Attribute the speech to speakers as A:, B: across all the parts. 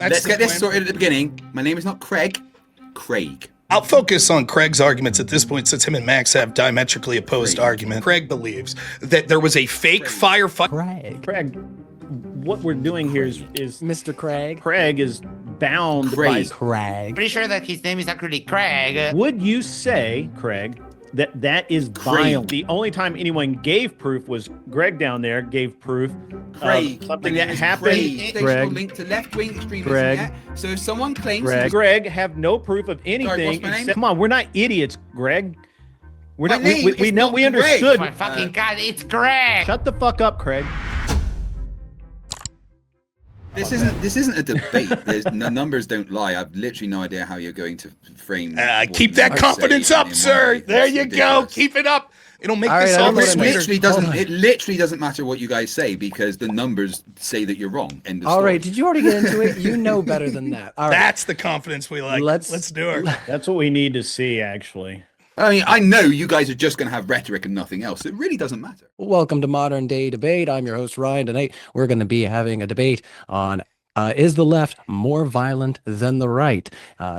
A: Let's get this sorted at the beginning. My name is not Craig. Craig.
B: I'll focus on Craig's arguments at this point, since him and Max have diametrically opposed arguments. Craig believes that there was a fake firefight.
C: Craig, what we're doing here is
D: Mr. Craig.
C: Craig is bound by
D: Craig.
E: Pretty sure that his name is actually Craig.
C: Would you say, Craig, that is violent? The only time anyone gave proof was Greg down there gave proof of something that happened.
A: Greg. Link to left-wing extremism.
C: Greg.
A: So if someone claims
C: Greg have no proof of anything. Come on, we're not idiots, Greg. We're not. We know. We understood.
E: Oh my fucking God, it's Greg.
C: Shut the fuck up, Craig.
A: This isn't a debate. The numbers don't lie. I've literally no idea how you're going to frame.
B: Keep that confidence up, sir. There you go. Keep it up. It'll make this all
A: It literally doesn't matter what you guys say, because the numbers say that you're wrong. End of
D: All
A: story.
D: right, did you already get into it? You know better than that. All right.
B: That's the confidence we like. Let's do it.
C: That's what we need to see, actually.
A: I mean, I know you guys are just going to have rhetoric and nothing else. It really doesn't matter.
D: Welcome to Modern Day Debate. I'm your host, Ryan. Tonight, we're going to be having a debate on is the left more violent than the right?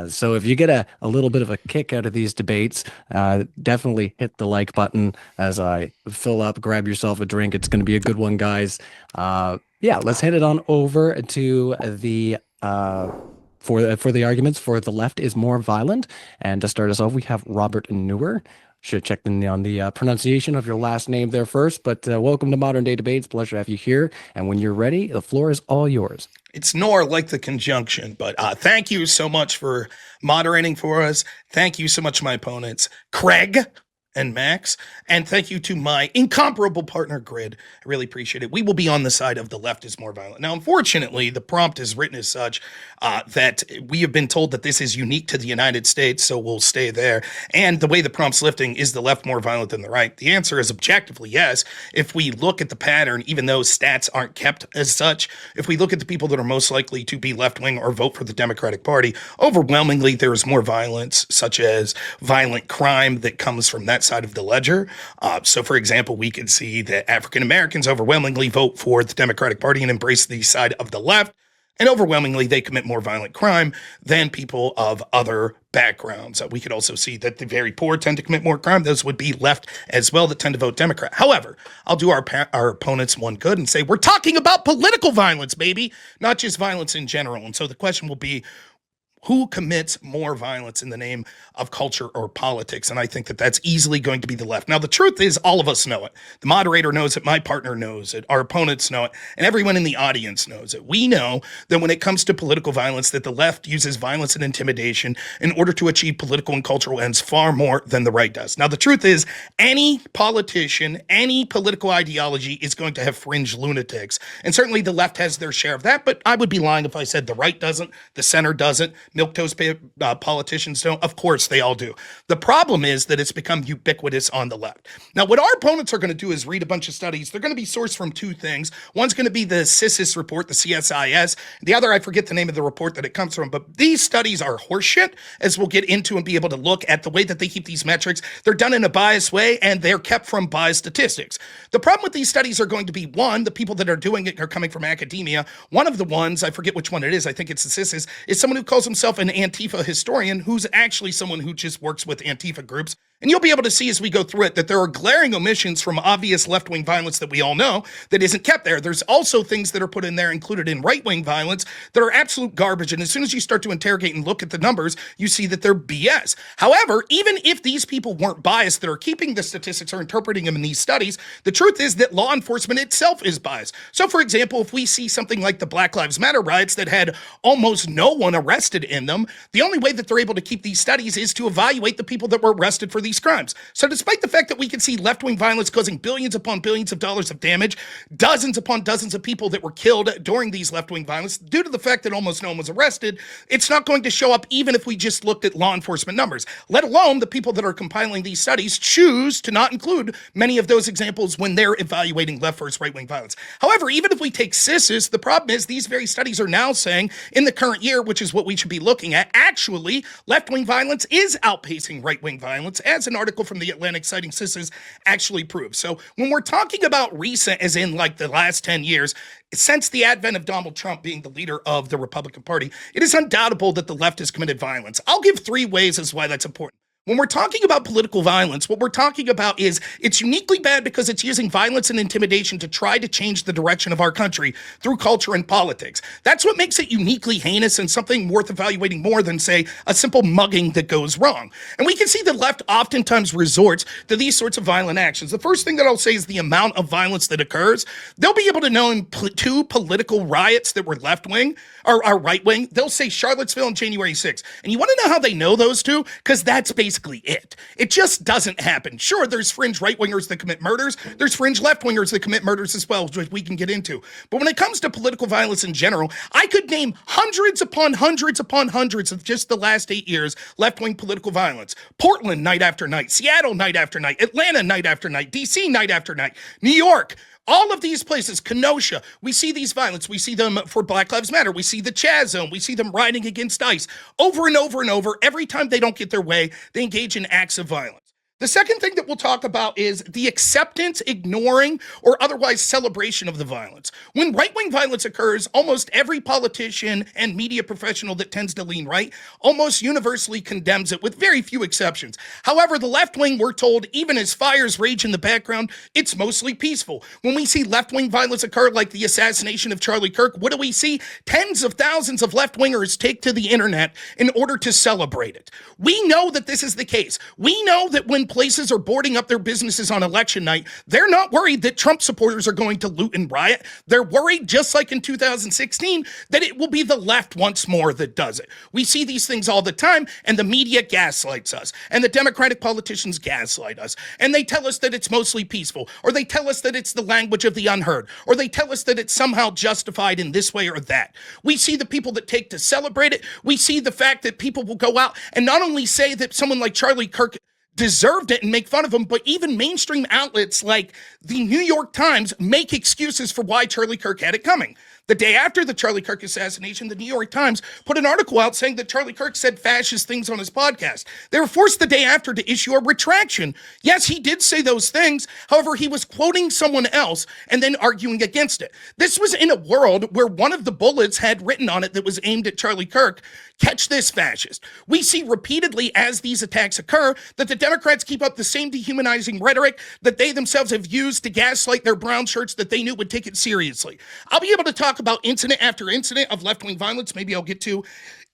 D: So if you get a little bit of a kick out of these debates, definitely hit the like button as I fill up. Grab yourself a drink. It's going to be a good one, guys. Yeah, let's head it on over to the... For the arguments for the left is more violent. And to start us off, we have Robert Newer. Should check in on the pronunciation of your last name there first. But welcome to Modern Day Debates. Pleasure to have you here. And when you're ready, the floor is all yours.
B: It's nor like the conjunction, but thank you so much for moderating for us. Thank you so much, my opponents, Craig and Max, and thank you to my incomparable partner, Grid. I really appreciate it. We will be on the side of the left is more violent. Now, unfortunately, the prompt is written as such that we have been told that this is unique to the United States, so we'll stay there. And the way the prompt's lifting, is the left more violent than the right? The answer is objectively yes. If we look at the pattern, even though stats aren't kept as such, if we look at the people that are most likely to be left-wing or vote for the Democratic Party, overwhelmingly there is more violence, such as violent crime that comes from that side of the ledger. So, for example, we can see that African Americans overwhelmingly vote for the Democratic Party and embrace the side of the left, and overwhelmingly they commit more violent crime than people of other backgrounds. We could also see that the very poor tend to commit more crime. Those would be left as well that tend to vote Democrat. However, I'll do our opponents one good and say we're talking about political violence, baby, not just violence in general. And so the question will be, who commits more violence in the name of culture or politics? And I think that that's easily going to be the left. Now, the truth is, all of us know it. The moderator knows it. My partner knows it. Our opponents know it. And everyone in the audience knows it. We know that when it comes to political violence, that the left uses violence and intimidation in order to achieve political and cultural ends far more than the right does. Now, the truth is, any politician, any political ideology is going to have fringe lunatics. And certainly the left has their share of that. But I would be lying if I said the right doesn't, the center doesn't, milquetoast politicians don't. Of course they all do. The problem is that it's become ubiquitous on the left. Now, what our opponents are going to do is read a bunch of studies. They're going to be sourced from two things. One's going to be the CSIS report, the CSIS. The other, I forget the name of the report that it comes from, but these studies are horseshit, as we'll get into and be able to look at the way that they keep these metrics. They're done in a biased way, and they're kept from biased statistics. The problem with these studies are going to be, one, the people that are doing it are coming from academia. One of the ones, I forget which one it is, I think it's the CSIS, is someone who calls himself an Antifa historian, who's actually someone who just works with Antifa groups. And you'll be able to see as we go through it that there are glaring omissions from obvious left-wing violence that we all know that isn't kept there. There's also things that are put in there included in right-wing violence that are absolute garbage. And as soon as you start to interrogate and look at the numbers, you see that they're BS. However, even if these people weren't biased that are keeping the statistics or interpreting them in these studies, the truth is that law enforcement itself is biased. So, for example, if we see something like the Black Lives Matter riots that had almost no one arrested in them, the only way that they're able to keep these studies is to evaluate the people that were arrested for these crimes. So despite the fact that we can see left-wing violence causing billions upon billions of dollars of damage, dozens upon dozens of people that were killed during these left-wing violence, due to the fact that almost no one was arrested, it's not going to show up even if we just looked at law enforcement numbers, let alone the people that are compiling these studies choose to not include many of those examples when they're evaluating left versus right-wing violence. However, even if we take CSIS, the problem is these very studies are now saying in the current year, which is what we should be looking at, actually left-wing violence is outpacing right-wing violence as as an article from the Atlantic citing CIS's actually proves. So when we're talking about recent, as in like the last 10 years, since the advent of Donald Trump being the leader of the Republican Party, it is undoubtable that the left has committed violence. I'll give 3 ways as why that's important. When we're talking about political violence, what we're talking about is it's uniquely bad because it's using violence and intimidation to try to change the direction of our country through culture and politics. That's what makes it uniquely heinous and something worth evaluating more than, say, a simple mugging that goes wrong. And we can see the left oftentimes resorts to these sorts of violent actions. The first thing that I'll say is the amount of violence that occurs. They'll be able to name 2 political riots that were left-wing or right-wing. They'll say Charlottesville and January 6th. And you want to know how they know those 2? Because that's basically it. It just doesn't happen. Sure, there's fringe right-wingers that commit murders. There's fringe left-wingers that commit murders as well, which we can get into. But when it comes to political violence in general, I could name hundreds upon hundreds upon hundreds of just the last 8 years left-wing political violence. Portland, night after night. Seattle, night after night. Atlanta, night after night. DC, night after night. New York. All of these places, Kenosha, we see these violence. We see them for Black Lives Matter. We see the Chaz Zone. We see them riding against ICE over and over and over. Every time they don't get their way, they engage in acts of violence. The second thing that we'll talk about is the acceptance, ignoring, or otherwise celebration of the violence. When right-wing violence occurs, almost every politician and media professional that tends to lean right almost universally condemns it, with very few exceptions. However, the left wing, we're told, even as fires rage in the background, it's mostly peaceful. When we see left-wing violence occur, like the assassination of Charlie Kirk, what do we see? Tens of thousands of left-wingers take to the internet in order to celebrate it. We know that this is the case. We know that when places are boarding up their businesses on election night, they're not worried that Trump supporters are going to loot and riot. They're worried, just like in 2016, that it will be the left once more that does it. We see these things all the time, and the media gaslights us, and the Democratic politicians gaslight us, and they tell us that it's mostly peaceful, or they tell us that it's the language of the unheard, or they tell us that it's somehow justified in this way or that. We see the people that take to celebrate it. We see the fact that people will go out and not only say that someone like Charlie Kirk deserved it and make fun of him, but even mainstream outlets like the New York Times make excuses for why Charlie Kirk had it coming. The day after the Charlie Kirk assassination, the New York Times put an article out saying that Charlie Kirk said fascist things on his podcast. They were forced the day after to issue a retraction. Yes, he did say those things. However, he was quoting someone else and then arguing against it. This was in a world where one of the bullets had written on it that was aimed at Charlie Kirk, "Catch this fascist." We see repeatedly as these attacks occur that the Democrats keep up the same dehumanizing rhetoric that they themselves have used to gaslight their brown shirts that they knew would take it seriously. I'll be able to talk about incident after incident of left-wing violence. Maybe I'll get to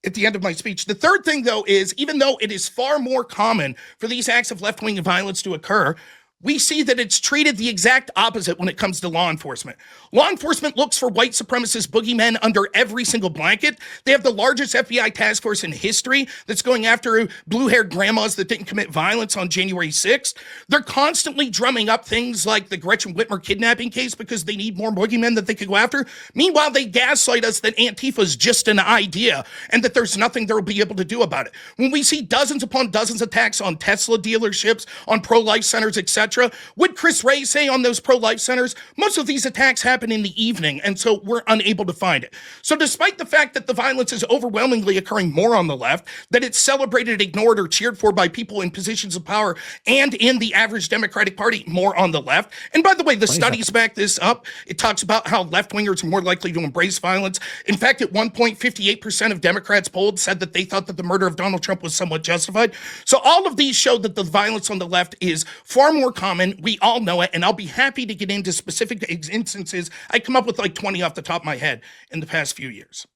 B: at the end of my speech. The third thing, though, is even though it is far more common for these acts of left-wing violence to occur, we see that it's treated the exact opposite when it comes to law enforcement. Law enforcement looks for white supremacist boogeymen under every single blanket. They have the largest FBI task force in history that's going after blue-haired grandmas that didn't commit violence on January 6th. They're constantly drumming up things like the Gretchen Whitmer kidnapping case because they need more boogeymen that they could go after. Meanwhile, they gaslight us that Antifa is just an idea and that there's nothing they'll be able to do about it. When we see dozens upon dozens of attacks on Tesla dealerships, on pro-life centers, etc., would Chris Wray say on those pro-life centers, most of these attacks happen in the evening, and so we're unable to find it. So despite the fact that the violence is overwhelmingly occurring more on the left, that it's celebrated, ignored, or cheered for by people in positions of power and in the average Democratic Party more on the left. And by the way, the studies back this up. It talks about how left-wingers are more likely to embrace violence. In fact, at one point, 58% of Democrats polled said that they thought that the murder of Donald Trump was somewhat justified. So all of these show that the violence on the left is far more common. We all know it, and I'll be happy to get into specific instances. I come up with like 20 off the top of my head in the past few years.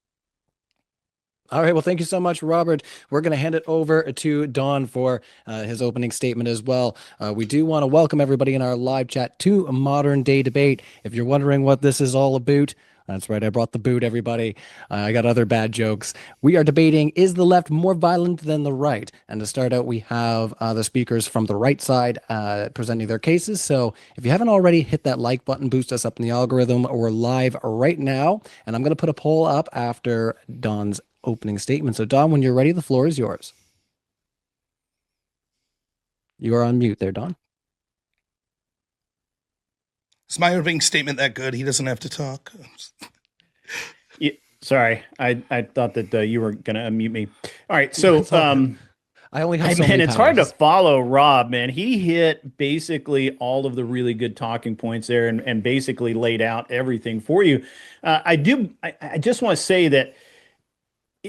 D: All right. Well, thank you so much, Robert. We're going to hand it over to Don for his opening statement as well. We do want to welcome everybody in our live chat to a Modern Day Debate. If you're wondering what this is all about, that's right. I brought the boot, everybody. I got other bad jokes. We are debating, is the left more violent than the right? And to start out, we have the speakers from the right side presenting their cases. So if you haven't already, hit that like button, boost us up in the algorithm. We're live right now. And I'm going to put a poll up after Don's opening statement. So Don, when you're ready, the floor is yours. You are on mute there, Don.
B: Is my opening statement that good? He doesn't have to talk.
C: Yeah, sorry, I thought that you were going to unmute me. All right, so
D: I only have
C: Hey,
D: so
C: man,
D: many
C: it's hard to
D: powers.
C: follow Rob, man. He hit basically all of the really good talking points there and basically laid out everything for you. I just want to say that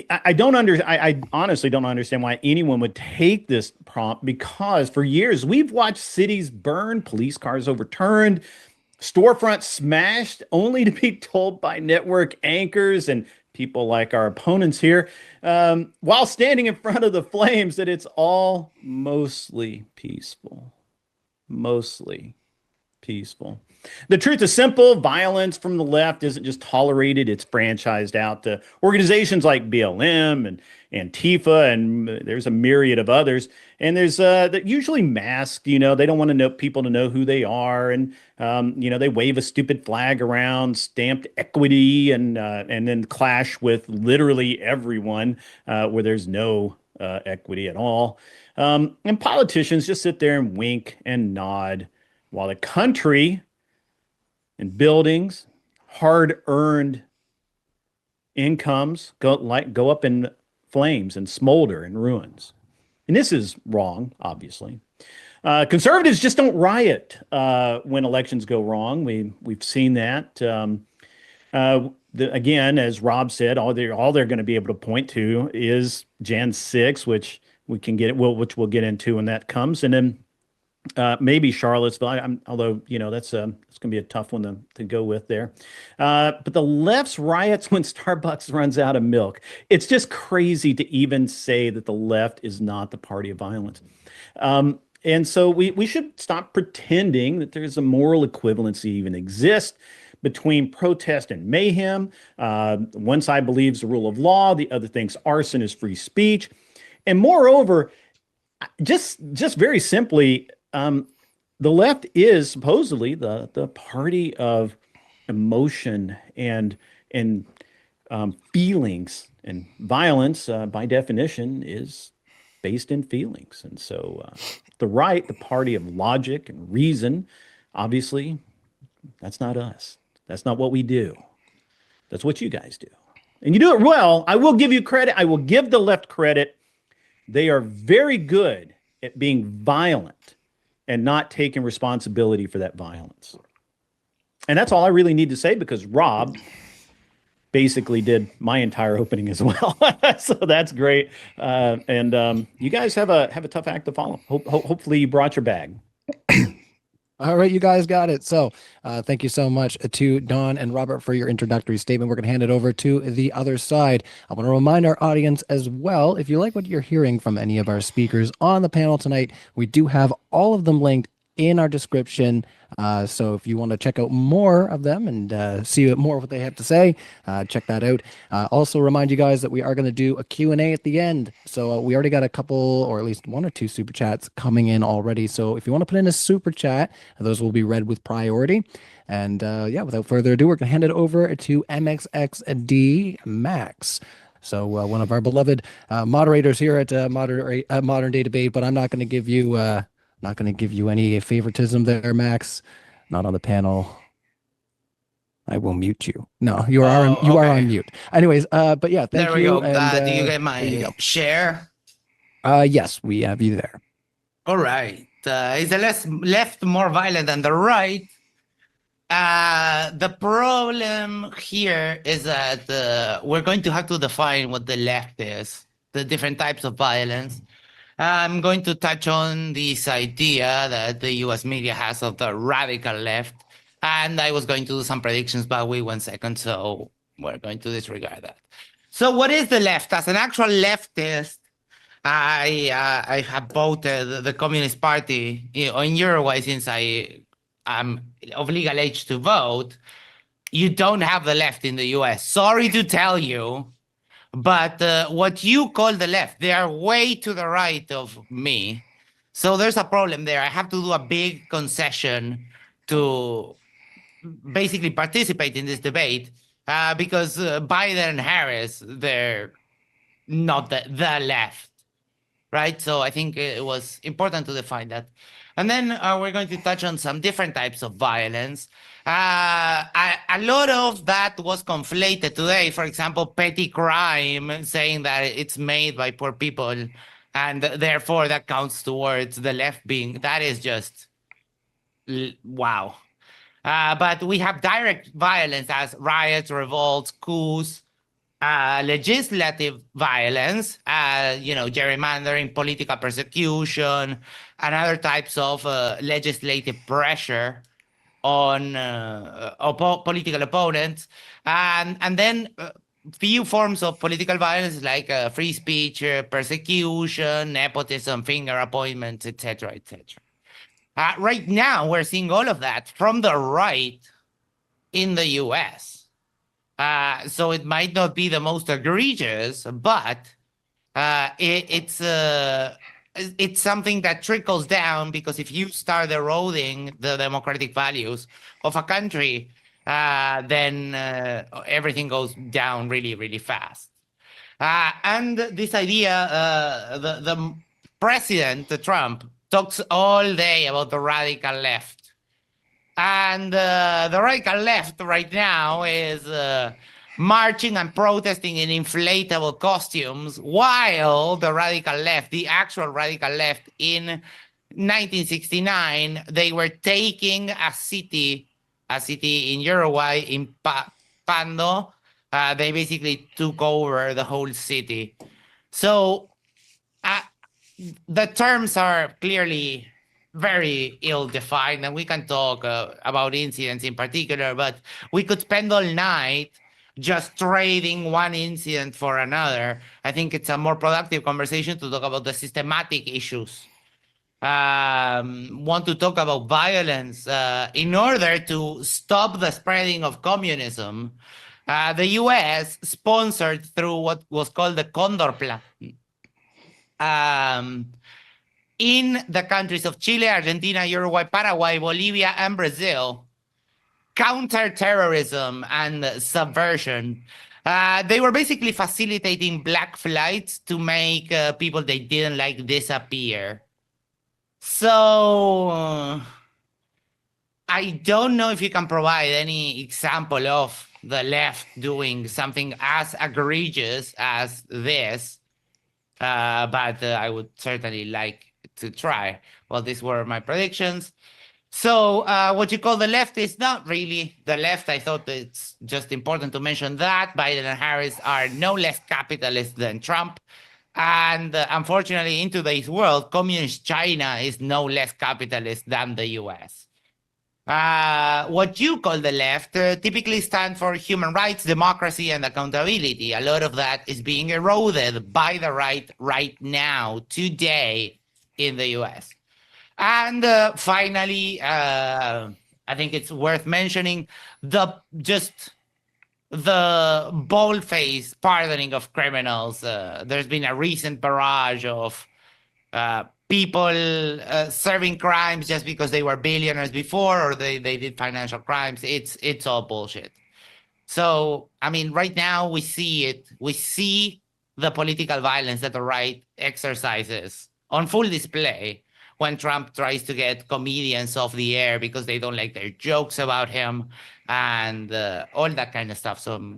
C: I honestly don't understand why anyone would take this prompt, because for years we've watched cities burn, police cars overturned, storefronts smashed, only to be told by network anchors and people like our opponents here, while standing in front of the flames, that it's all mostly peaceful. Mostly peaceful. The truth is simple. Violence from the left isn't just tolerated, it's franchised out to organizations like BLM and Antifa, and there's a myriad of others. And there's that usually masked, they don't want to know people to know who they are. And, they wave a stupid flag around, stamped equity, and then clash with literally everyone where there's no equity at all. And politicians just sit there and wink and nod while the country and buildings, hard-earned incomes go up in flames and smolder in ruins. And this is wrong, obviously. Conservatives just don't riot when elections go wrong. We've seen that. Again, as Rob said, all they're going to be able to point to is Jan 6, which which we'll get into when that comes, and then maybe Charlottesville. Although that's going to be a tough one to go with there. But the left's riots when Starbucks runs out of milk. It's just crazy to even say that the left is not the party of violence. And so we should stop pretending that there's a moral equivalency even exists between protest and mayhem. One side believes the rule of law, the other thinks arson is free speech. And moreover, just very simply, the left is supposedly the party of emotion and feelings, and violence, by definition, is based in feelings. And so the right, the party of logic and reason, obviously, that's not us. That's not what we do. That's what you guys do. And you do it well. I will give you credit. I will give the left credit. They are very good at being violent and not taking responsibility for that violence. And that's all I really need to say, because Rob basically did my entire opening as well. So that's great. And you guys have a tough act to follow. Hopefully you brought your bag.
D: All right, you guys got it. So thank you so much to Don and Robert for your introductory statement. We're going to hand it over to the other side. I want to remind our audience as well, if you like what you're hearing from any of our speakers on the panel tonight, we do have all of them linked in our description. So if you want to check out more of them and see more of what they have to say, check that out. Also remind you guys that we are going to do a Q&A at the end. So we already got a couple, or at least one or two super chats coming in already. So if you want to put in a super chat, those will be read with priority. And yeah, without further ado, we're going to hand it over to MXXD Max. So one of our beloved moderators here at Modern Day Debate, but I'm not going to give you any favoritism there, Max. Not on the panel. I will mute you. No, you are on mute. Anyways, but yeah, thank you.
E: There we go.
D: And,
E: do you get my share?
D: Yes, we have you there.
E: All right. Is the left more violent than the right? The problem here is that we're going to have to define what the left is, the different types of violence. I'm going to touch on this idea that the US media has of the radical left, and I was going to do some predictions, but we went second, so we're going to disregard that. So what is the left? As an actual leftist, I have voted the Communist Party in Uruguay since I am of legal age to vote. You don't have the left in the US. Sorry to tell you. But what you call the left, they are way to the right of me. So there's a problem there. I have to do a big concession to basically participate in this debate because Biden and Harris, they're not the left, right? So I think it was important to define that. And then we're going to touch on some different types of violence. A lot of that was conflated today. For example, petty crime, saying that it's made by poor people. and therefore that counts towards the left being. That is just wow. But we have direct violence as riots, revolts, coups, legislative violence, gerrymandering, political persecution, and other types of legislative pressure on political opponents, and then few forms of political violence like free speech, persecution, nepotism, finger appointments, etc., etc. Right now, we're seeing all of that from the right in the U.S. So it might not be the most egregious, but it's something that trickles down, because if you start eroding the democratic values of a country, then everything goes down really, really fast. And this idea, the president, Trump, talks all day about the radical left. And the radical left right now is marching and protesting in inflatable costumes, while the radical left, the actual radical left in 1969, they were taking a city in Uruguay, in Pando. They basically took over the whole city. So the terms are clearly very ill-defined, and we can talk about incidents in particular, but we could spend all night just trading one incident for another. I think it's a more productive conversation to talk about the systematic issues. Want to talk about violence in order to stop the spreading of communism. The U.S. sponsored through what was called the Condor Plan. In the countries of Chile, Argentina, Uruguay, Paraguay, Bolivia, and Brazil, counterterrorism and subversion. They were basically facilitating black flights to make people they didn't like disappear. So I don't know if you can provide any example of the left doing something as egregious as this, but I would certainly like to try. Well, these were my predictions. So what you call the left is not really the left. I thought it's just important to mention that Biden and Harris are no less capitalist than Trump. And unfortunately, in today's world, communist China is no less capitalist than the US. What you call the left typically stand for human rights, democracy, and accountability. A lot of that is being eroded by the right now, today, in the US. And finally, I think it's worth mentioning the bold-faced pardoning of criminals. There's been a recent barrage of people serving crimes just because they were billionaires before, or they did financial crimes. It's all bullshit. So, I mean, right now we see it. We see the political violence that the right exercises on full display when Trump tries to get comedians off the air because they don't like their jokes about him, and all that kind of stuff. So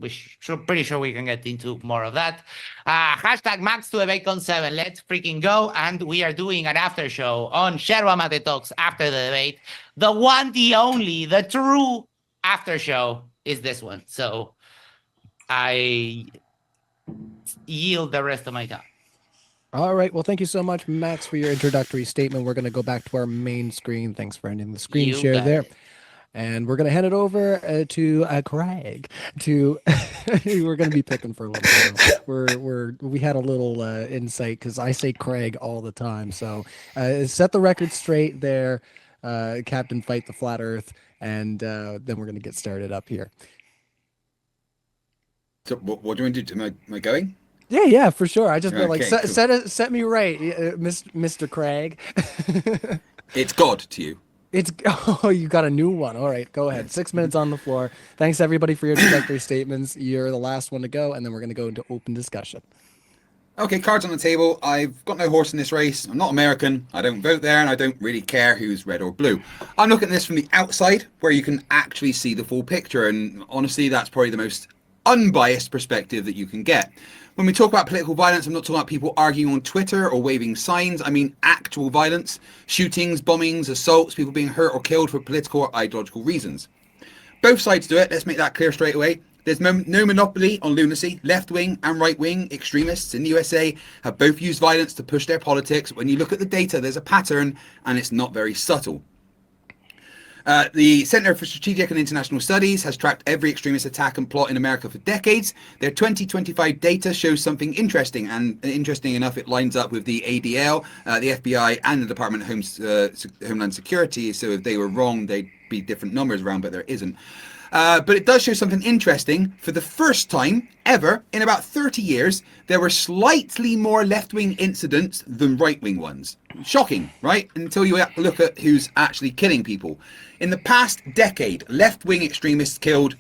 E: pretty sure we can get into more of that. Hashtag Max to DebateCon7. Let's freaking go. And we are doing an after show on Sherba Mate Talks after the debate. The one, the only, the true after show is this one. So I yield the rest of my time.
D: All right. Well, thank you so much, Max, for your introductory statement. We're going to go back to our main screen. Thanks for ending the screen
E: You
D: share
E: got
D: there.
E: it.
D: And we're going to hand it over to Craaaaig. We're going to be picking for a little bit. We had a little insight because I say Craig all the time. So set the record straight there, Captain Fight the Flat Earth, and then we're going to get started up here.
A: So what do you want to do? Am I going?
D: Yeah, for sure. I just feel like
A: Okay,
D: set me right, Mr. Craaaaig.
A: It's God to you.
D: You got a new one. All right, go ahead. 6 minutes on the floor. Thanks everybody for your introductory statements. You're the last one to go, and then we're going to go into open discussion.
A: Okay, cards on the table. I've got no horse in this race. I'm not American. I don't vote there, and I don't really care who's red or blue. I'm looking at this from the outside, where you can actually see the full picture, and honestly, that's probably the most unbiased perspective that you can get. When we talk about political violence, I'm not talking about people arguing on Twitter or waving signs. I mean actual violence, shootings, bombings, assaults, people being hurt or killed for political or ideological reasons. Both sides do it. Let's make that clear straight away. There's no monopoly on lunacy. Left-wing and right-wing extremists in the USA have both used violence to push their politics. When you look at the data, there's a pattern, and it's not very subtle. The Center for Strategic and International Studies has tracked every extremist attack and plot in America for decades. Their 2025 data shows something interesting, and interesting enough, it lines up with the ADL, the FBI, and the Department of Homeland Security. So if they were wrong, they'd be different numbers around, but there isn't. But it does show something interesting. For the first time ever in about 30 years, there were slightly more left-wing incidents than right-wing ones. Shocking, right? Until you look at who's actually killing people. In the past decade, left-wing extremists killed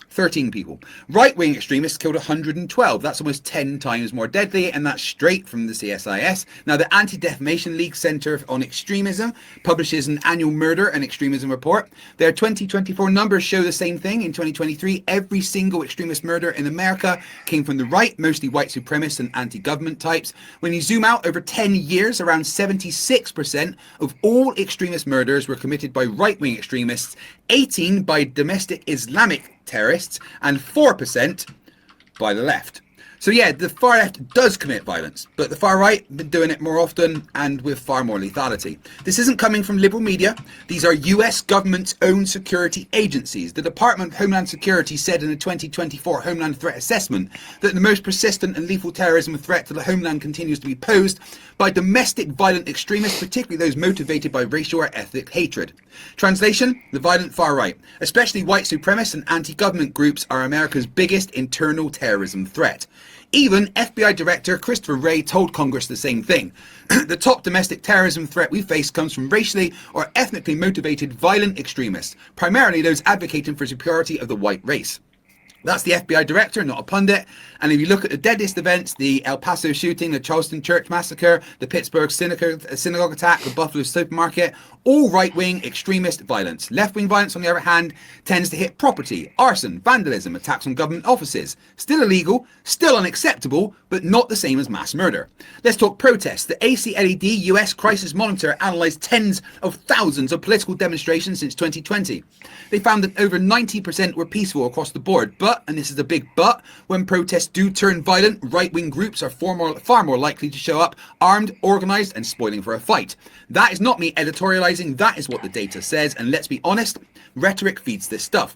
A: 13 people. Right-wing extremists killed 112. That's almost 10 times more deadly, and that's straight from the CSIS. Now, the Anti-Defamation League Center on Extremism publishes an annual murder and extremism report. Their 2024 numbers show the same thing. In 2023, every single extremist murder in America came from the right, mostly white supremacists and anti-government types. When you zoom out over 10 years, around 76% of all extremist murders were committed by right-wing extremists, 18 by domestic Islamic terrorists, and 4% by the left. So yeah, the far left does commit violence, but the far right have been doing it more often and with far more lethality. This isn't coming from liberal media. These are US government's own security agencies. The Department of Homeland Security said in a 2024 Homeland Threat Assessment that the most persistent and lethal terrorism threat to the homeland continues to be posed by domestic violent extremists, particularly those motivated by racial or ethnic hatred. Translation: the violent far right, especially white supremacists and anti-government groups, are America's biggest internal terrorism threat. Even FBI Director Christopher Wray told Congress the same thing. The top domestic terrorism threat we face comes from racially or ethnically motivated violent extremists, primarily those advocating for superiority of the white race. That's the FBI director, not a pundit. And if you look at the deadliest events, the El Paso shooting, the Charleston church massacre, the Pittsburgh synagogue attack, the Buffalo supermarket, all right-wing extremist violence. Left-wing violence, on the other hand, tends to hit property, arson, vandalism, attacks on government offices. Still illegal, still unacceptable, but not the same as mass murder. Let's talk protests. The ACLED US Crisis Monitor analysed tens of thousands of political demonstrations since 2020. They found that over 90% were peaceful across the board, but, and this is a big but, when protests do turn violent, right-wing groups are far more likely to show up armed, organised and spoiling for a fight. That is not me editorialising, that is what the data says, and let's be honest, rhetoric feeds this stuff.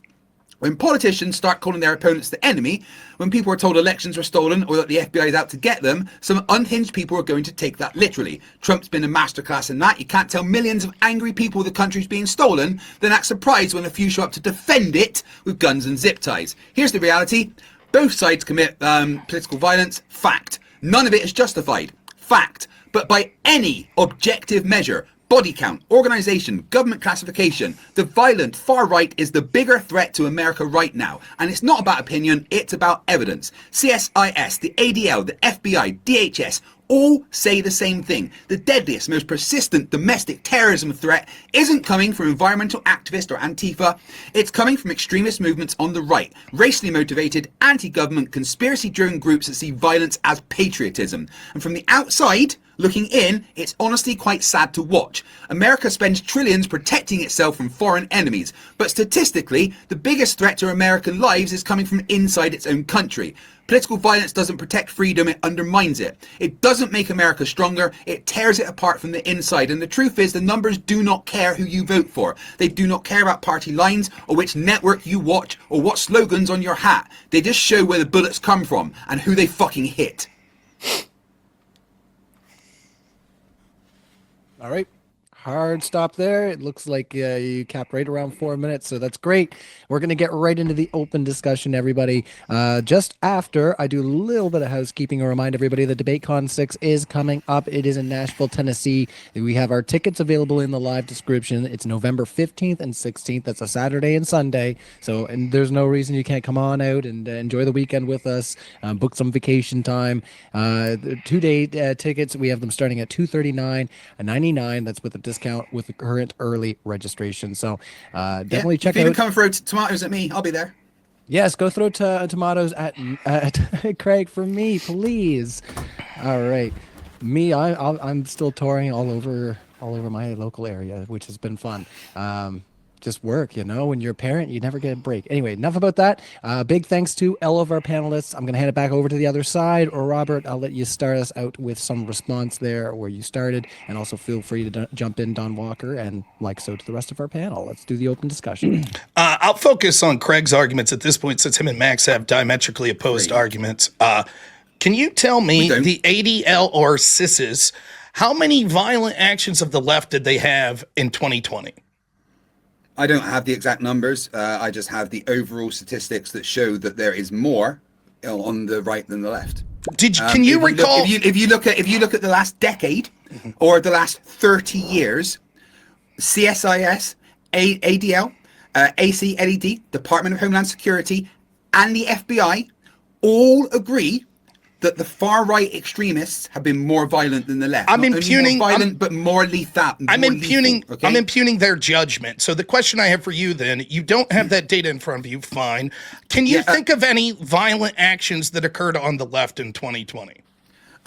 A: When politicians start calling their opponents the enemy, when people are told elections were stolen or that the FBI is out to get them, some unhinged people are going to take that literally. Trump's been a masterclass in that. You can't tell millions of angry people the country's being stolen, then act surprised when a few show up to defend it with guns and zip ties. Here's the reality. Both sides commit political violence. Fact. None of it is justified. Fact. But by any objective measure, body count, organisation, government classification, the violent far right is the bigger threat to America right now. And it's not about opinion, it's about evidence. CSIS, the ADL, the FBI, DHS, all say the same thing. The deadliest, most persistent domestic terrorism threat isn't coming from environmental activists or Antifa. It's coming from extremist movements on the right, racially motivated, anti-government, conspiracy-driven groups that see violence as patriotism. And from the outside, looking in, it's honestly quite sad to watch. America spends trillions protecting itself from foreign enemies, but statistically, the biggest threat to American lives is coming from inside its own country. Political violence doesn't protect freedom, it undermines it. It doesn't make America stronger, it tears it apart from the inside. And the truth is, the numbers do not care who you vote for. They do not care about party lines, or which network you watch, or what slogans on your hat. They just show where the bullets come from, and who they fucking hit.
D: All right. Hard stop there. It looks like you capped right around 4 minutes, so that's great. We're going to get right into the open discussion, everybody. Just after I do a little bit of housekeeping, and remind everybody the DebateCon 6 is coming up. It is in Nashville, Tennessee. We have our tickets available in the live description. It's November 15th and 16th. That's a Saturday and Sunday. So, and there's no reason you can't come on out and enjoy the weekend with us. Book some vacation time. The 2-day tickets, we have them starting at $239.99. That's with a discount with the current early registration. So definitely check
A: if you
D: out.
A: even come throw tomatoes at me, I'll be there.
D: Yes, go throw tomatoes at Craig for me, please. All right, me, I'm still touring all over my local area, which has been fun. Just work, when you're a parent, you never get a break. Anyway, enough about that. Big thanks to all of our panelists. I'm going to hand it back over to the other side, or Robert, I'll let you start us out with some response there where you started, and also feel free to jump in, Don Walker, and so to the rest of our panel. Let's do the open discussion.
B: I'll focus on Craig's arguments at this point, since him and Max have diametrically opposed arguments. Can you tell me, the ADL or CISs, how many violent actions of the left did they have in 2020?
A: I don't have the exact numbers. I just have the overall statistics that show that there is more on the right than the left.
B: Can you recall?
A: If you look at the last decade or the last 30 years, CSIS, ADL, ACLED, Department of Homeland Security, and the FBI all agree that the far right extremists have been more violent than the left.
B: I'm impugning,
A: but more lethal.
B: I'm impugning their judgment. So the question I have for you then, you don't have that data in front of you, fine. Can you think of any violent actions that occurred on the left in 2020?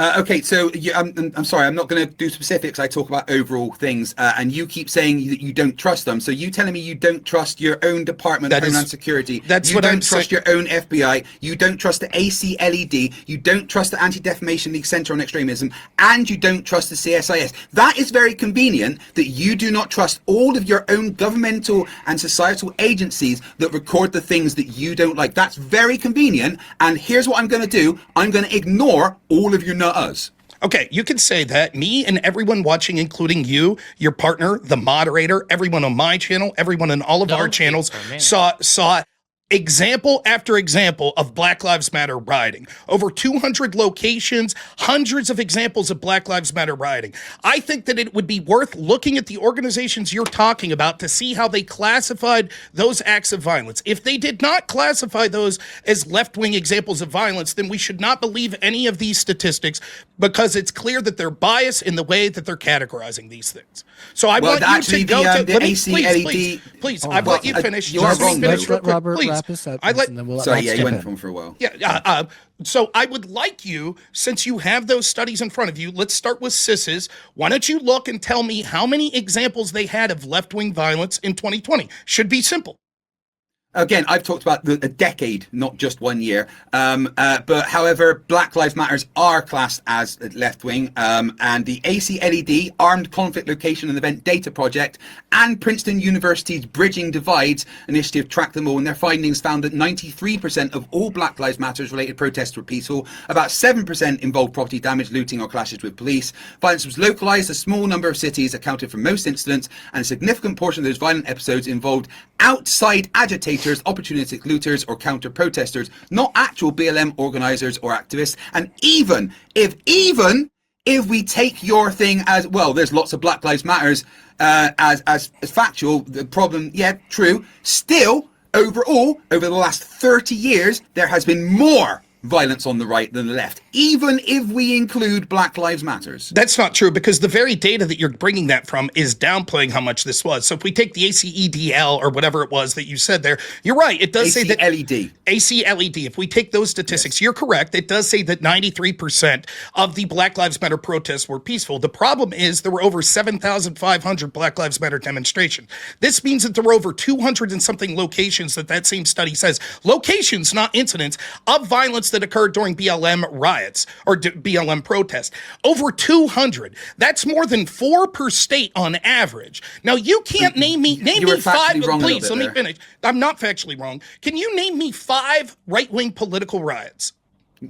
A: Okay, so I'm sorry, I'm not going to do specifics. I talk about overall things, and you keep saying that you don't trust them. So you telling me you don't trust your own Department of Homeland Security?
B: That's
A: you
B: what
A: don't
B: I'm
A: trust
B: saying.
A: your own FBI. You don't trust the ACLED. You don't trust the Anti-Defamation League Center on Extremism, and you don't trust the CSIS. That is very convenient that you do not trust all of your own governmental and societal agencies that record the things that you don't like. That's very convenient. And here's what I'm going to do. I'm going to ignore all of your us.
B: Okay, you can say that. Me and everyone watching, including you, your partner, the moderator, everyone on my channel, everyone in all of our channels saw example after example of Black Lives Matter rioting. Over 200 locations, hundreds of examples of Black Lives Matter rioting. I think that it would be worth looking at the organizations you're talking about to see how they classified those acts of violence. If they did not classify those as left-wing examples of violence, then we should not believe any of these statistics, because it's clear that they're biased in the way that they're categorizing these things. So I want you to go to... Please, I've let you finish.
A: Let
D: Robert wrap this up, and then we'll
A: sorry, yeah, you went on for a while.
B: Yeah, so I would like you, since you have those studies in front of you, let's start with CISs. Why don't you look and tell me how many examples they had of left-wing violence in 2020? Should be simple.
A: Again, I've talked about a decade, not just 1 year. But however, Black Lives Matters are classed as left-wing, and the ACLED, Armed Conflict Location and Event Data Project, and Princeton University's Bridging Divides initiative tracked them all, and their findings found that 93% of all Black Lives Matters related protests were peaceful. About 7% involved property damage, looting, or clashes with police. Violence was localized. A small number of cities accounted for most incidents, and a significant portion of those violent episodes involved outside agitators, opportunistic looters, or counter-protesters, not actual BLM organizers or activists. And even if we take your thing as, well, there's lots of Black Lives Matters as factual, the problem, yeah, true, still, overall, over the last 30 years, there has been more violence on the right than the left, even if we include Black Lives Matters.
B: That's not true, because the very data that you're bringing that from is downplaying how much this was. So if we take the ACEDL or whatever it was that you said there, you're right. It does say that ACLED. If we take those statistics, yes, you're correct. It does say that 93% of the Black Lives Matter protests were peaceful. The problem is there were over 7,500 Black Lives Matter demonstrations. This means that there were over 200 and something locations that same study says, locations, not incidents, of violence that occurred during BLM riots or BLM protests. Over 200. That's more than 4 per state on average. Now, you can't name me 5. Please, let me finish. I'm not factually wrong. Can you name me 5 right-wing political riots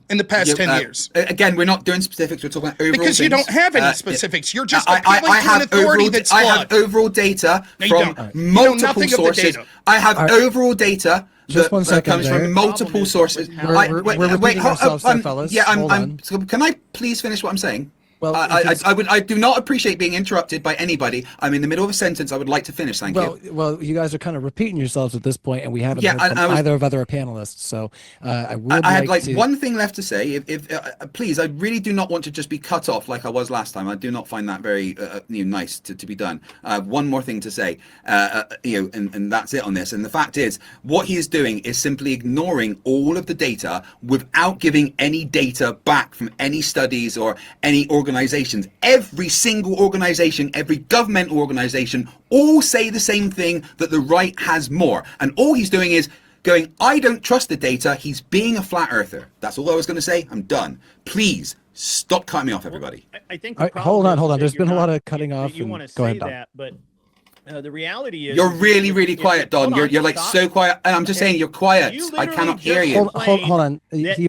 B: in the past 10 years?
A: Again, we're not doing specifics. We're talking about overall
B: because you
A: things.
B: don't have any specifics. You're just appealing to an authority that's flawed.
A: I have overall data from multiple sources. I have overall data that comes from multiple sources.
D: We're repeating ourselves, fellas.
A: Yeah,
D: Hold on.
A: can I please finish what I'm saying?
D: Well,
A: I do not appreciate being interrupted by anybody. I'm in the middle of a sentence. I would like to finish. Thank you.
D: Well, you guys are kind of repeating yourselves at this point, and we haven't
A: Yeah,
D: heard from
A: I was-
D: either of other panelists. So I would
A: I had
D: like
A: like
D: to.
A: one thing left to say. If please, I really do not want to just be cut off like I was last time. I do not find that very nice to be done. One more thing to say, and that's it on this. And the fact is, what he is doing is simply ignoring all of the data without giving any data back from any studies or any organizations. Every single organization, every governmental organization, all say the same thing, that the right has more. And all he's doing is going, I don't trust the data. He's being a flat earther. That's all I was going to say. I'm done. Please stop cutting me off, everybody.
C: I think.
D: Hold on. There's been a lot of cutting off.
C: You want to
D: go
C: say
D: ahead, Don.
C: that, but the reality is
A: You're really, really quiet, Don. You're like
C: stop.
A: so quiet. And I'm just saying you're quiet.
C: You
A: I
C: literally
A: cannot hear
C: just
A: you.
D: Hold on.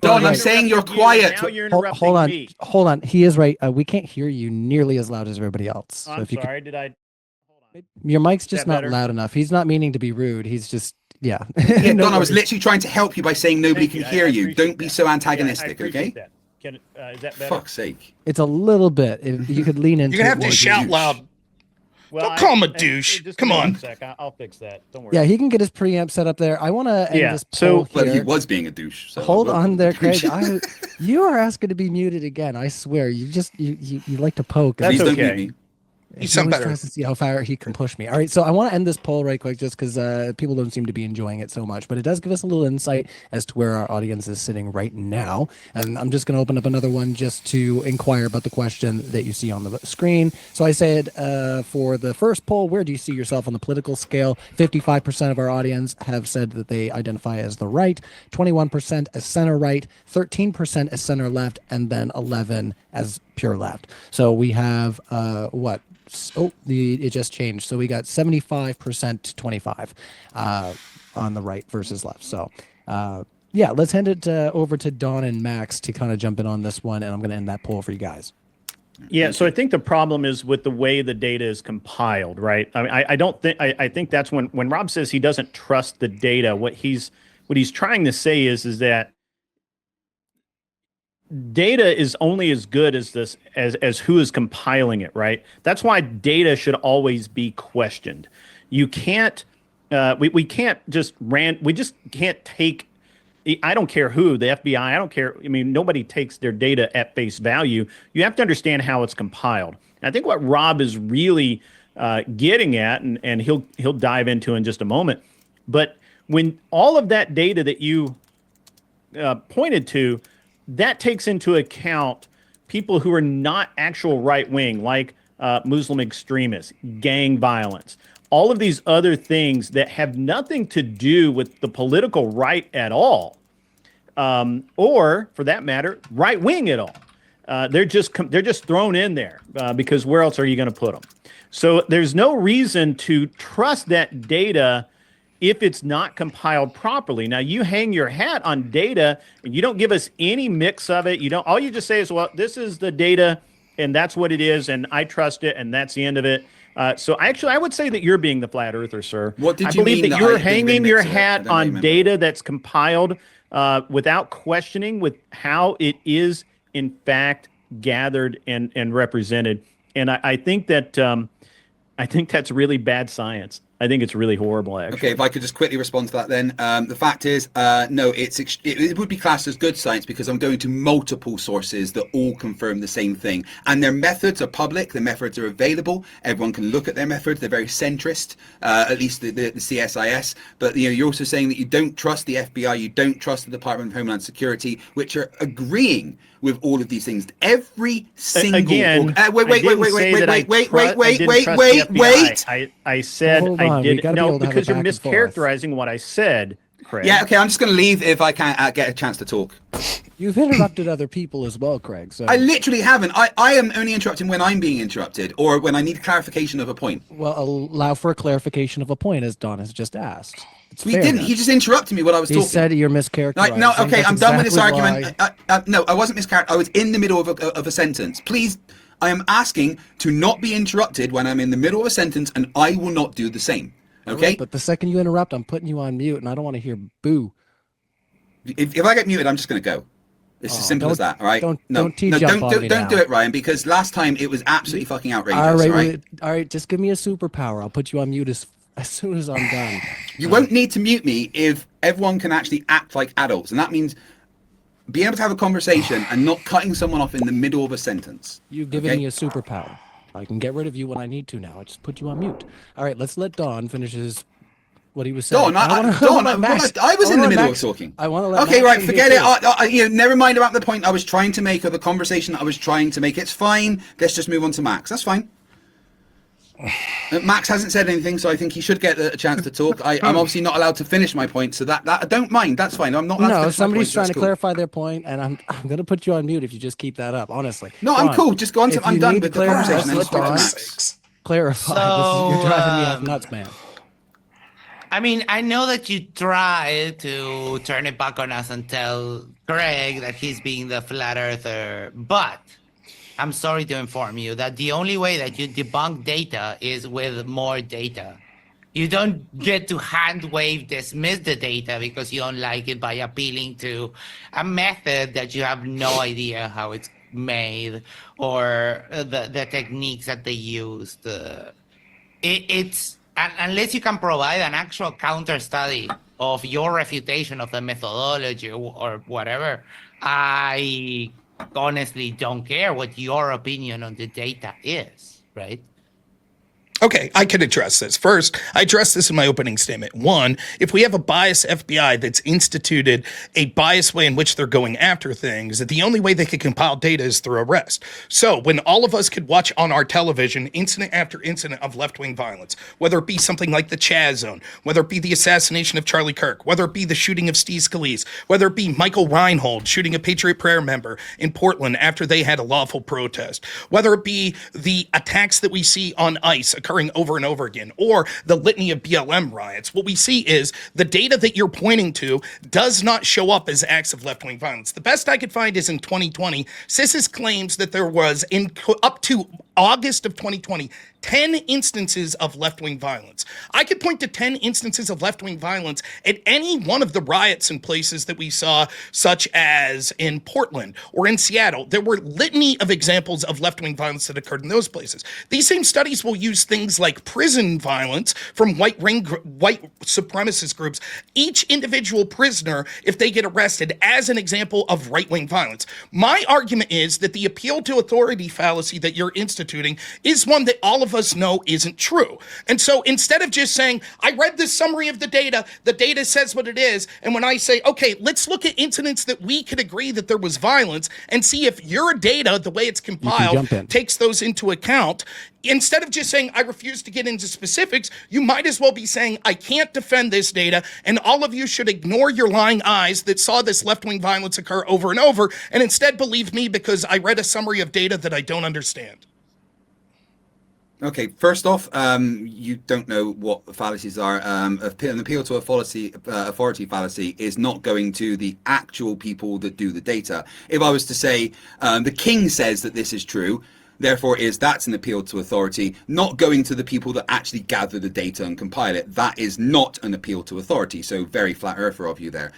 A: Don, I'm saying you're quiet.
C: Now you're
D: Hold
C: interrupting
D: on.
C: me.
D: Hold on. He is right. We can't hear you nearly as loud as everybody else. So
C: I'm
D: if you
C: sorry. Did I?
D: could, your mic's just
C: that
D: not
C: better?
D: loud enough. He's not meaning to be rude. He's just
A: Yeah,
D: No
A: Don, I was
D: worries.
A: literally trying to help you by saying nobody
C: Thank
A: can
C: you.
A: hear
C: I
A: you.
C: appreciate
A: Don't be
C: that.
A: so
C: Yeah, I
A: antagonistic,
C: appreciate
A: okay?
C: that. Can is that better?
A: Fuck's sake.
D: It's a little bit. If you could lean into
B: You're gonna
D: it
B: have to
D: more.
B: shout
A: douche.
B: loud.
C: Well,
B: Don't call him a
C: just
B: douche.
C: give
B: Come
C: me
B: on.
C: 1 sec. I'll fix that. Don't worry.
D: Yeah, he can get his preamp set up there. I want to end
C: Yeah,
D: this
C: so-
D: poll
A: Well, he
D: here.
A: was being a douche. So
D: Hold
A: I will
D: on there,
A: be a douche.
D: Craig. You are asking to be muted again. I swear. You like to poke.
C: That's
A: Please don't
C: okay.
A: mute me.
B: You
D: He's
B: sound
D: always
B: better.
D: tries to see how far he can push me. All right, so I want to end this poll right quick just because people don't seem to be enjoying it so much, but it does give us a little insight as to where our audience is sitting right now. And I'm just going to open up another one just to inquire about the question that you see on the screen. So I said for the first poll, where do you see yourself on the political scale? 55% of our audience have said that they identify as the right, 21% as center right, 13% as center left, and then 11 as pure left. So we have what? Oh, it just changed. So we got 75% to 25 on the right versus left. So yeah, let's hand it over to Don and Max to kind of jump in on this one, and I'm going to end that poll for you guys.
C: Yeah, so I think the problem is with the way the data is compiled, right? I mean, I don't think I think that's when Rob says he doesn't trust the data. What he's trying to say is that data is only as good as as who is compiling it, right? That's why data should always be questioned. You can't we can't just we just can't take, I don't care who, the FBI, I don't care. I mean, nobody takes their data at face value. You have to understand how it's compiled. And I think what Rob is really getting at, and he'll dive into in just a moment, but when all of that data that you pointed to, that takes into account people who are not actual right wing, like Muslim extremists, gang violence, all of these other things that have nothing to do with the political right at all, or for that matter, right wing at all. They're just thrown in there because where else are you going to put them? So there's no reason to trust that data if it's not compiled properly. Now, you hang your hat on data and you don't give us any mix of it. All you just say is, well, this is the data and that's what it is, and I trust it, and that's the end of it. So I would say that you're being the flat earther, sir.
A: What did
C: I
A: you
C: believe
A: mean
C: that
A: that
C: you're
A: I didn't
C: hanging
A: mix
C: your
A: it? I
C: hat
A: don't
C: on
A: remember.
C: data that's compiled without questioning with how it is in fact gathered and represented. And I think that I think that's really bad science. I think it's really horrible, actually.
A: Okay, if I could just quickly respond to that then. The fact is, no, it would be classed as good science because I'm going to multiple sources that all confirm the same thing. And their methods are public, their methods are available. Everyone can look at their methods. They're very centrist, at least the CSIS. But you're also saying that you don't trust the FBI, you don't trust the Department of Homeland Security, which are agreeing with all of these things. Every single...
C: Again,
A: wait.
C: I said
D: Hold
C: I
D: on, we
C: did
D: gotta be
C: no,
D: able to have
C: because
D: it
C: you're
D: back and forth.
C: mischaracterizing what I said, Craig.
A: Yeah, okay, I'm just going to leave if I can't get a chance to talk.
D: You've interrupted other people as well, Craig. So
A: I literally haven't. I am only interrupting when I'm being interrupted or when I need clarification of a point.
D: well, allow for a clarification of a point, as Don has just asked. It's
A: He
D: fair
A: didn't.
D: enough.
A: He just interrupted me while I was
D: He
A: talking.
D: said you're mischaracterizing.
A: No, okay,
D: That's
A: I'm done with this
D: exactly
A: argument.
D: why-
A: No, I wasn't mischaracterized. I was in the middle of a sentence. Please, I am asking to not be interrupted when I'm in the middle of a sentence, and I will not do the same. Okay?
D: Right, but the second you interrupt, I'm putting you on mute, and I don't want to hear boo.
A: If I get muted, I'm just going to go. It's as simple as that, all right?
D: Don't
A: no,
D: jump on me now.
A: don't do it, Ryan, because last time it was absolutely fucking outrageous,
D: All right, all right, just give me a superpower. I'll put you on mute as soon as I'm done.
A: You won't need to mute me if everyone can actually act like adults, and that means being able to have a conversation and not cutting someone off in the middle of a sentence.
D: You've given me a superpower. I can get rid of you when I need to now. I just put you on mute. All right, let's let Don finish what he was saying.
A: Don, I was in the middle of talking.
D: I want to let
A: Okay,
D: Max
A: right,
D: in
A: forget
D: here
A: it. Never mind about the point I was trying to make or the conversation that I was trying to make. It's fine. Let's just move on to Max. That's fine. Max hasn't said anything, so I think he should get a chance to talk. I'm obviously not allowed to finish my point, so that I don't mind. That's fine. I'm not allowed to finish
D: somebody's
A: my point,
D: trying
A: so
D: to
A: cool.
D: clarify their point, and I'm going to put you on mute if you just keep that up, honestly.
A: No, I'm cool. Just go on to, I'm done with the conversation.
D: Let's
A: Let's
D: Max clarify.
E: So,
D: You're driving me off nuts, man.
E: I mean, I know that you try to turn it back on us and tell Craig that he's being the flat earther, but I'm sorry to inform you that the only way that you debunk data is with more data. You don't get to hand wave dismiss the data because you don't like it by appealing to a method that you have no idea how it's made or the techniques that they used. Unless you can provide an actual counter study of your refutation of the methodology or whatever, I honestly don't care what your opinion on the data is, right?
B: Okay, I can address this. First, I addressed this in my opening statement. One, if we have a biased FBI that's instituted a biased way in which they're going after things, the only way they can compile data is through arrest. So when all of us could watch on our television incident after incident of left-wing violence, whether it be something like the Chaz Zone, whether it be the assassination of Charlie Kirk, whether it be the shooting of Steve Scalise, whether it be Michael Reinhold shooting a Patriot Prayer member in Portland after they had a lawful protest, whether it be the attacks that we see on ICE occurring over and over again, or the litany of BLM riots, what we see is the data that you're pointing to does not show up as acts of left-wing violence. The best I could find is in 2020, CISIS claims that there was, up to August of 2020, 10 instances of left-wing violence. I could point to 10 instances of left-wing violence at any one of the riots and places that we saw, such as in Portland or in Seattle. There were litany of examples of left-wing violence that occurred in those places. These same studies will use things like prison violence from white supremacist groups, each individual prisoner, if they get arrested, as an example of right-wing violence. My argument is that the appeal to authority fallacy that you're instituting is one that all of us know isn't true. And so instead of just saying, I read this summary of the data says what it is, and when I say, okay, let's look at incidents that we could agree that there was violence and see if your data, the way it's compiled, takes those into account, instead of just saying, I refuse to get into specifics, you might as well be saying, I can't defend this data, and all of you should ignore your lying eyes that saw this left-wing violence occur over and over, and instead believe me because I read a summary of data that I don't understand.
A: Okay, first off, you don't know what the fallacies are. An appeal to authority fallacy is not going to the actual people that do the data. If I was to say, the king says that this is true, therefore that's an appeal to authority, not going to the people that actually gather the data and compile it. That is not an appeal to authority. So very flat earther of you there.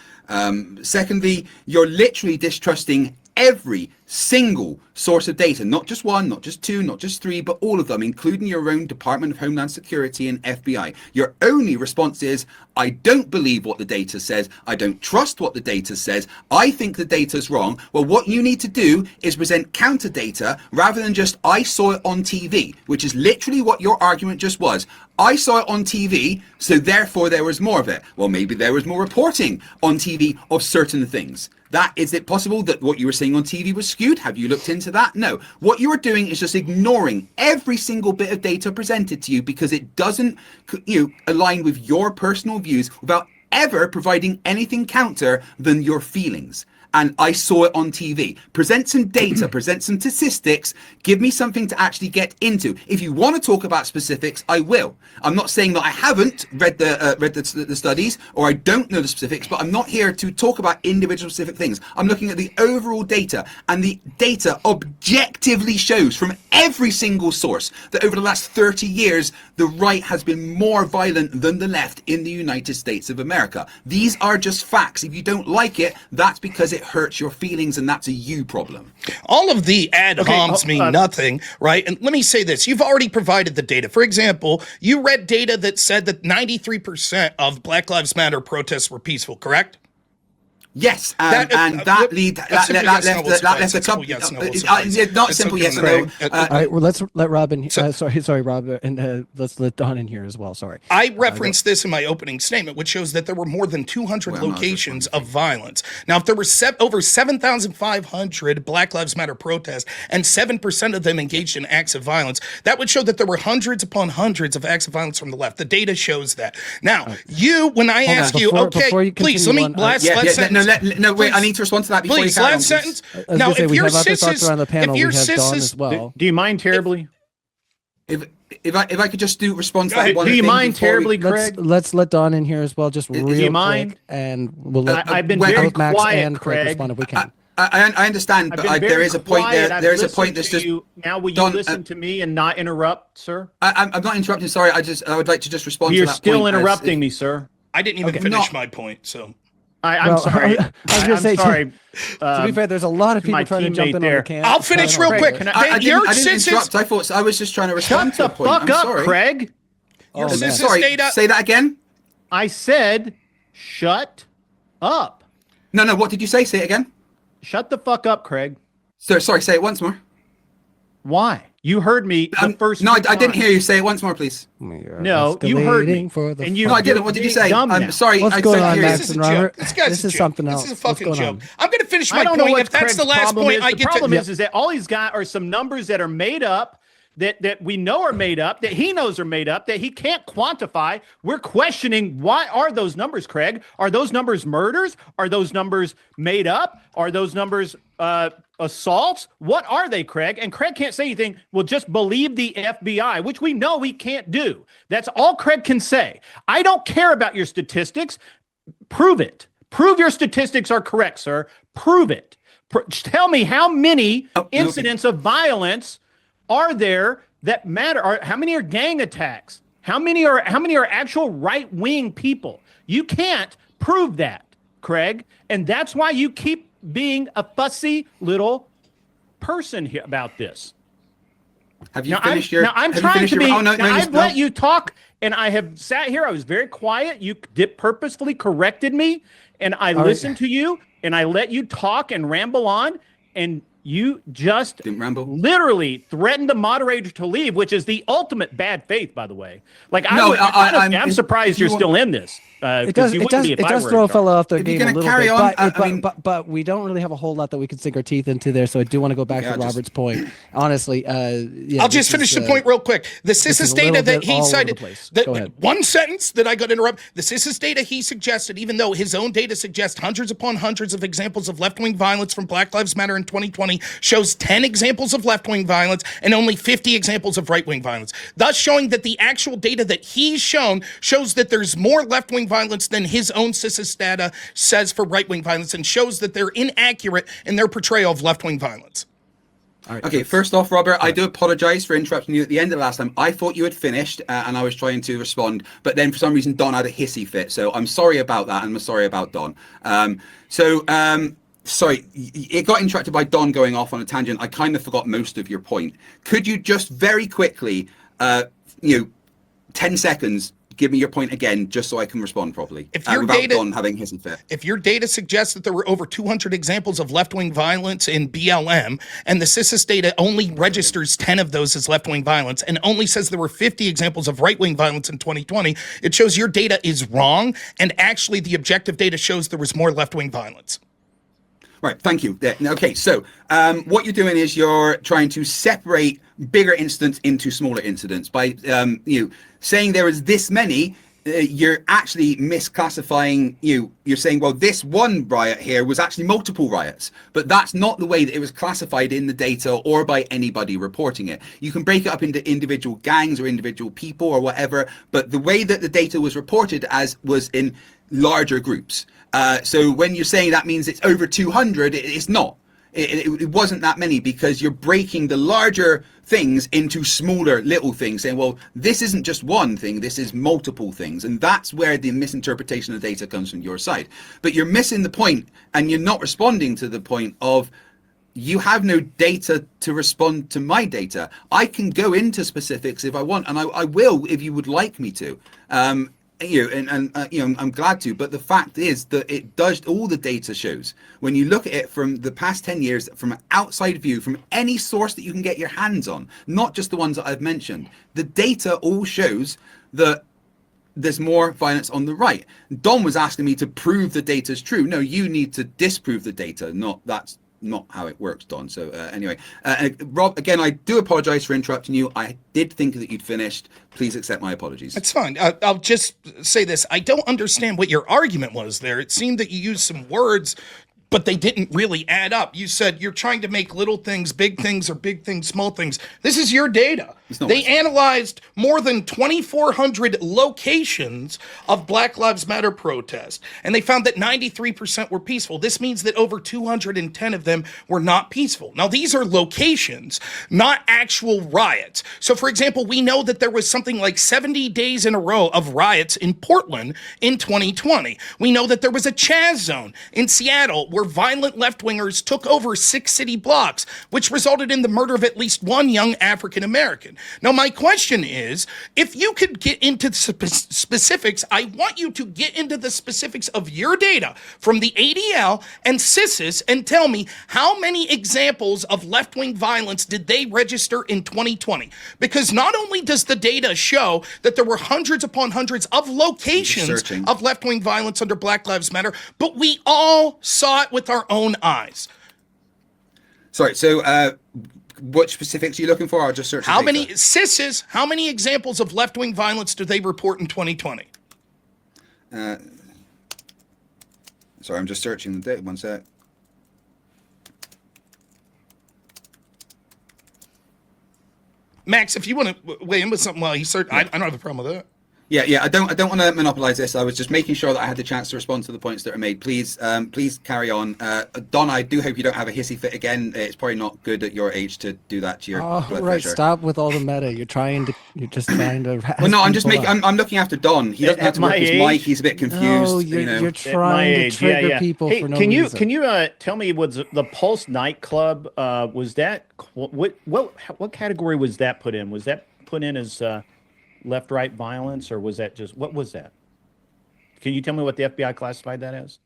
A: Secondly, you're literally distrusting every single source of data, not just one, not just two, not just three, but all of them, including your own Department of Homeland Security and FBI. Your only response is, I don't believe what the data says. I don't trust what the data says. I think the data's wrong. Well, what you need to do is present counter data rather than just, I saw it on TV, which is literally what your argument just was. I saw it on TV, so therefore there was more of it. Well, maybe there was more reporting on TV of certain things. Is it possible that what you were saying on TV was skewed? Have you looked into that? No. What you are doing is just ignoring every single bit of data presented to you because it doesn't align with your personal views without ever providing anything counter than your feelings. And I saw it on TV. Present some data, present some statistics, give me something to actually get into. If you want to talk about specifics, I will. I'm not saying that I haven't read the studies or I don't know the specifics, but I'm not here to talk about individual specific things. I'm looking at the overall data, and the data objectively shows from every single source that over the last 30 years, the right has been more violent than the left in the United States of America. These are just facts. If you don't like it, that's because it it hurts your feelings and that's a you problem.
B: All of the ad homs mean nothing, right? And let me say this. You've already provided the data. For example, you read data that said that 93% of Black Lives Matter protests were peaceful, correct?
A: Yes, that left a couple. Not simple yes or no.
D: All right, well, let's let Robin. Sorry, Rob, and let's let Don in here as well. Sorry.
B: I referenced this in my opening statement, which shows that there were more than 200 locations of violence. Now, if there were over 7,500 Black Lives Matter protests and 7% of them engaged in acts of violence, that would show that there were hundreds upon hundreds of acts of violence from the left. The data shows that. Now, when I ask you, okay, please let me last sentence.
A: No, wait. I need to respond to that before you carry on.
B: Last sentence.
D: Now, if your sis is around the panel, we have Dawn as well.
C: Do you mind terribly?
A: If I could just respond to that one.
C: Do you mind terribly, Craig?
D: Let's let Dawn in here as well, just real quick,
C: mind?
D: and we'll let
C: I've been very
D: Max
C: quiet,
D: and Craig respond if we can.
A: I understand, but there is a point there. There is a point that's just.
C: Now, will you listen to me and not interrupt, sir?
A: I'm not interrupting. Sorry, I would like to just respond to that.
C: You're still interrupting me, sir.
B: I didn't even finish my point, so.
C: I'm sorry.
D: I was going to say,
C: sorry.
D: To be fair, there's a lot of people trying to jump in on the can.
B: I'll finish real quick.
A: I didn't interrupt. I thought I was just trying to respond to a point.
C: Shut the fuck up, Craig.
A: Sorry, say that again.
C: I said, shut up.
A: No. What did you say? Say it again.
C: Shut the fuck up, Craig.
A: Sorry. Say it once more.
C: Why? You heard me the first.
A: No, I didn't hear you. Say it once more, please.
C: No, you heard me.
A: No, I didn't. What did you say? I'm sorry.
D: What's going on, Max
B: This is
D: and
B: a
D: Robert?
B: joke. This is
D: something else.
B: This is a fucking
D: What's
B: joke.
D: going on?
B: I'm going to finish my
C: I don't know
B: point.
C: what
B: If that's
C: Craig's
B: the last
C: problem
B: point,
C: is.
B: I
C: the
B: get
C: problem
B: to.
C: is that all he's got are some numbers that are made up. That we know are made up, that he knows are made up, that he can't quantify. We're questioning, why are those numbers, Craig? Are those numbers murders? Are those numbers made up? Are those numbers assaults? What are they, Craig? And Craig can't say anything. Well, just believe the FBI, which we know he can't do. That's all Craig can say. I don't care about your statistics. Prove it. Prove your statistics are correct, sir. Prove it. Tell me how many incidents of violence are there that matter? How many are gang attacks? How many are actual right-wing people? You can't prove that, Craig, and that's why you keep being a fussy little person here about this.
A: Have you finished your?
C: Now I'm trying to be. I've let you talk, and I have sat here. I was very quiet. You purposefully corrected me, and I listened to you, and I let you talk and ramble on, and you just literally threatened the moderator to leave, which is the ultimate bad faith, by the way. Like, I'm surprised you're still in this.
D: It does throw a fellow off their game a little bit, but we don't really have a whole lot that we can sink our teeth into there. So I do want to go back to Robert's point. Honestly,
B: I'll just finish the point real quick. The CISIS data that he cited, one sentence that I got to interrupt. The CISIS data he suggested, even though his own data suggests hundreds upon hundreds of examples of left-wing violence from Black Lives Matter in 2020, shows 10 examples of left-wing violence and only 50 examples of right-wing violence, thus showing that the actual data that he's shown shows that there's more left-wing violence than his own CISIS data says for right-wing violence, and shows that they're inaccurate in their portrayal of left-wing violence.
A: All right, okay, first off, Robert, I do apologize for interrupting you at the end of the last time. I thought you had finished and I was trying to respond, but then for some reason Don had a hissy fit. So I'm sorry about that, and I'm sorry about Don. Sorry, it got interrupted by Don going off on a tangent. I kind of forgot most of your point. Could you just very quickly, 10 seconds, give me your point again, just so I can respond properly?
B: If your
A: without
B: data,
A: Don having hissy fit.
B: If your data suggests that there were over 200 examples of left-wing violence in BLM, and the CISIS data only registers 10 of those as left-wing violence, and only says there were 50 examples of right-wing violence in 2020, it shows your data is wrong, and actually the objective data shows there was more left-wing violence.
A: Right, thank you. Okay, so what you're doing is you're trying to separate bigger incidents into smaller incidents by saying there is this many. You're actually misclassifying. You're saying, well, this one riot here was actually multiple riots, but that's not the way that it was classified in the data or by anybody reporting it. You can break it up into individual gangs or individual people or whatever, but the way that the data was reported as was in larger groups. So when you're saying that means it's over 200, it's not. It wasn't that many, because you're breaking the larger things into smaller little things, saying, well, this isn't just one thing, this is multiple things. And that's where the misinterpretation of the data comes from your side. But you're missing the point, and you're not responding to the point of, you have no data to respond to my data. I can go into specifics if I want, and I will if you would like me to. I'm glad to, but the fact is that it does, all the data shows, when you look at it from the past 10 years, from an outside view, from any source that you can get your hands on, not just the ones that I've mentioned, the data all shows that there's more violence on the right. Don was asking me to prove the data is true. No, you need to disprove the data, that's not how it works, Don. So anyway, Rob, again, I do apologize for interrupting you. I did think that you'd finished. Please accept my apologies.
B: That's fine. I'll just say this. I don't understand what your argument was there. It seemed that you used some words, but they didn't really add up. You said you're trying to make little things, or big things, small things. This is your data. They analyzed more than 2,400 locations of Black Lives Matter protests, and they found that 93% were peaceful. This means that over 210 of them were not peaceful. Now, these are locations, not actual riots. So, for example, we know that there was something like 70 days in a row of riots in Portland in 2020. We know that there was a Chaz zone in Seattle where violent left-wingers took over 6 city blocks, which resulted in the murder of at least one young African American. Now, my question is, if you could get into the specifics, I want you to get into the specifics of your data from the ADL and CISIS and tell me how many examples of left-wing violence did they register in 2020? Because not only does the data show that there were hundreds upon hundreds of locations of left-wing violence under Black Lives Matter, but we all saw it with our own eyes.
A: Sorry, so what specifics are you looking for? I'll just search.
B: How many CISIS? How many examples of left-wing violence do they report in 2020?
A: Sorry, I'm just searching the data. One sec.
B: Max, if you want to weigh in with something while you search, I don't have a problem with that.
A: Yeah. I don't want to monopolize this. I was just making sure that I had the chance to respond to the points that are made. Please carry on. Don, I do hope you don't have a hissy fit again. It's probably not good at your age to do that to your blood pressure.
D: Stop with all the meta. You're just trying to.
A: Well, no, I'm just making. I'm looking after Don. He doesn't have to work his mic. He's a bit confused.
D: No, you're trying to trigger people for no reason.
C: Can you tell me, was the Pulse nightclub? Was that what category was that put in? Was that put in as left-right violence, or was that just, what was that? Can you tell me what the FBI classified that as?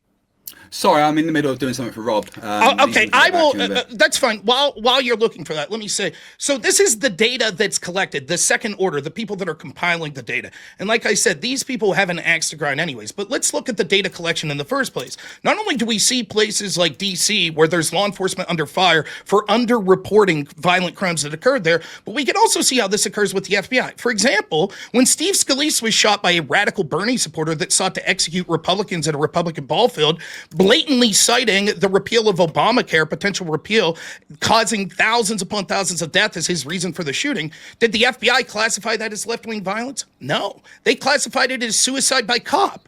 A: Sorry, I'm in the middle of doing something for Rob.
B: Okay, I will. That's fine. While you're looking for that, let me say. So this is the data that's collected, the second order, the people that are compiling the data. And like I said, these people have an axe to grind anyways. But let's look at the data collection in the first place. Not only do we see places like D.C. where there's law enforcement under fire for underreporting violent crimes that occurred there, but we can also see how this occurs with the FBI. For example, when Steve Scalise was shot by a radical Bernie supporter that sought to execute Republicans at a Republican ball field, blatantly citing the repeal of Obamacare, potential repeal, causing thousands upon thousands of deaths as his reason for the shooting. Did the FBI classify that as left-wing violence? No. They classified it as suicide by cop.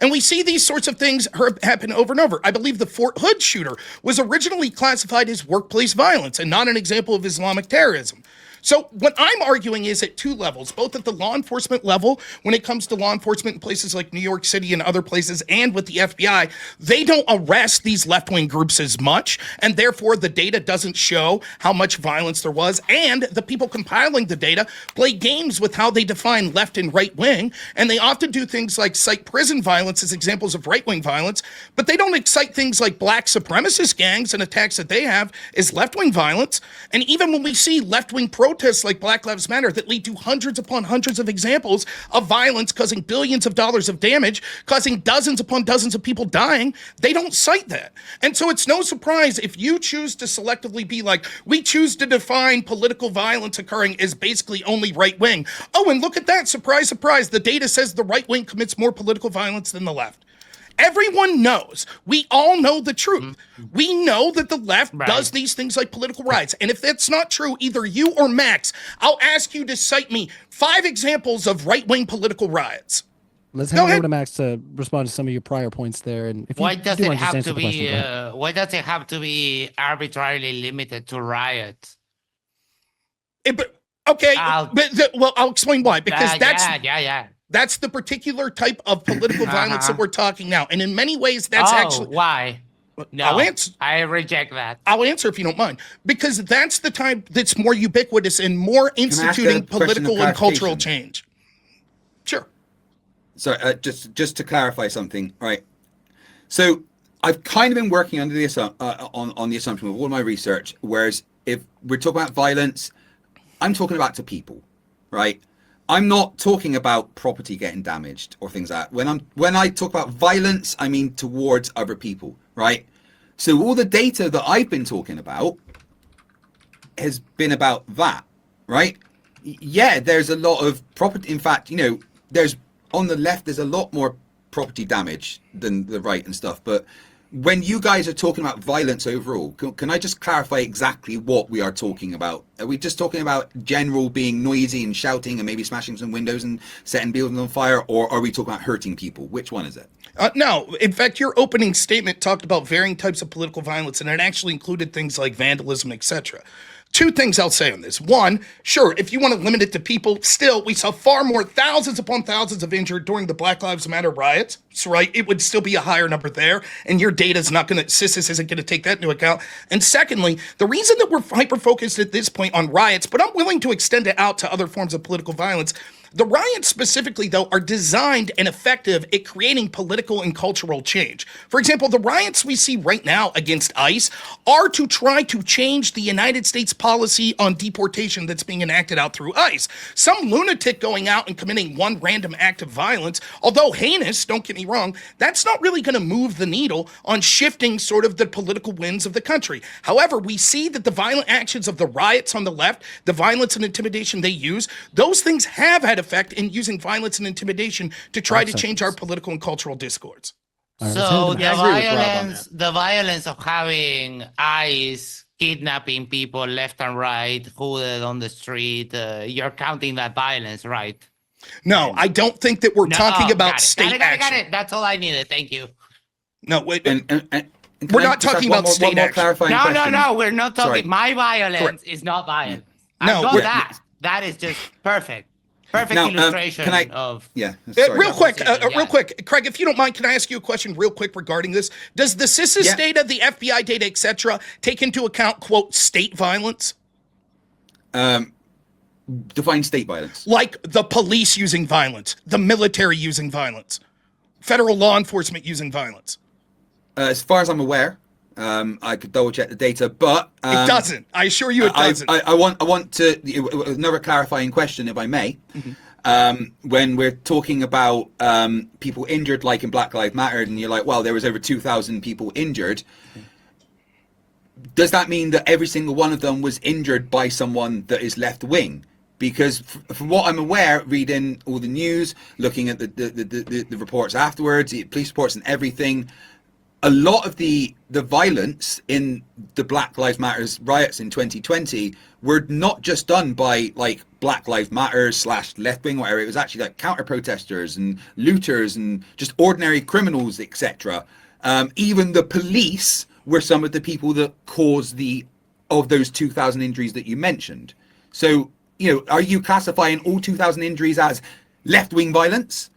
B: And we see these sorts of things happen over and over. I believe the Fort Hood shooter was originally classified as workplace violence and not an example of Islamic terrorism. So what I'm arguing is at two levels, both at the law enforcement level, when it comes to law enforcement in places like New York City and other places, and with the FBI, they don't arrest these left-wing groups as much, and therefore the data doesn't show how much violence there was, and the people compiling the data play games with how they define left and right wing, and they often do things like cite prison violence as examples of right-wing violence, but they don't cite things like black supremacist gangs and attacks that they have as left-wing violence. And even when we see left-wing protests like Black Lives Matter that lead to hundreds upon hundreds of examples of violence causing billions of dollars of damage, causing dozens upon dozens of people dying, they don't cite that. And so it's no surprise if you choose to selectively be like, we choose to define political violence occurring as basically only right wing. Oh, and look at that, surprise, surprise, the data says the right wing commits more political violence than the left. Everyone knows. We all know the truth. We know that the left does these things like political riots. And if that's not true, either you or Max, I'll ask you to cite me 5 examples of right-wing political riots.
D: Let's
B: Go
D: hand it
B: ahead.
D: over to Max to respond to some of your prior points there. And if
E: Why
D: you
E: does
D: do
E: it
D: want to just
E: have
D: answer
E: to
D: the question,
E: be?
D: go ahead.
E: Why does it have to be arbitrarily limited to riots?
B: Okay,
E: I'll-
B: well, I'll explain why. Because
E: yeah.
B: that's the particular type of political violence that we're talking now, and in many ways, that's actually
E: why? No,
B: I'll answer.
E: I reject that.
B: I'll answer if you don't mind, because that's the type that's more ubiquitous and more
A: I ask a
B: instituting
A: question of
B: political and cultural
A: clarification?
B: change. Sure.
A: So just to clarify something, right? So I've kind of been working under the on the assumption with all my research, whereas if we're talking about violence, I'm talking about to people, right? I'm not talking about property getting damaged or things like that. When I talk about violence, I mean towards other people, right? So all the data that I've been talking about has been about that, right? Yeah, there's a lot of property. In fact, there's on the left, there's a lot more property damage than the right and stuff. But when you guys are talking about violence overall, can I just clarify exactly what we are talking about? Are we just talking about general being noisy and shouting and maybe smashing some windows and setting buildings on fire? Or are we talking about hurting people? Which one is it?
B: No, in fact, your opening statement talked about varying types of political violence, and it actually included things like vandalism, etc. Two things I'll say on this. One, sure, if you want to limit it to people, still, we saw far more, thousands upon thousands of injured during the Black Lives Matter riots. So, right, it would still be a higher number there, and your data is not going to, CISIS isn't going to take that into account. And secondly, the reason that we're hyper-focused at this point on riots, but I'm willing to extend it out to other forms of political violence, the riots specifically, though, are designed and effective at creating political and cultural change. For example, the riots we see right now against ICE are to try to change the United States policy on deportation that's being enacted out through ICE. Some lunatic going out and committing one random act of violence, although heinous, don't get me wrong, that's not really going to move the needle on shifting sort of the political winds of the country. However, we see that the violent actions of the riots on the left, the violence and intimidation they use, those things have had effect in using violence and intimidation to try to change our political and cultural discourse.
E: So
C: Yeah, I agree with Rob on that.
E: the violence of having ICE kidnapping people left and right, hooded on the street, you're counting that violence, right?
B: No, I don't think that we're talking about state action.
E: Got it. That's all I needed. Thank you.
B: No, wait.
A: And
B: We're not talking about state action.
A: clarifying question?
E: No, we're not talking.
A: Sorry.
E: My violence
B: Correct.
E: is not violence.
B: No,
E: I got
B: we're-
E: that. That is just perfect. Perfect
A: Now,
E: illustration
A: can I-
E: of.
A: Yeah. Sorry.
B: Real quick,
E: Yeah.
B: real quick, Craig, if you don't mind, can I ask you a question real quick regarding this? Does the CISIS
A: Yeah.
B: data, the FBI data, etc., take into account, quote, state violence?
A: Define state violence.
B: Like the police using violence, the military using violence, federal law enforcement using violence?
A: As far as I'm aware, I could double check the data, but
B: It doesn't. I assure you it doesn't.
A: I want to another clarifying question, if I may. When we're talking about people injured, like in Black Lives Matter, and you're like, well, there was over 2,000 people injured. Does that mean that every single one of them was injured by someone that is left wing? Because from what I'm aware, reading all the news, looking at the reports afterwards, the police reports and everything, a lot of the violence in the Black Lives Matter riots in 2020 were not just done by like Black Lives Matter / left wing, whatever. It was actually like counter protesters and looters and just ordinary criminals, etc. Even the police were some of the people that caused of those 2,000 injuries that you mentioned. So, are you classifying all 2,000 injuries as left wing violence?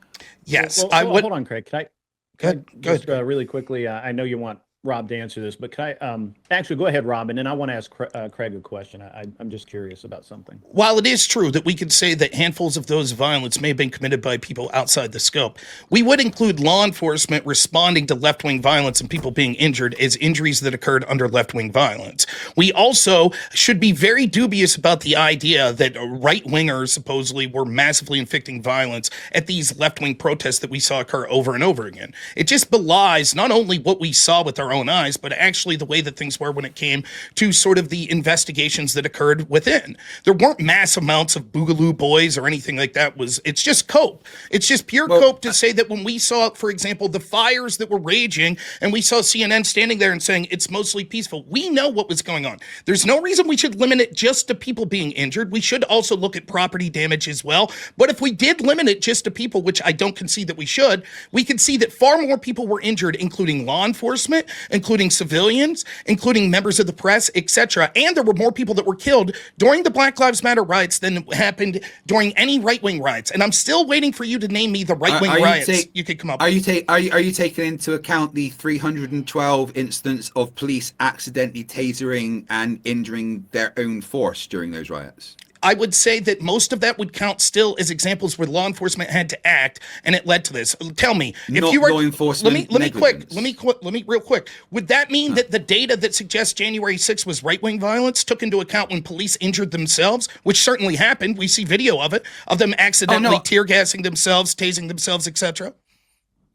B: Yes,
C: Well,
B: I would.
C: Hold on, Craig. Can I
B: Go
C: just
B: ahead.
C: really quickly? I know you want Rob to answer this, but can I actually go ahead, Rob, and then I want to ask Craig a question. I'm just curious about something.
B: While it is true that we could say that handfuls of those violence may have been committed by people outside the scope, we would include law enforcement responding to left-wing violence and people being injured as injuries that occurred under left-wing violence. We also should be very dubious about the idea that right-wingers supposedly were massively inflicting violence at these left-wing protests that we saw occur over and over again. It just belies not only what we saw with our our own eyes, but actually the way that things were when it came to sort of the investigations that occurred within. There weren't mass amounts of Boogaloo Boys or anything like that. It's just cope. It's just pure cope to say that when we saw, for example, the fires that were raging and we saw CNN standing there and saying it's mostly peaceful, we know what was going on. There's no reason we should limit it just to people being injured. We should also look at property damage as well. But if we did limit it just to people, which I don't concede that we should, we could see that far more people were injured, including law enforcement, including civilians, including members of the press, etc. And there were more people that were killed during the Black Lives Matter riots than happened during any right-wing riots. And I'm still waiting for you to name me the right-wing riots you could come up with.
A: Are you taking into account the 312 instances of police accidentally tasering and injuring their own force during those riots?
B: I would say that most of that would count still as examples where law enforcement had to act, and it led to this. Tell me, if
A: Not
B: you were
A: law enforcement,
B: let me real quick. Would that mean that the data that suggests January 6th was right-wing violence took into account when police injured themselves, which certainly happened? We see video of it, of them accidentally tear gassing themselves, tasing themselves, etc.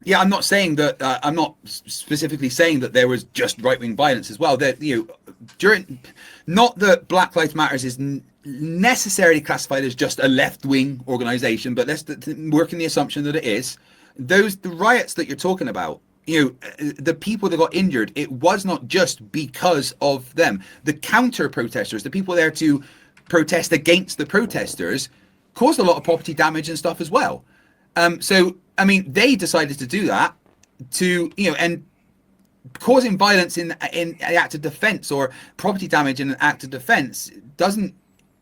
A: Yeah, I'm not saying that. I'm not specifically saying that there was just right-wing violence as well. That not that Black Lives Matters is necessarily classified as just a left-wing organization, but let's work in the assumption that it is. The riots that you're talking about, the people that got injured, it was not just because of them. The counter protesters, the people there to protest against the protesters, caused a lot of property damage and stuff as well. So I mean, they decided to do that and causing violence in an act of defense or property damage in an act of defense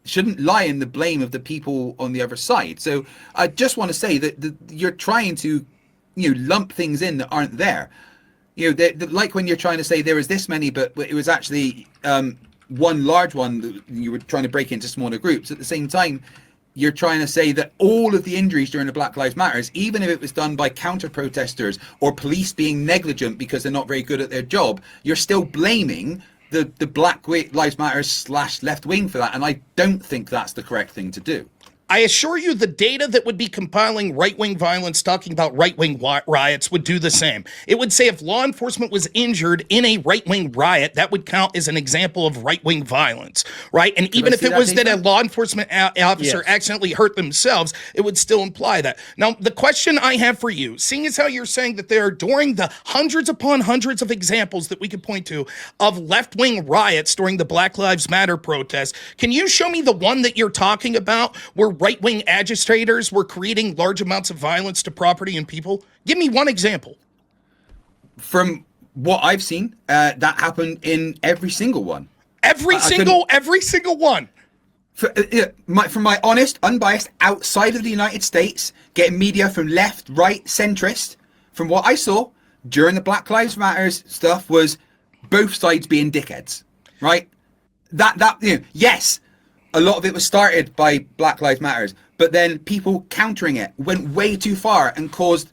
A: shouldn't lie in the blame of the people on the other side. So I just want to say that you're trying to lump things in that aren't there. Like when you're trying to say there was this many, but it was actually one large one that you were trying to break into smaller groups. At the same time, you're trying to say that all of the injuries during the Black Lives Matters, even if it was done by counter-protesters or police being negligent because they're not very good at their job, you're still blaming the Black Lives Matters / left wing for that. And I don't think that's the correct thing to do.
B: I assure you the data that would be compiling right-wing violence, talking about right-wing riots, would do the same. It would say if law enforcement was injured in a right-wing riot, that would count as an example of right-wing violence, right? And even if it was that a law enforcement officer accidentally hurt themselves, it would still imply that. Now, the question I have for you, seeing as how you're saying that there are, during the hundreds upon hundreds of examples that we could point to of left-wing riots during the Black Lives Matter protests, can you show me the one that you're talking about where right-wing agitators were creating large amounts of violence to property and people? Give me one example.
A: From what I've seen, that happened in every single one.
B: Every single one.
A: From my honest, unbiased, outside of the United States, getting media from left, right, centrist, from what I saw during the Black Lives Matters stuff was both sides being dickheads, right? Yes. A lot of it was started by Black Lives Matters, but then people countering it went way too far and caused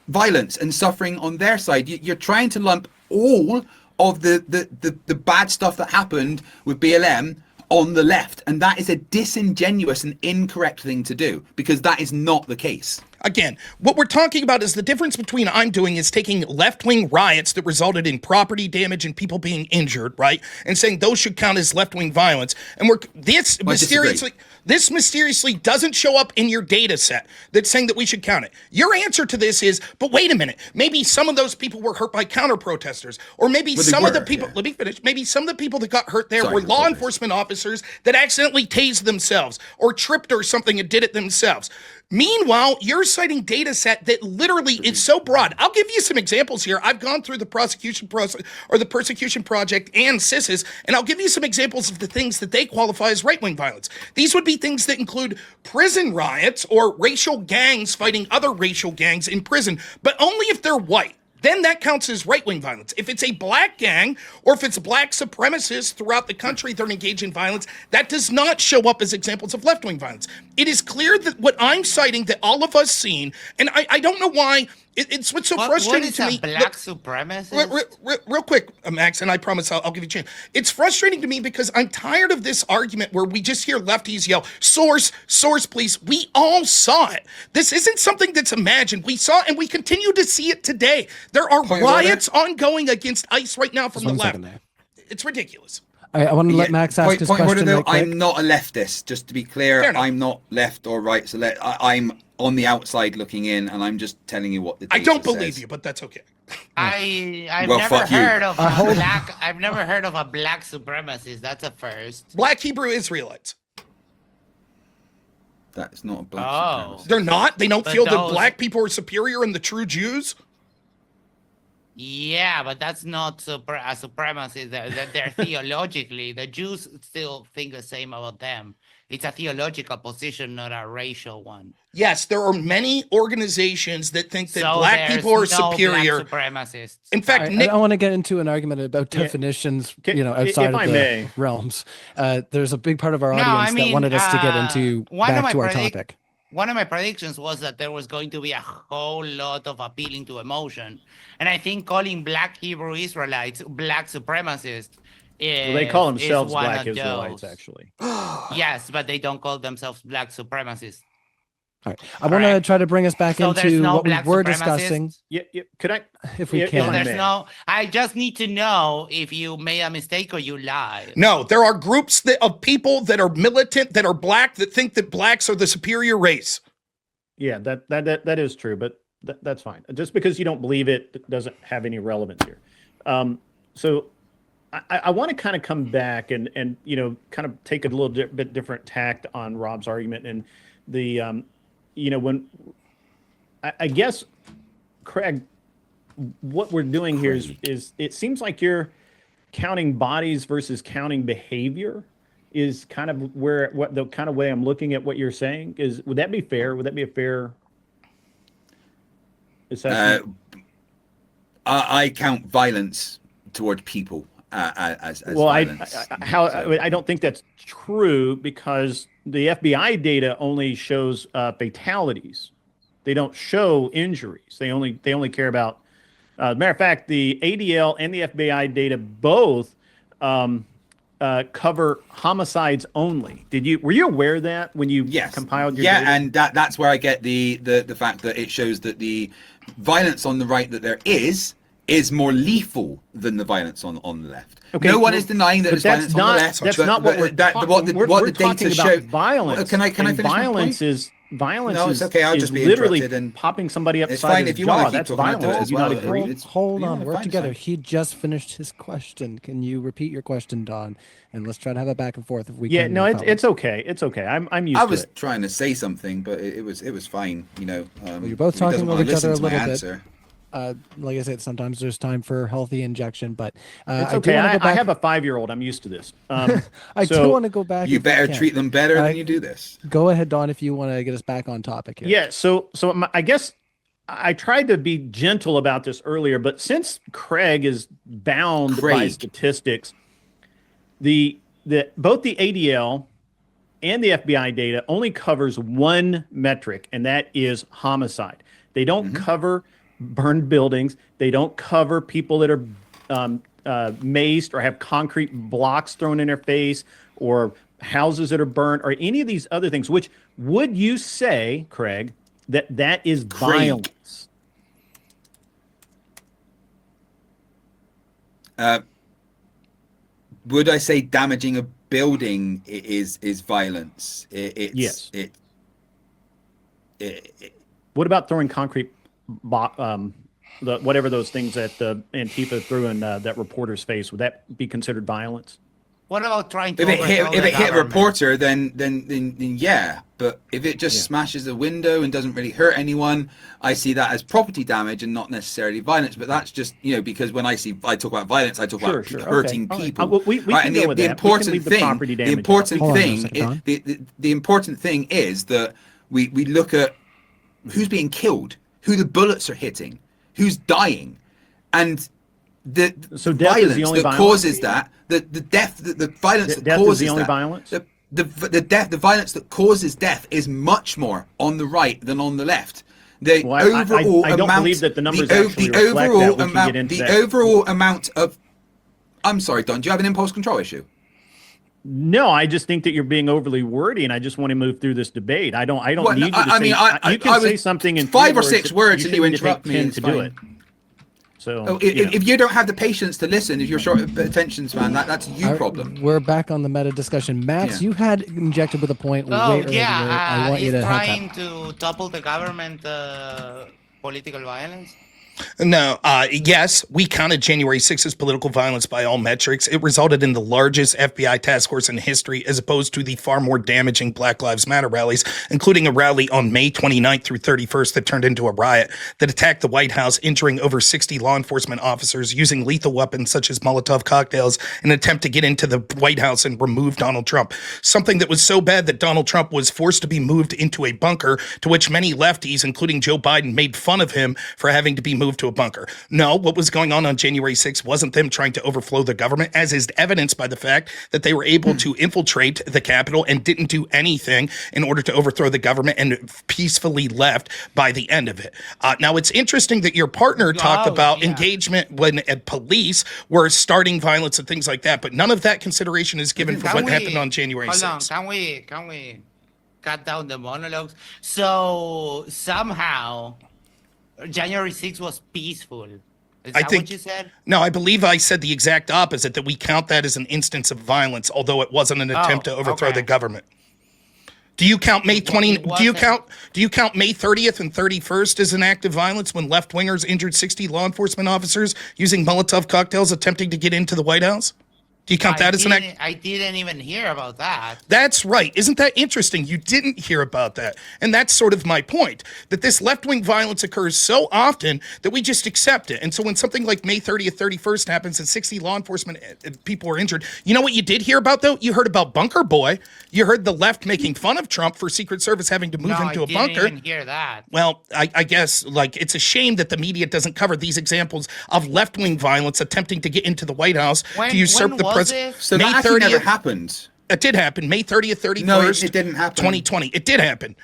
A: violence and suffering on their side. You're trying to lump all of the bad stuff that happened with BLM on the left, and that is a disingenuous and incorrect thing to do, because that is not the case.
B: Again, what we're talking about is the difference between I'm doing is taking left-wing riots that resulted in property damage and people being injured, right? And saying those should count as left-wing violence. And this mysteriously doesn't show up in your data set that's saying that we should count it. Your answer to this is, but wait a minute, maybe some of those people were hurt by counter-protesters, or maybe some of the people, let me finish, maybe some of the people that got hurt there were law enforcement officers that accidentally tased themselves or tripped or something and did it themselves. Meanwhile, you're citing data set that literally is so broad. I'll give you some examples here. I've gone through the prosecution process or the persecution project and CIS's, and I'll give you some examples of the things that they qualify as right-wing violence. These would be things that include prison riots or racial gangs fighting other racial gangs in prison, but only if they're white. Then that counts as right-wing violence. If it's a black gang or if it's black supremacists throughout the country that are engaged in violence, that does not show up as examples of left-wing violence. It is clear that what I'm citing that all of us seen, and I don't know why It's what's so
E: What
B: frustrating
E: is
B: to
E: a
B: me.
E: black supremacist?
B: Real quick, Max, and I promise I'll give you a chance. It's frustrating to me because I'm tired of this argument where we just hear lefties yell, source, please. We all saw it. This isn't something that's imagined. We saw it and we continue to see it today. There are
A: Point of
B: riots ongoing against ICE right now from
D: Just
B: the
D: 1
B: left.
D: second there.
B: It's ridiculous.
D: I want to let Max ask his
A: point order,
D: question
A: though,
D: right quick.
A: I'm not a leftist, just to be clear.
B: Fair enough.
A: I'm not left or right. So I'm on the outside looking in, and I'm just telling you what the
B: I
A: data
B: don't believe
A: says.
B: you, but that's okay.
E: I've
A: Well,
E: never
A: fuck you.
E: heard of a black. I've never heard of a black supremacist. That's a first.
B: Black Hebrew Israelites.
A: That's not a black
E: Oh.
A: supremacist.
B: They're not? They don't
E: But
B: feel that
E: those-
B: black people are superior than the true Jews?
E: Yeah, but that's not a supremacist. They're theologically, the Jews still think the same about them. It's a theological position, not a racial one.
B: Yes, there are many organizations that think that
E: So
B: black
E: there's
B: people are
E: no
B: superior.
E: Black supremacists.
B: In fact,
D: I
B: Nick,
D: don't want to get into an argument about
C: Yeah.
D: definitions,
C: If
D: outside
C: I
D: of the
C: may.
D: realms. There's a big part of our
E: No,
D: audience
E: I mean,
D: that wanted us to get into
E: one of
D: back
E: my
D: to our
E: predict-
D: topic.
E: One of my predictions was that there was going to be a whole lot of appealing to emotion. And I think calling black Hebrew Israelites black supremacists is,
C: Well, they call
E: is
C: themselves
E: one
C: Black
E: of
C: Israelites,
E: those.
C: actually.
E: Yes, but they don't call themselves black supremacists.
D: All right. I want to
E: Correct.
D: try to bring us back
E: So there's
D: into
E: no
D: what we
E: black
D: were
E: supremacists?
D: discussing,
C: Yeah, could I?
D: if we
C: Yeah,
E: So
C: if I
D: can.
E: there's
C: may.
E: no, I just need to know if you made a mistake or you lied.
B: no, there are groups of people that are militant, that are black, that think that blacks are the superior race.
C: Yeah, that is true, but that's fine. Just because you don't believe it doesn't have any relevance here. So I want to kind of come back and kind of take a little bit different tact on Rob's argument and the when I guess, Craig, what we're doing here is it seems like you're counting bodies versus counting behavior is kind of what the kind of way I'm looking at what you're saying is. Would that be fair? Would that be a fair assessment?
A: I count violence toward people as
C: Well,
A: violence.
C: I don't think that's true because the FBI data only shows fatalities. They don't show injuries. They only care about. Matter of fact, the ADL and the FBI data both cover homicides only. Were you aware of that when you compiled your data?
A: and that's where I get the fact that it shows that the violence on the right that there is more lethal than the violence on the left.
C: Okay,
A: no one
C: well,
A: is denying that
C: but
A: there's violence on the left.
C: That's not what we're talking.
A: What the
C: talking
A: data
C: about
A: show.
C: violence.
A: Can I finish my
C: violence
A: point?
C: Violence
A: No, it's okay. I'll
C: is
A: just be
C: literally
A: interrupted and
C: popping somebody
A: it's
C: upside
A: fine
C: his
A: if you
C: jaw.
A: want to keep
C: That's
A: talking, I'll do it
C: violence.
A: as
C: Do you not
A: well.
C: agree?
A: It's-
D: Hold
A: yeah,
D: on, we're
A: fine,
D: together.
A: fine.
D: He just finished his question. Can you repeat your question, Don? And let's try to have it back and forth if we
C: Yeah,
D: can.
C: no,
D: fellas.
C: it's okay. It's okay. I'm used
A: I
C: to
A: was
C: it.
A: trying to say something, but it was fine.
D: you're both
A: if he doesn't
D: talking
A: wanna
D: over each other
A: listen
D: a
A: to my
D: little bit.
A: answer.
D: Like I said, sometimes there's time for healthy injection, but
C: It's
D: I do
C: okay.
D: want to go
C: I
D: back.
C: have a 5-year-old. I'm used to this.
D: I
C: so-
D: do want to go back.
A: You
D: if we
A: better
D: can.
A: treat them better
D: Uh,
A: than you do this.
D: Go ahead, Don, if you want to get us back on topic here.
C: Yeah, so I guess I tried to be gentle about this earlier, but since Craig is bound by
A: Craig.
C: statistics, both the ADL and the FBI data only covers one metric, and that is homicide. They don't cover burned buildings. They don't cover people that are maced or have concrete blocks thrown in their face or houses that are burnt or any of these other things, which would you say, Craig, that is violence?
A: Would I say damaging a building is violence?
C: Yes.
A: It,
C: What about throwing concrete, whatever those things that Antifa threw in that reporter's face? Would that be considered violence?
E: What about trying to
A: if it hit
E: overthrow the
A: a
E: government?
A: reporter, then yeah. But if it just smashes a window and doesn't really hurt anyone, I see that as property damage and not necessarily violence. But that's just because when I talk about violence, I talk about hurting
C: Okay. All right.
A: people.
C: Well, we
A: right?
C: can
A: And
C: go
A: the
C: with that. We can
A: important
C: leave the
A: thing,
C: property
A: the
C: damage
A: important
C: out.
D: Hold on a
A: thing,
D: second,
A: the important thing is that we look at who's being killed, who the bullets are hitting, who's dying, and the
C: So death is
A: violence
C: the only
A: that
C: violence?
A: causes that, the violence that
C: Death
A: causes
C: is the only
A: that,
C: violence?
A: the violence that causes death is much more on the right than on the left. The
C: Well,
A: overall
C: I don't
A: amount,
C: believe that the numbers
A: the,
C: actually
A: the
C: reflect
A: overall
C: that. We can
A: amount,
C: get into
A: the
C: that.
A: overall amount of. I'm sorry, Don. Do you have an impulse control issue?
C: No, I just think that you're being overly wordy, and I just want to move through this debate. I don't
A: Well,
C: need you to say. You can say something in
A: 5 or
C: 3
A: 6 words, and you
C: shouldn't
A: interrupt
C: take
A: me.
C: 10
A: It's
C: to
A: fine.
C: do it. So,
A: Oh, if you don't have the patience to listen, if you're short of attention span, that's a you problem.
D: We're back on the meta discussion. Max,
A: Yeah.
D: you had injected with a point way
E: Oh,
D: earlier.
E: yeah.
D: I want you
E: He's
D: to have
E: trying
D: that.
E: to topple the government political violence.
B: No, yes, we counted January 6th as political violence by all metrics. It resulted in the largest FBI task force in history, as opposed to the far more damaging Black Lives Matter rallies, including a rally on May 29th through 31st that turned into a riot that attacked the White House, injuring over 60 law enforcement officers using lethal weapons such as Molotov cocktails in an attempt to get into the White House and remove Donald Trump. Something that was so bad that Donald Trump was forced to be moved into a bunker, to which many lefties, including Joe Biden, made fun of him for having to be moved to a bunker. No, what was going on January 6th wasn't them trying to overflow the government, as is evidenced by the fact that they were able to infiltrate the Capitol and didn't do anything in order to overthrow the government and peacefully left by the end of it. Now, it's interesting that your partner talked about engagement when police were starting violence and things like that, but none of that consideration is given for what happened on January 6th.
E: Can we cut down the monologues? So somehow January 6th was peaceful. Is that what you said?
B: No, I believe I said the exact opposite, that we count that as an instance of violence, although it wasn't an attempt to overthrow the government. Do you count May 20? Do you count May 30th and 31st as an act of violence when left-wingers injured 60 law enforcement officers using Molotov cocktails attempting to get into the White House? Do you count that as an act?
E: I didn't even hear about that.
B: That's right. Isn't that interesting? You didn't hear about that. And that's sort of my point, that this left-wing violence occurs so often that we just accept it. And so when something like May 30th, 31st happens and 60 law enforcement people are injured, you know what you did hear about, though? You heard about Bunker Boy. You heard the left making fun of Trump for Secret Service having to move into a bunker.
E: I didn't even hear that.
B: Well, I guess, like, it's a shame that the media doesn't cover these examples of left-wing violence attempting to get into the White House to usurp the president.
A: So that actually never happened.
B: It did happen. May 30th, 31st.
A: No, it didn't happen.
B: 2020. It did happen.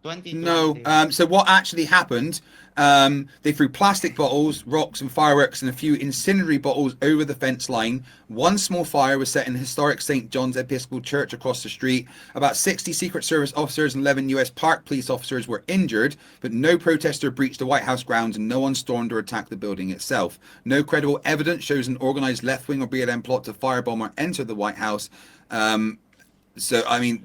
E: 2020.
A: No. So what actually happened, they threw plastic bottles, rocks and fireworks and a few incendiary bottles over the fence line. One small fire was set in historic St. John's Episcopal Church across the street. About 60 Secret Service officers and 11 U.S. Park police officers were injured, but no protester breached the White House grounds and no one stormed or attacked the building itself. No credible evidence shows an organized left-wing or BLM plot to firebomb or enter the White House. So, I mean,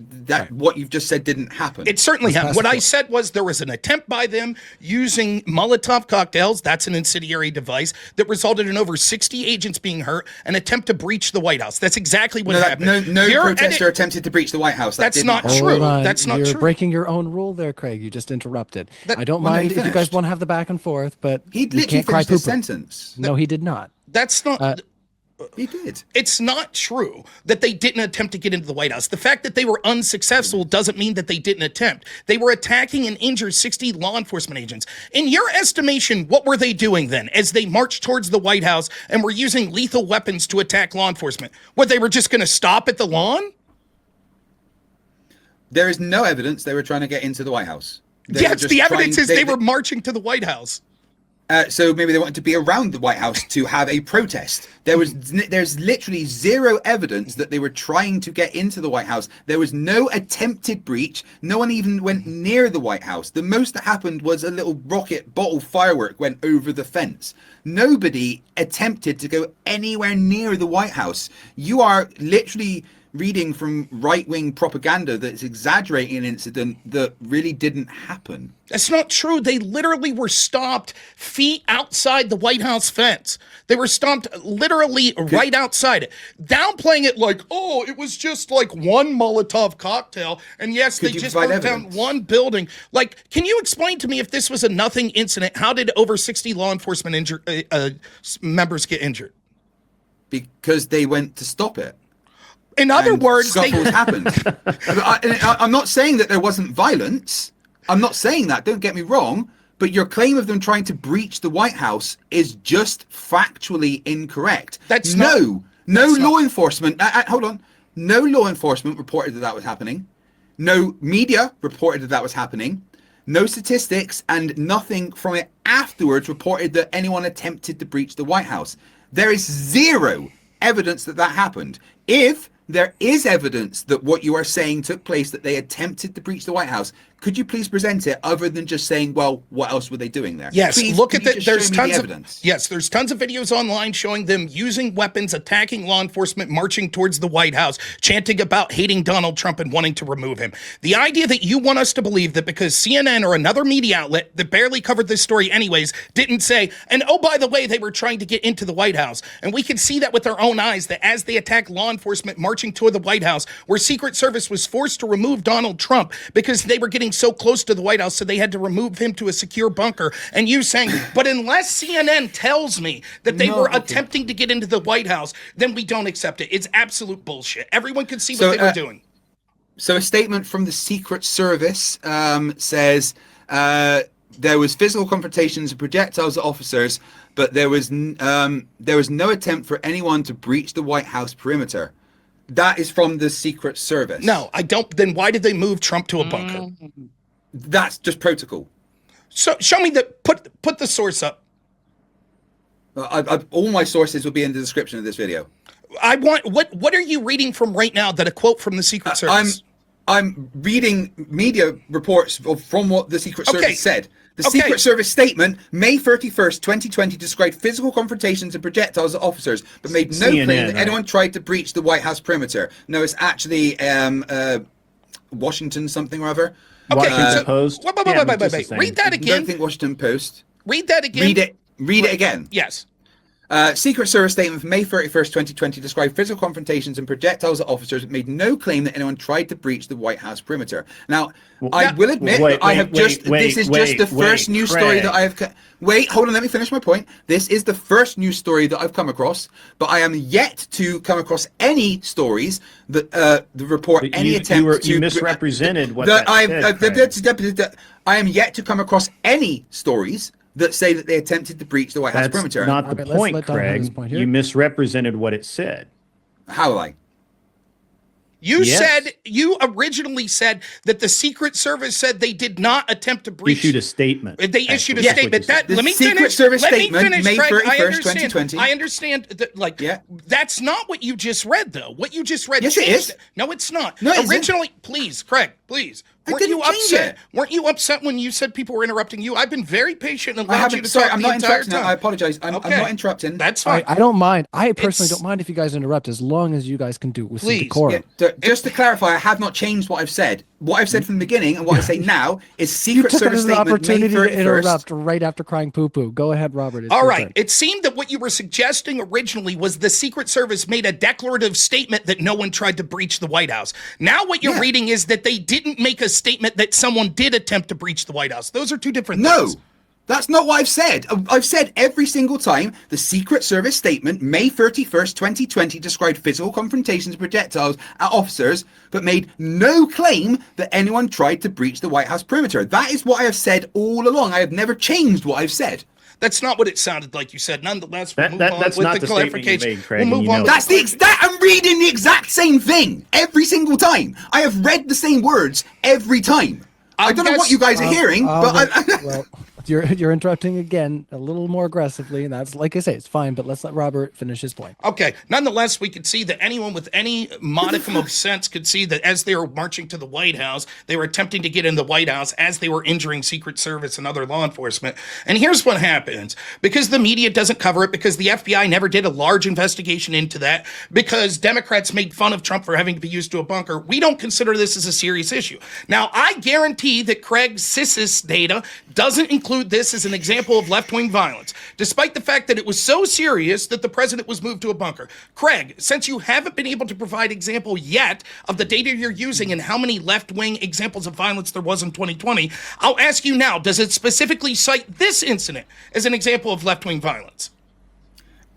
A: what you've just said didn't happen.
B: It certainly happened. What I said was there was an attempt by them using Molotov cocktails, that's an incendiary device, that resulted in over 60 agents being hurt, an attempt to breach the White House. That's exactly what happened.
A: No protester attempted to breach the White House.
B: That's not true. That's not true.
D: You're breaking your own rule there, Craig. You just interrupted. I don't mind if you guys want to have the back and forth, but
A: he literally finished his sentence.
D: No, he did not.
B: That's not...
A: He did.
B: It's not true that they didn't attempt to get into the White House. The fact that they were unsuccessful doesn't mean that they didn't attempt. They were attacking and injured 60 law enforcement agents. In your estimation, what were they doing then as they marched towards the White House and were using lethal weapons to attack law enforcement? What, they were just going to stop at the lawn?
A: There is no evidence they were trying to get into the White House.
B: Yes, the evidence is they were marching to the White House.
A: So maybe they wanted to be around the White House to have a protest. There's literally zero evidence that they were trying to get into the White House. There was no attempted breach. No one even went near the White House. The most that happened was a little rocket bottle firework went over the fence. Nobody attempted to go anywhere near the White House. You are literally reading from right-wing propaganda that's exaggerating an incident that really didn't happen.
B: That's not true. They literally were stopped feet outside the White House fence. They were stopped literally right outside it. Downplaying it like, oh, it was just like one Molotov cocktail. And yes, they just burnt down one building. Like, can you explain to me, if this was a nothing incident, how did over 60 law enforcement members get injured?
A: Because they went to stop it.
B: In other words,
A: scuffles happened. I'm not saying that there wasn't violence. I'm not saying that. Don't get me wrong. But your claim of them trying to breach the White House is just factually incorrect.
B: That's
A: no law enforcement. Hold on. No law enforcement reported that was happening. No media reported that was happening. No statistics and nothing from it afterwards reported that anyone attempted to breach the White House. There is zero evidence that that happened. If there is evidence that what you are saying took place, that they attempted to breach the White House, could you please present it other than just saying, well, what else were they doing there?
B: Yes,
A: Please,
B: look at
A: could you
B: the,
A: just
B: there's
A: show me
B: tons
A: the
B: of
A: evidence?
B: yes, there's tons of videos online showing them using weapons, attacking law enforcement, marching towards the White House, chanting about hating Donald Trump and wanting to remove him. The idea that you want us to believe that because CNN or another media outlet that barely covered this story anyways didn't say, and oh, by the way, they were trying to get into the White House. And we can see that with our own eyes, that as they attack law enforcement marching toward the White House, where Secret Service was forced to remove Donald Trump because they were getting so close to the White House, so they had to remove him to a secure bunker. And you saying, but unless CNN tells me that they were attempting to get into the White House, then we don't accept it. It's absolute bullshit. Everyone could see what they were doing.
A: So a statement from the Secret Service says there was physical confrontations and projectiles at officers, but there was no attempt for anyone to breach the White House perimeter. That is from the Secret Service.
B: No, I don't. Then why did they move Trump to a bunker?
A: That's just protocol.
B: So show me the put the source up.
A: All my sources will be in the description of this video.
B: I want what are you reading from right now? That a quote from the Secret Service.
A: I'm reading media reports from what the Secret Service said. The Secret Service statement, May 31st, 2020, described physical confrontations and projectiles at officers, but made no claim that anyone tried to breach the White House perimeter. No, it's actually Washington something or other.
C: Washington Post.
B: Wait. Read that again.
A: I don't think Washington Post.
B: Read that again.
A: Read it again.
B: Yes.
A: Secret Service statement from May 31st, 2020 described physical confrontations and projectiles at officers, but made no claim that anyone tried to breach the White House perimeter. Now, I will admit this is just the first news story that I have... Wait, hold on, let me finish my point. This is the first news story that I've come across, but I am yet to come across any stories that report any attempt to...
C: You misrepresented what that said,
A: I am yet to come across any stories that say that they attempted to breach the White House perimeter.
C: That's not the point, Craig. You misrepresented what it said.
A: How will I?
B: You originally said that the Secret Service said they did not attempt to breach.
C: Issued a statement.
B: They issued a statement. Let me
A: Secret
B: finish.
A: Service
B: Let me
A: statement,
B: finish,
A: May
B: Craig.
A: 31st, 2020.
B: I understand that, that's not what you just read, though. What you just read.
A: Yes, it is.
B: No, it's not.
A: No, it
B: originally,
A: isn't.
B: Please, Craig, please.
A: Weren't you upset?
B: Weren't you upset when you said people were interrupting you? I've been very patient and allowed you to
A: sorry,
B: talk
A: I'm
B: the
A: not
B: entire
A: interrupting.
B: time.
A: I apologize. I'm not interrupting.
B: That's fine.
D: I don't mind. I personally don't mind if you guys interrupt, as long as you guys can do it with some decorum.
A: Just to clarify, I have not changed what I've said. What I've said from the beginning and what I say now is Secret
D: You took it
A: Service
D: as an
A: statement,
D: opportunity
A: May
D: to
A: 31st.
D: interrupt right after crying poo-poo. Go ahead, Robert.
B: All right. It seemed that what you were suggesting originally was the Secret Service made a declarative statement that no one tried to breach the White House. Now what you're reading is that they didn't make a statement that someone did attempt to breach the White House. Those are two different things.
A: No. That's not what I've said. I've said every single time the Secret Service statement, May 31st, 2020, described physical confrontations and projectiles at officers, but made no claim that anyone tried to breach the White House perimeter. That is what I have said all along. I have never changed what I've said.
B: That's not what it sounded like you said. Nonetheless, we'll move
C: that's
B: on
C: not
B: with
C: the
B: the clarification.
C: statement you made, Craig,
B: we'll move on.
A: That's the exact. I'm reading the exact same thing every single time. I have read the same words every time. I don't know what you guys are hearing, but
D: well, you're interrupting again a little more aggressively, and that's, like I say, it's fine. But let's let Robert finish his point.
B: Okay. Nonetheless, we could see that anyone with any modicum of sense could see that as they were marching to the White House, they were attempting to get in the White House as they were injuring Secret Service and other law enforcement. And here's what happens. Because the media doesn't cover it, because the FBI never did a large investigation into that, because Democrats made fun of Trump for having to be used to a bunker, we don't consider this as a serious issue. Now, I guarantee that Craig's CISIS data doesn't include this as an example of left-wing violence, despite the fact that it was so serious that the president was moved to a bunker. Craig, since you haven't been able to provide example yet of the data you're using and how many left-wing examples of violence there was in 2020, I'll ask you now, does it specifically cite this incident as an example of left-wing violence?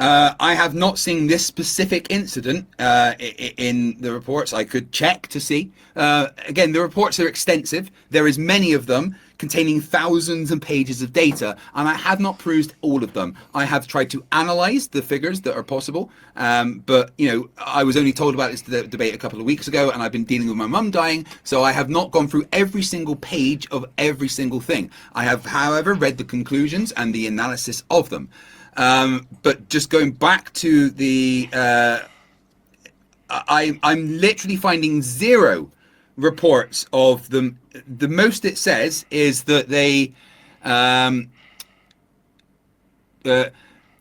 A: I have not seen this specific incident in the reports. I could check to see. Again, the reports are extensive. There is many of them containing thousands of pages of data, and I have not perused all of them. I have tried to analyze the figures that are possible, but I was only told about this debate a couple of weeks ago, and I've been dealing with my mum dying, so I have not gone through every single page of every single thing. I have, however, read the conclusions and the analysis of them. But just going back to the, I'm literally finding zero reports of them. The most it says is that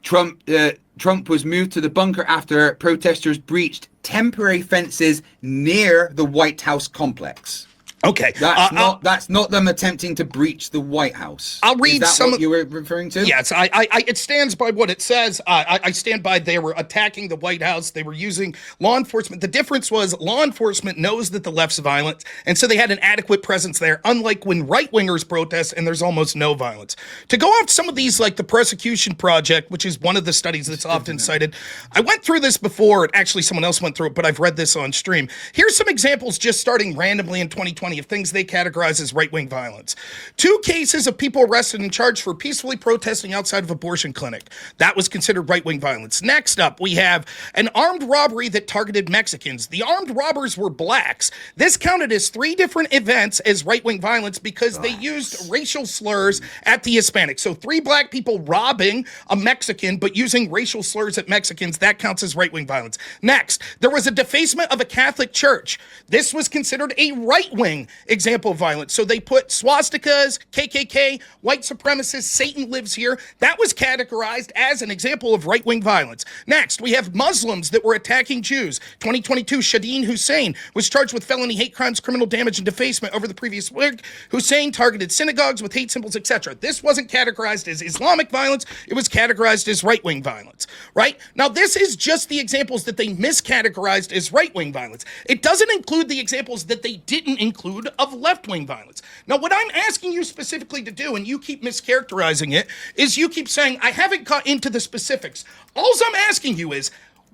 A: Trump was moved to the bunker after protesters breached temporary fences near the White House complex.
B: Okay,
A: that's not them attempting to breach the White House.
B: I'll read
A: Is that what you were referring to?
B: Yes, it stands by what it says. I stand by they were attacking the White House. They were using law enforcement. The difference was law enforcement knows that the left's violent, and so they had an adequate presence there, unlike when right-wingers protest and there's almost no violence. To go off some of these, like the Persecution Project, which is one of the studies that's often cited, I went through this before. Actually, someone else went through it, but I've read this on stream. Here's some examples just starting randomly in 2020 of things they categorize as right-wing violence. 2 cases of people arrested and charged for peacefully protesting outside of abortion clinic. That was considered right-wing violence. Next up, we have an armed robbery that targeted Mexicans. The armed robbers were blacks. This counted as 3 different events as right-wing violence because they used racial slurs at the Hispanics. So 3 black people robbing a Mexican but using racial slurs at Mexicans, that counts as right-wing violence. Next, there was a defacement of a Catholic church. This was considered a right-wing example of violence. So they put swastikas, KKK, white supremacists, Satan lives here. That was categorized as an example of right-wing violence. Next, we have Muslims that were attacking Jews. 2022, Shadeen Hussein was charged with felony hate crimes, criminal damage, and defacement over the previous week. Hussein targeted synagogues with hate symbols, etc. This wasn't categorized as Islamic violence. It was categorized as right-wing violence, right? Now, this is just the examples that they miscategorized as right-wing violence. It doesn't include the examples that they didn't include of left-wing violence. Now, what I'm asking you specifically to do, and you keep mischaracterizing it, is you keep saying, I haven't got into the specifics. All I'm asking you is,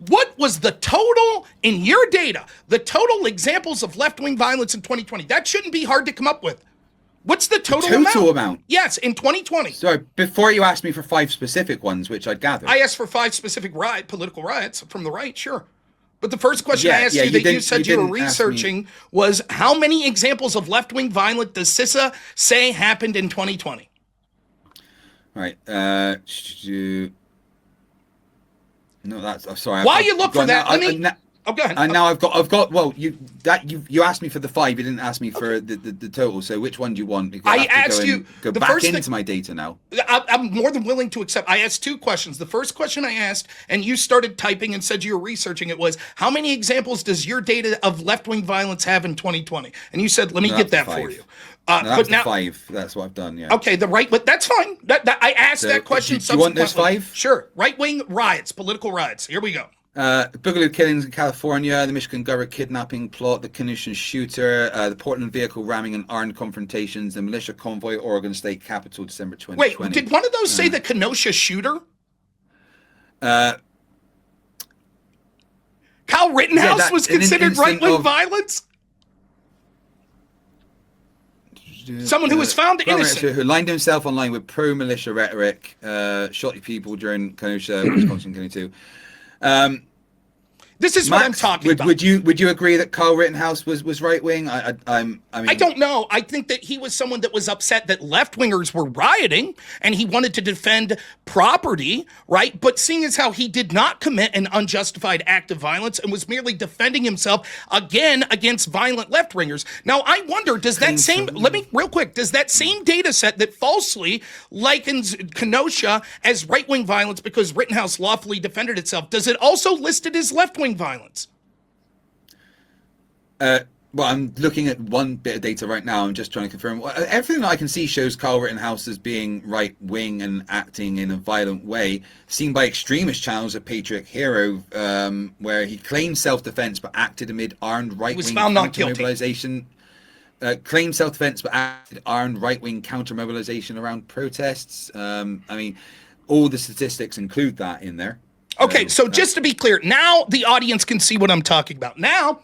B: what was the total in your data, the total examples of left-wing violence in 2020? That shouldn't be hard to come up with. What's the total amount? Yes, in 2020.
A: Sorry, before you asked me for 5 specific ones, which I'd gathered.
B: I asked for 5 specific political riots from the right, sure. But the first question I asked you that you said you were researching was, how many examples of left-wing violence does CISA say happened in 2020?
A: All right. No, that's. I'm sorry.
B: While you look for that, let me. Oh, go ahead.
A: And now I've got. Well, you asked me for the 5. You didn't ask me for the total. So which one do you want? Because
B: I asked you.
A: Go back into my data now.
B: I'm more than willing to accept. I asked 2 questions. The first question I asked, and you started typing and said you were researching it, was, how many examples does your data of left-wing violence have in 2020? And you said, let me get that for you.
A: But now 5. That's what I've done. Yeah.
B: Okay, but that's fine. I asked that question.
A: Do you want those 5?
B: Sure. Right-wing riots, political riots. Here we go.
A: Boogaloo killings in California, the Michigan governor kidnapping plot, the Canisian shooter, the Portland vehicle ramming and armed confrontations, the militia convoy, Oregon State Capitol, December 2020.
B: Wait, did one of those say the Kenosha shooter? Kyle Rittenhouse was considered right-wing violence? Someone who was found innocent.
A: Who lined himself online with pro-militia rhetoric, shot people during Kenosha, Wisconsin 22.
B: This is Max, what I'm talking about.
A: Would you agree that Kyle Rittenhouse was right wing? I mean,
B: I don't know. I think that he was someone that was upset that left wingers were rioting, and he wanted to defend property, right? But seeing as how he did not commit an unjustified act of violence and was merely defending himself again against violent left wingers. Now, I wonder, does that same data set that falsely likens Kenosha as right wing violence because Rittenhouse lawfully defended itself, does it also list it as left wing violence?
A: Well, I'm looking at one bit of data right now. I'm just trying to confirm. Everything that I can see shows Kyle Rittenhouse as being right-wing and acting in a violent way, seen by extremist channels of Patriot Hero, where he claimed self-defense but acted amid armed right-wing counter-mobilization. Claimed self-defense but acted armed right-wing counter-mobilization around protests. I mean, all the statistics include that in there.
B: Okay, so just to be clear, now the audience can see what I'm talking about. Now,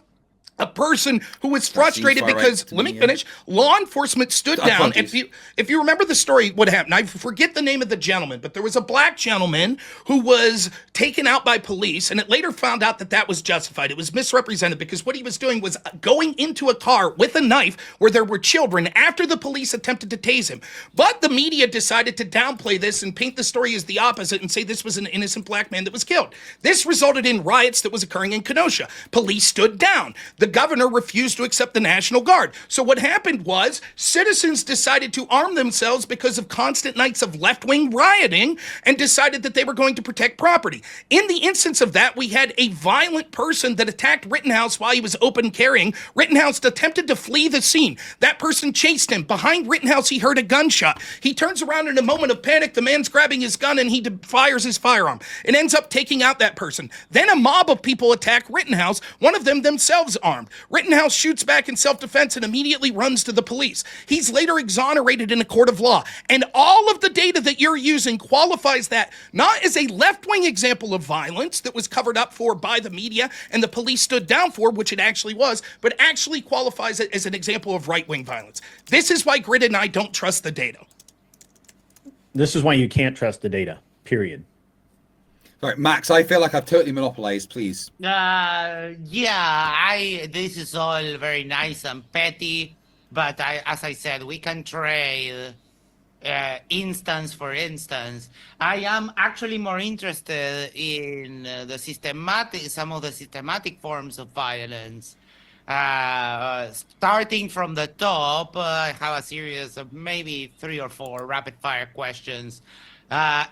B: a person who was frustrated
A: far right
B: because,
A: to
B: let
A: me,
B: me
A: yeah.
B: finish, law enforcement stood down.
A: Apologies.
B: If you remember the story, what happened, I forget the name of the gentleman, but there was a black gentleman who was taken out by police, and it later found out that that was justified. It was misrepresented because what he was doing was going into a car with a knife where there were children after the police attempted to tase him. But the media decided to downplay this and paint the story as the opposite and say this was an innocent black man that was killed. This resulted in riots that was occurring in Kenosha. Police stood down. The governor refused to accept the National Guard. So what happened was citizens decided to arm themselves because of constant nights of left-wing rioting and decided that they were going to protect property. In the instance of that, we had a violent person that attacked Rittenhouse while he was open carrying. Rittenhouse attempted to flee the scene. That person chased him. Behind Rittenhouse, he heard a gunshot. He turns around in a moment of panic. The man's grabbing his gun and he fires his firearm. It ends up taking out that person. Then a mob of people attack Rittenhouse, one of them themselves armed. Rittenhouse shoots back in self-defense and immediately runs to the police. He's later exonerated in a court of law. And all of the data that you're using qualifies that not as a left-wing example of violence that was covered up for by the media and the police stood down for, which it actually was, but actually qualifies it as an example of right-wing violence. This is why Grid and I don't trust the data.
C: This is why you can't trust the data, period.
A: All right, Max, I feel like I've totally monopolized. Please.
E: This is all very nice and petty, but as I said, we can trade instance for instance. I am actually more interested in some of the systematic forms of violence. Starting from the top, I have a series of maybe 3 or 4 rapid-fire questions.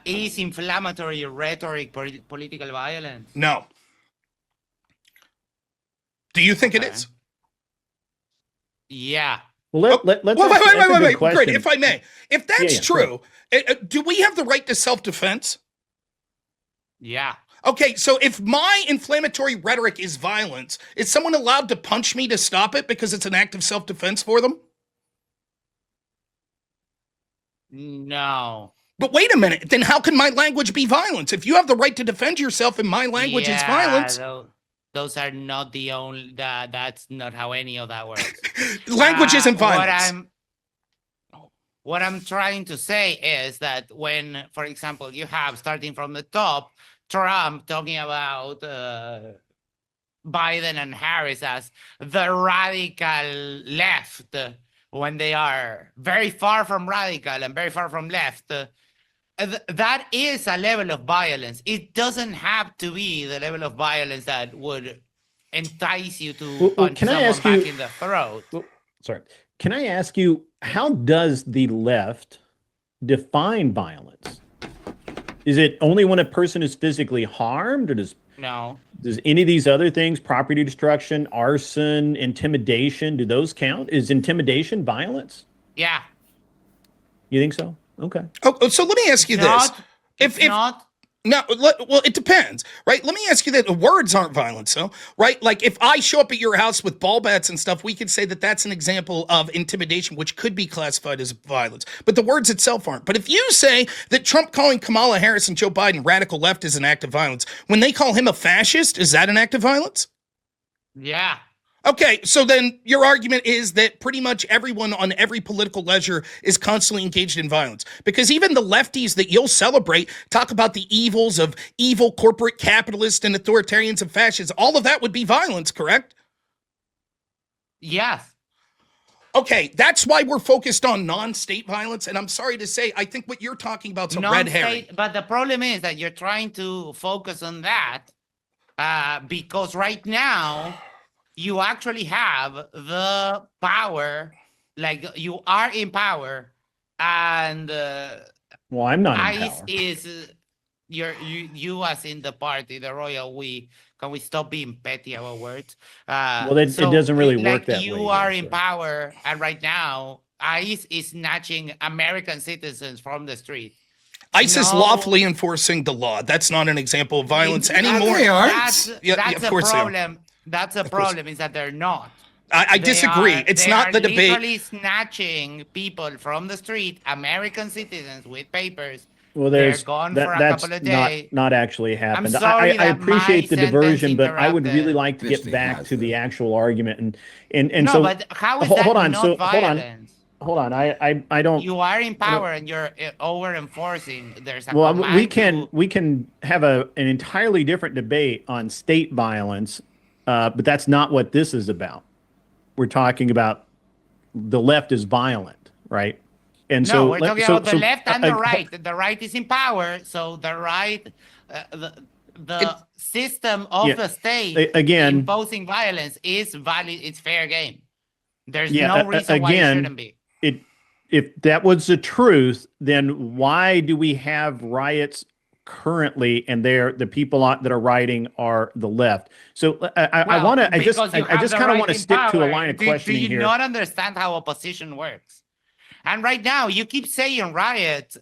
E: Is inflammatory rhetoric political violence?
B: No. Do you think it is?
E: Yeah.
C: Well, let's
B: wait. Great, if I may. If that's true, do we have the right to self-defense?
E: Yeah.
B: Okay, so if my inflammatory rhetoric is violence, is someone allowed to punch me to stop it because it's an act of self-defense for them?
E: No.
B: But wait a minute, then how can my language be violence? If you have the right to defend yourself and my language is violence.
E: Those are not the only, that's not how any of that works.
B: Language isn't violence.
E: What I'm trying to say is that when, for example, you have, starting from the top, Trump talking about Biden and Harris as the radical left, when they are very far from radical and very far from left, that is a level of violence. It doesn't have to be the level of violence that would entice you to punch someone back in the throat.
C: Sorry. Can I ask you, how does the left define violence? Is it only when a person is physically harmed, or does any of these other things, property destruction, arson, intimidation, do those count? Is intimidation violence?
E: Yeah.
C: You think so? Okay.
B: Oh, so let me ask you this. If not, well, it depends, right? Let me ask you that. Words aren't violence, so, right? Like if I show up at your house with ball bats and stuff, we could say that that's an example of intimidation, which could be classified as violence. But the words itself aren't. But if you say that Trump calling Kamala Harris and Joe Biden radical left is an act of violence, when they call him a fascist, is that an act of violence?
E: Yeah.
B: Okay, so then your argument is that pretty much everyone on every political ledger is constantly engaged in violence. Because even the lefties that you'll celebrate talk about the evils of evil corporate capitalists and authoritarians and fascists. All of that would be violence, correct?
E: Yes.
B: Okay, that's why we're focused on non-state violence. And I'm sorry to say, I think what you're talking about is a red herring.
E: But the problem is that you're trying to focus on that because right now, you actually have the power, like you are in power, and
C: well, I'm not in
E: ICE
C: power.
E: is you as in the party, the royal we. Can we stop being petty about words?
C: Well, it doesn't really work that way.
E: You are in power, and right now, ICE is snatching American citizens from the street.
B: ICE is lawfully enforcing the law. That's not an example of violence anymore.
E: That's a problem. That's a problem, is that they're not.
B: I disagree. It's not the debate.
E: They're literally snatching people from the street, American citizens with papers,
C: Well,
E: They're gone for a
C: that's
E: couple of
C: not
E: days.
C: actually happened.
E: sorry
C: I
E: that
C: appreciate
E: my
C: the diversion,
E: sentence
C: but I would really
E: interrupted.
C: like to
A: This
C: get
A: thing
C: back
A: has
C: to the
A: the-
C: actual argument. And
E: No,
C: so
E: but how is
C: hold
E: that
C: on.
E: not
C: So
E: violence?
C: hold on. I don't.
E: You are in power and you're over enforcing. There's a
C: Well,
E: command
C: we can have an entirely different debate on state violence, but that's not what this is about. We're talking about the left is violent, right? And
E: No,
C: so
E: we're talking about the left and the right. The right is in power, so the right, the system of the state
C: again
E: imposing violence is valid. It's fair game. There's
C: Yeah,
E: no reason why it
C: again,
E: shouldn't be.
C: If that was the truth, then why do we have riots currently? And the people that are rioting are the left. So I want to. I just kind of want to stick to a line of questioning
E: here. Do you
C: here.
E: not understand how opposition works? And right now, you keep saying riot.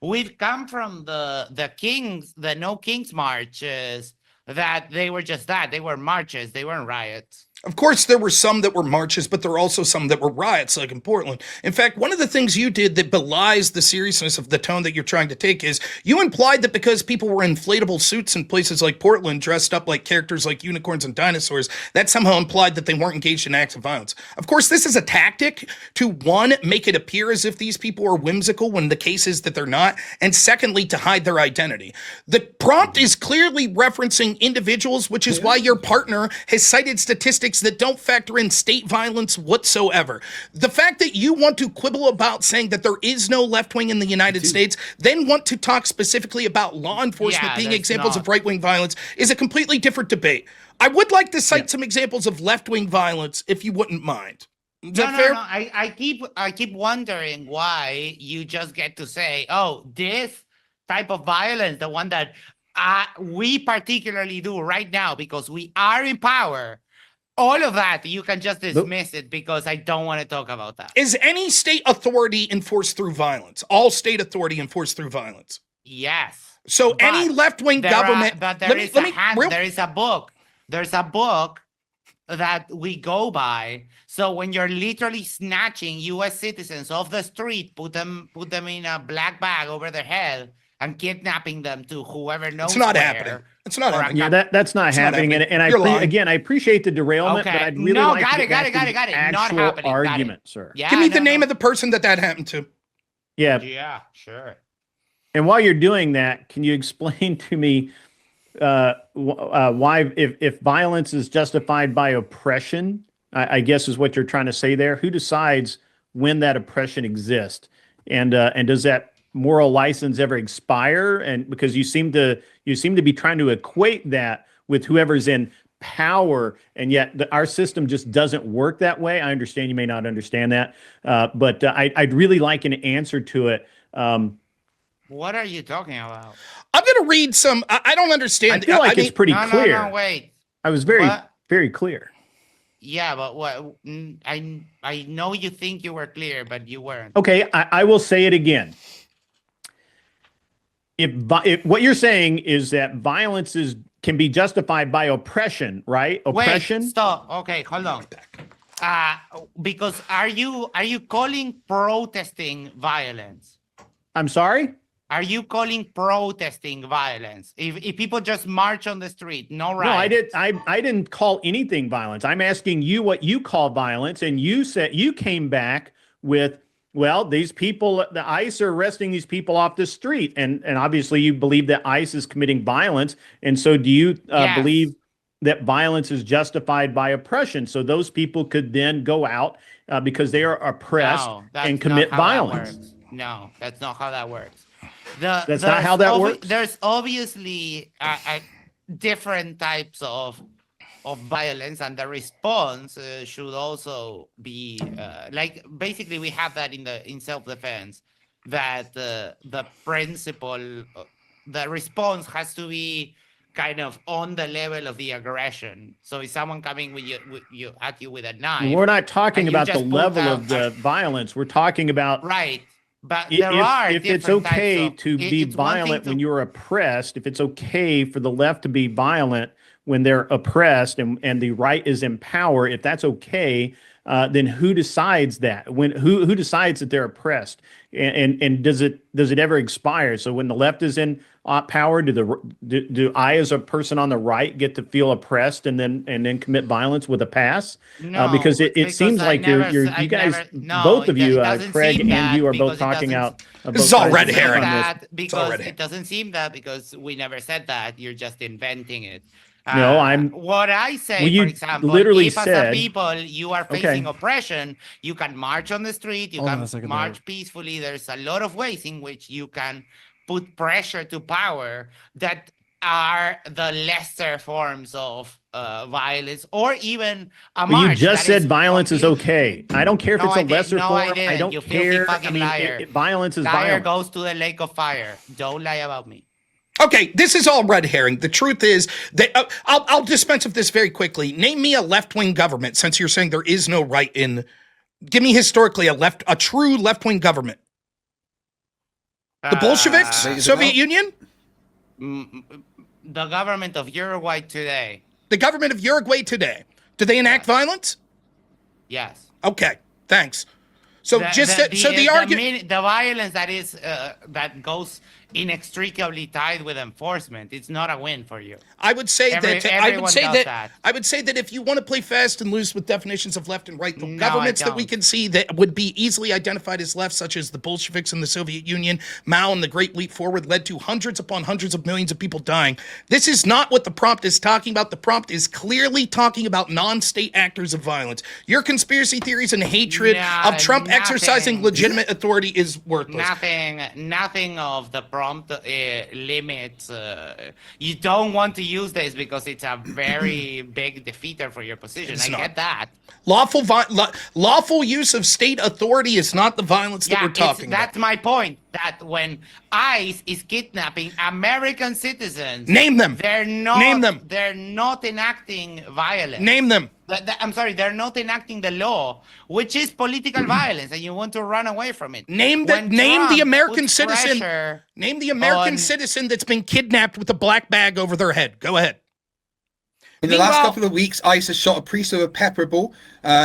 E: We've come from the No Kings marches, that they were just that. They were marches. They weren't riots.
B: Of course, there were some that were marches, but there were also some that were riots, like in Portland. In fact, one of the things you did that belies the seriousness of the tone that you're trying to take is you implied that because people were in inflatable suits in places like Portland, dressed up like characters like unicorns and dinosaurs, that somehow implied that they weren't engaged in acts of violence. Of course, this is a tactic to, one, make it appear as if these people are whimsical when the case is that they're not, and secondly, to hide their identity. The prompt is clearly referencing individuals, which is why your partner has cited statistics that don't factor in state violence whatsoever. The fact that you want to quibble about saying that there is no left wing in the United States, then want to talk specifically about law enforcement being examples of right wing violence is a completely different debate. I would like to cite some examples of left wing violence, if you wouldn't mind. Is that fair?
E: No. I keep wondering why you just get to say, oh, this type of violence, the one that we particularly do right now because we are in power. All of that, you can just dismiss it because I don't want to talk about that.
B: Is any state authority enforced through violence? All state authority enforced through violence?
E: Yes.
B: So any left-wing government...
E: there is a book. There's a book that we go by. So when you're literally snatching U.S. citizens off the street, put them in a black bag over their head, and kidnapping them to whoever knows.
B: It's not happening. It's not happening.
C: Yeah, that's not happening. And I appreciate the derailment, but I'd really like to get the actual argument, sir.
B: Yeah, give me the name of the person that happened to.
E: Yeah, sure.
C: And while you're doing that, can you explain to me why, if violence is justified by oppression, I guess is what you're trying to say there, who decides when that oppression exists? And does that moral license ever expire? And because you seem to be trying to equate that with whoever's in power, and yet our system just doesn't work that way. I understand you may not understand that, but I'd really like an answer to it.
E: What are you talking about?
B: I'm going to read some. I don't understand.
C: I feel like it's pretty clear.
E: No, wait.
C: I was very clear.
E: Yeah, but what? I know you think you were clear, but you weren't.
C: Okay, I will say it again. If what you're saying is that violence can be justified by oppression, right? Oppression.
E: Wait, stop. Okay, hold on. Because are you calling protesting violence?
C: I'm sorry?
E: Are you calling protesting violence? If people just march on the street, no
C: No,
E: riots.
C: I didn't call anything violence. I'm asking you what you call violence, and you said you came back with, well, these people, the ICE are arresting these people off the street, and obviously you believe that ICE is committing violence, and so do you believe that violence is justified by oppression? So those people could then go out because they are oppressed and commit violence.
E: No, that's not how that works.
C: That's not how that works?
E: There's obviously different types of violence, and the response should also be like, basically we have that in self-defense, that the principle, the response has to be kind of on the level of the aggression. So if someone coming at you with a knife,
C: we're not talking about the level of the violence. We're talking about
E: But
C: if it's okay to be violent when you're oppressed, if it's okay for the left to be violent when they're oppressed and the right is in power, if that's okay, then who decides that? Who decides that they're oppressed? And does it ever expire? So when the left is in power, do I as a person on the right get to feel oppressed and then commit violence with a pass?
E: No,
C: because it seems like
E: no,
C: both of you,
E: it doesn't
C: Craig
E: seem
C: and you, are
E: that
C: both
E: because it
C: talking
E: doesn't-
C: out.
B: This is all red herring.
E: Because it doesn't seem that because we never said that. You're just inventing it.
C: No,
E: What I say,
C: Well, you
E: for example,
C: literally
E: if as a
C: said-
E: people you are facing oppression, you can march on the street, you
D: Hold on
E: can
D: a second
E: march
D: there.
E: peacefully. There's a lot of ways in which you can put pressure to power that are the lesser forms of violence, or even a
C: Well, you
E: march.
C: just
E: that
C: said violence is
E: completely-
C: okay. I don't care if
E: No,
C: it's
E: I
C: a lesser
E: didn't. No,
C: form.
E: I didn't.
C: I don't
E: You filthy
C: care. I
E: fucking
C: mean,
E: liar.
C: violence is
E: Liar
C: violence.
E: goes to the lake of fire. Don't lie about me.
B: Okay, this is all red herring. The truth is that I'll dispense with this very quickly. Name me a left-wing government, since you're saying there is no right in. Give me historically a true left-wing government. The Bolsheviks,
A: Raise it
B: Soviet
A: up.
B: Union,
E: The government of Uruguay today.
B: the government of Uruguay today. Do they enact violence?
E: Yes.
B: Okay, thanks. So the argument.
E: The violence that is that goes inextricably tied with enforcement, it's not a win for you.
B: I would say that
E: everyone does that.
B: I would say that if you want to play fast and loose with definitions of left and right, the
E: No,
B: governments
E: I
B: that we
E: don't.
B: can see that would be easily identified as left, such as the Bolsheviks and the Soviet Union, Mao and the Great Leap Forward, led to hundreds upon hundreds of millions of people dying. This is not what the prompt is talking about. The prompt is clearly talking about non-state actors of violence. Your conspiracy theories and hatred of Trump exercising legitimate authority is worthless.
E: Nothing of the prompt limits. You don't want to use this because it's a very big defeater for your position.
B: It's
E: I
B: not.
E: get that.
B: Lawful use of state authority is not the violence that we're talking about.
E: That's my point. That when ICE is kidnapping American citizens,
B: Name them.
E: They're not.
B: Name them.
E: They're not enacting violence.
B: Name them.
E: I'm sorry, they're not enacting the law, which is political violence, and you want to run away from it.
B: Name the American citizen. Name the American citizen that's been kidnapped with a black bag over their head. Go ahead.
A: In the last couple of weeks, ICE has shot a priest with a pepper ball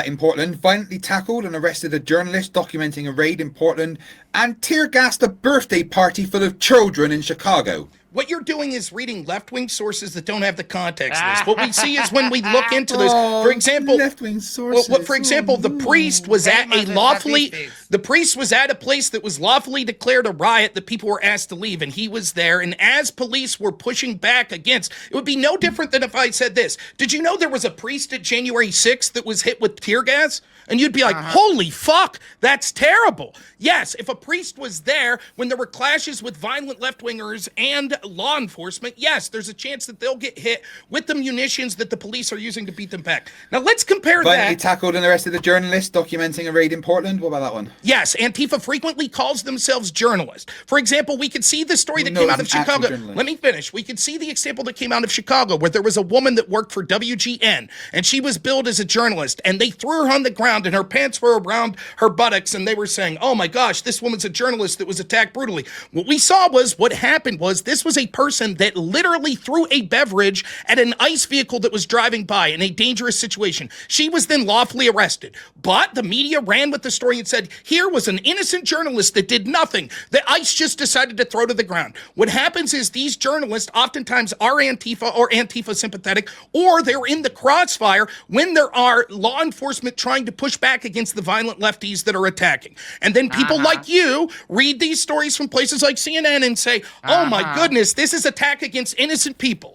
A: in Portland, violently tackled and arrested a journalist documenting a raid in Portland, and tear-gassed a birthday party full of children in Chicago.
B: What you're doing is reading left-wing sources that don't have the context of this. What we see is when we look into this, for example,
A: left-wing sources.
B: The priest was at the priest was at a place that was lawfully declared a riot that people were asked to leave, and he was there. And as police were pushing back against, it would be no different than if I said this. Did you know there was a priest at January 6th that was hit with tear gas? And you'd be like, holy fuck, that's terrible. Yes, if a priest was there when there were clashes with violent left-wingers and law enforcement, yes, there's a chance that they'll get hit with the munitions that the police are using to beat them back. Now, let's compare
A: Violently
B: that.
A: tackled and arrested a journalist documenting a raid in Portland. What about that one?
B: Yes, Antifa frequently calls themselves journalists. For example, we could see the story that came out of Chicago. Let me finish. We could see the example that came out of Chicago where there was a woman that worked for WGN, and she was billed as a journalist, and they threw her on the ground, and her pants were around her buttocks, and they were saying, oh my gosh, this woman's a journalist that was attacked brutally. What we saw was, what happened was, this was a person that literally threw a beverage at an ICE vehicle that was driving by in a dangerous situation. She was then lawfully arrested. But the media ran with the story and said, here was an innocent journalist that did nothing, that ICE just decided to throw to the ground. What happens is these journalists oftentimes are Antifa or Antifa sympathetic, or they're in the crossfire when there are law enforcement trying to push back against the violent lefties that are attacking. And then people like you read these stories from places like CNN and say, oh my goodness, this is attack against innocent people.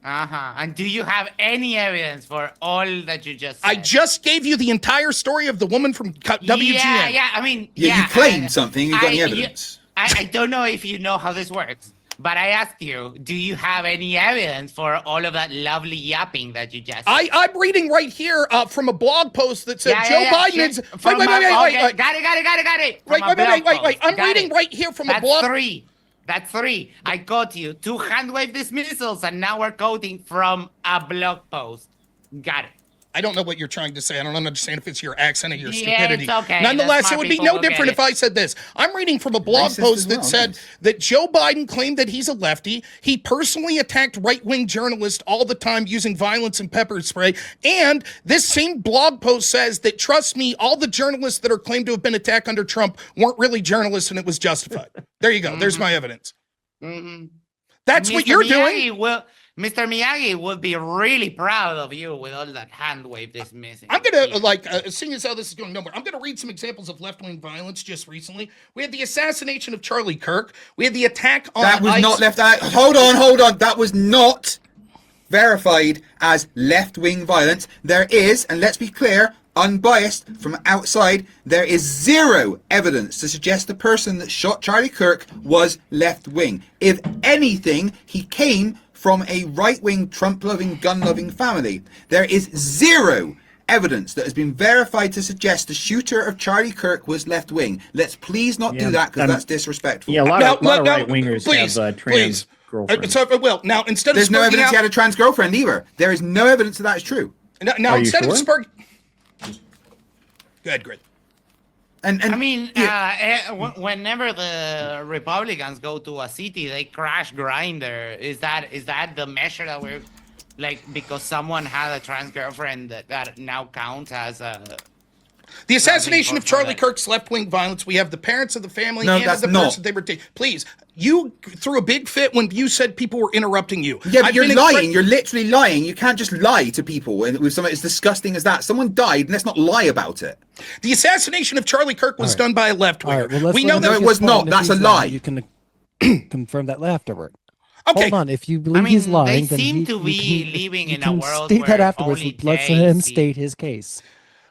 E: And do you have any evidence for all that you just said?
B: I just gave you the entire story of the woman from WGN.
E: Yeah, I mean,
A: You claimed something. You got any evidence?
E: I don't know if you know how this works, but I asked you, do you have any evidence for all of that lovely yapping that you just said?
B: I'm reading right here from a blog post that said Joe Biden is... Wait.
E: Got it.
B: Wait. I'm reading right here from a blog...
E: That's three. I got you 2 hand wave dismissals, and now we're coding from a blog post. Got it.
B: I don't know what you're trying to say. I don't understand if it's your accent or your
E: Yeah,
B: stupidity.
E: it's okay.
B: Nonetheless,
E: The
B: it would
E: smart
B: be
E: people
B: no
E: will get
B: different
E: it.
B: if I said this. I'm reading from a blog
A: Racist
B: post
A: as
B: that
A: well,
B: said
A: nice.
B: that Joe Biden claimed that he's a lefty. He personally attacked right-wing journalists all the time using violence and pepper spray. And this same blog post says that, trust me, all the journalists that are claimed to have been attacked under Trump weren't really journalists and it was justified. There you go. There's my evidence. That's what you're doing.
E: Mr. Miyagi would be really proud of you with all that hand wave this missing.
B: I'm going to, seeing as how this is going nowhere, I'm going to read some examples of left-wing violence just recently. We had the assassination of Charlie Kirk. We had the attack on
A: That was
B: ICE.
A: not left out. Hold on. That was not verified as left-wing violence. There is, and let's be clear, unbiased from outside, there is zero evidence to suggest the person that shot Charlie Kirk was left-wing. If anything, he came from a right-wing, Trump-loving, gun-loving family. There is zero evidence that has been verified to suggest the shooter of Charlie Kirk was left-wing. Let's please not do that, because that's disrespectful.
C: Yeah, a lot of right-wingers
B: please,
C: have trans girlfriends.
B: So, well, now, instead of
A: There's no
B: sparking
A: evidence
B: out,
A: he had a trans girlfriend either. There is no evidence that is true.
B: now
C: Are you
B: instead of
C: sure?
B: sparking... Go ahead, Grid.
A: And
E: I mean, whenever the Republicans go to a city, they crash Grinder. Is that the measure that we're like, because someone had a trans girlfriend that now counts as a...
B: The assassination of Charlie
E: that.
B: Kirk's left-wing violence. We have the parents of the family
A: No,
B: and
A: that's
B: the
A: not.
B: person they were taking. Please, you threw a big fit when you said people were interrupting you.
A: yeah, but
B: I've
A: you're
B: been
A: lying. You're literally lying. You can't just lie to people with something as disgusting as that. Someone died, and let's not lie about it.
B: The assassination of Charlie Kirk was done by a left-winger.
D: All right, well, let's
B: We
D: let
B: know
D: him
B: that.
A: No,
D: make
A: it
D: his
A: was not.
D: point. If
A: That's a
D: he's
A: lie.
D: lying, you can confirm that afterward.
B: Okay.
D: Hold on. If you believe he's lying,
E: they
D: then
E: seem
D: you
E: to
D: can-
E: be living
D: you
E: in a
D: can
E: world
D: state
E: where
D: that afterwards.
E: only
D: Let's him
E: Casey-
D: state his case.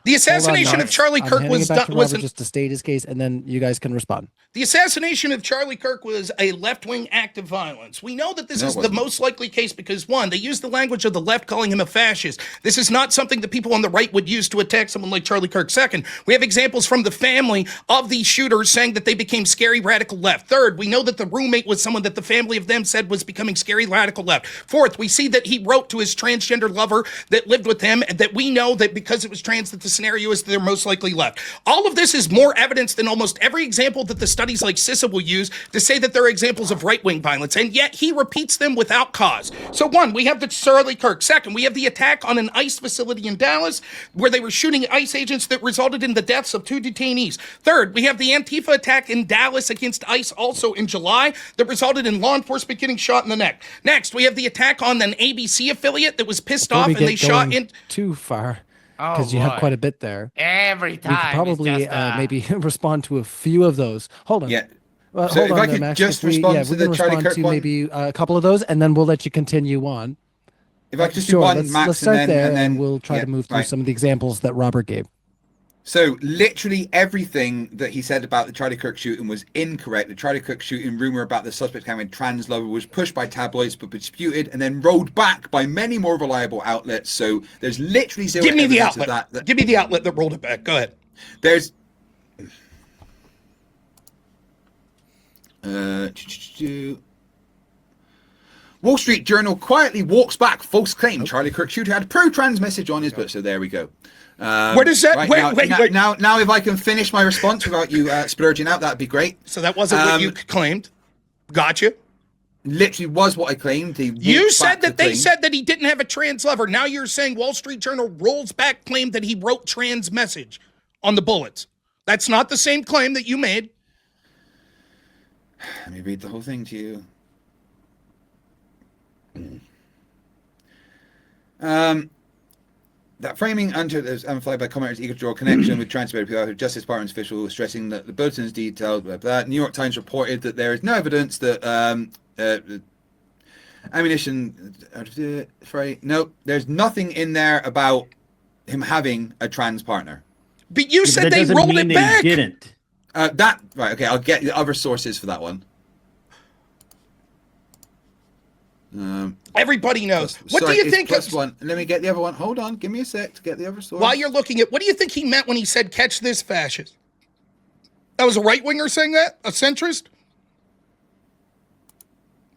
B: The assassination
D: Hold on,
B: of Charlie
D: I'm
B: Kirk
D: handing
B: was
D: it back to
B: done. Was
D: Robert just to state his case, and then you guys can respond.
B: The assassination of Charlie Kirk was a left-wing act of violence. We know that this
A: No, it
B: is the
A: wasn't.
B: most likely case because, one, they used the language of the left calling him a fascist. This is not something that people on the right would use to attack someone like Charlie Kirk. Second, we have examples from the family of these shooters saying that they became scary radical left. Third, we know that the roommate was someone that the family of them said was becoming scary radical left. Fourth, we see that he wrote to his transgender lover that lived with him and that we know that because it was trans that the scenario is they're most likely left. All of this is more evidence than almost every example that the studies like CISA will use to say that they're examples of right-wing violence, and yet he repeats them without cause. So one, we have the Charlie Kirk. Second, we have the attack on an ICE facility in Dallas where they were shooting ICE agents that resulted in the deaths of 2 detainees. Third, we have the Antifa attack in Dallas against ICE also in July that resulted in law enforcement getting shot in the neck. Next, we have the attack on an ABC affiliate that was pissed
D: Before
B: off
D: we
B: and they
D: get
B: shot
D: going
B: in...
D: too far,
E: Oh,
D: because you have
E: boy.
D: quite a bit there.
E: Every
D: We
E: time.
D: could probably
E: it's just,
D: maybe respond to a few of those. Hold on.
A: Yeah.
D: Well,
A: So
D: hold
A: if
D: on,
A: I could
D: Max,
A: just
D: if we-
A: respond
D: yeah,
A: to
D: we're
A: the
D: gonna
A: Charlie
D: respond
A: Kirk
D: to
A: one.
D: maybe a couple of those, and then we'll let you continue on.
A: If I could just do
D: Sure,
A: one,
D: let's
A: Max,
D: start
A: and
D: there,
A: then
D: we'll try
A: yeah,
D: to move through
A: right.
D: some of the examples that Robert gave.
A: So literally everything that he said about the Charlie Kirk shooting was incorrect. The Charlie Kirk shooting rumor about the suspect having a trans lover was pushed by tabloids but disputed and then rolled back by many more reliable outlets. So there's literally zero
B: Give me the
A: evidence of
B: outlet.
A: that.
B: Give me the outlet that rolled it back. Go ahead.
A: There's Wall Street Journal quietly walks back false claim Charlie Kirk shooter had a pro-trans message on his book. So there we go.
B: Where does that...
A: Right,
B: wait.
A: now, if I can finish my response without you splurging out, that'd be great.
B: So that wasn't what you claimed. Gotcha.
A: Literally was what I claimed.
B: You said that they said that he didn't have a trans lover. Now you're saying Wall Street Journal rolls back claim that he wrote trans message on the bullets. That's not the same claim that you made.
A: Let me read the whole thing to you. That framing is amplified by commenters eager to draw a connection with transgender people. Justice Department official stressing that the bulletin's detailed. Blah, blah. New York Times reported that there is no evidence that ammunition. No, there's nothing in there about him having a trans partner.
B: But you said
C: that
B: they
C: doesn't
B: rolled
C: mean
B: it
C: they
B: back.
C: didn't.
A: Right. Okay, I'll get the other sources for that one.
B: Everybody knows. What do
A: Sorry,
B: you
A: it's
B: think?
A: plus one. Let me get the other one. Hold on. Give me a sec to get the other source.
B: While you're looking at, what do you think he meant when he said "catch this fascist"? That was a right winger saying that, a centrist.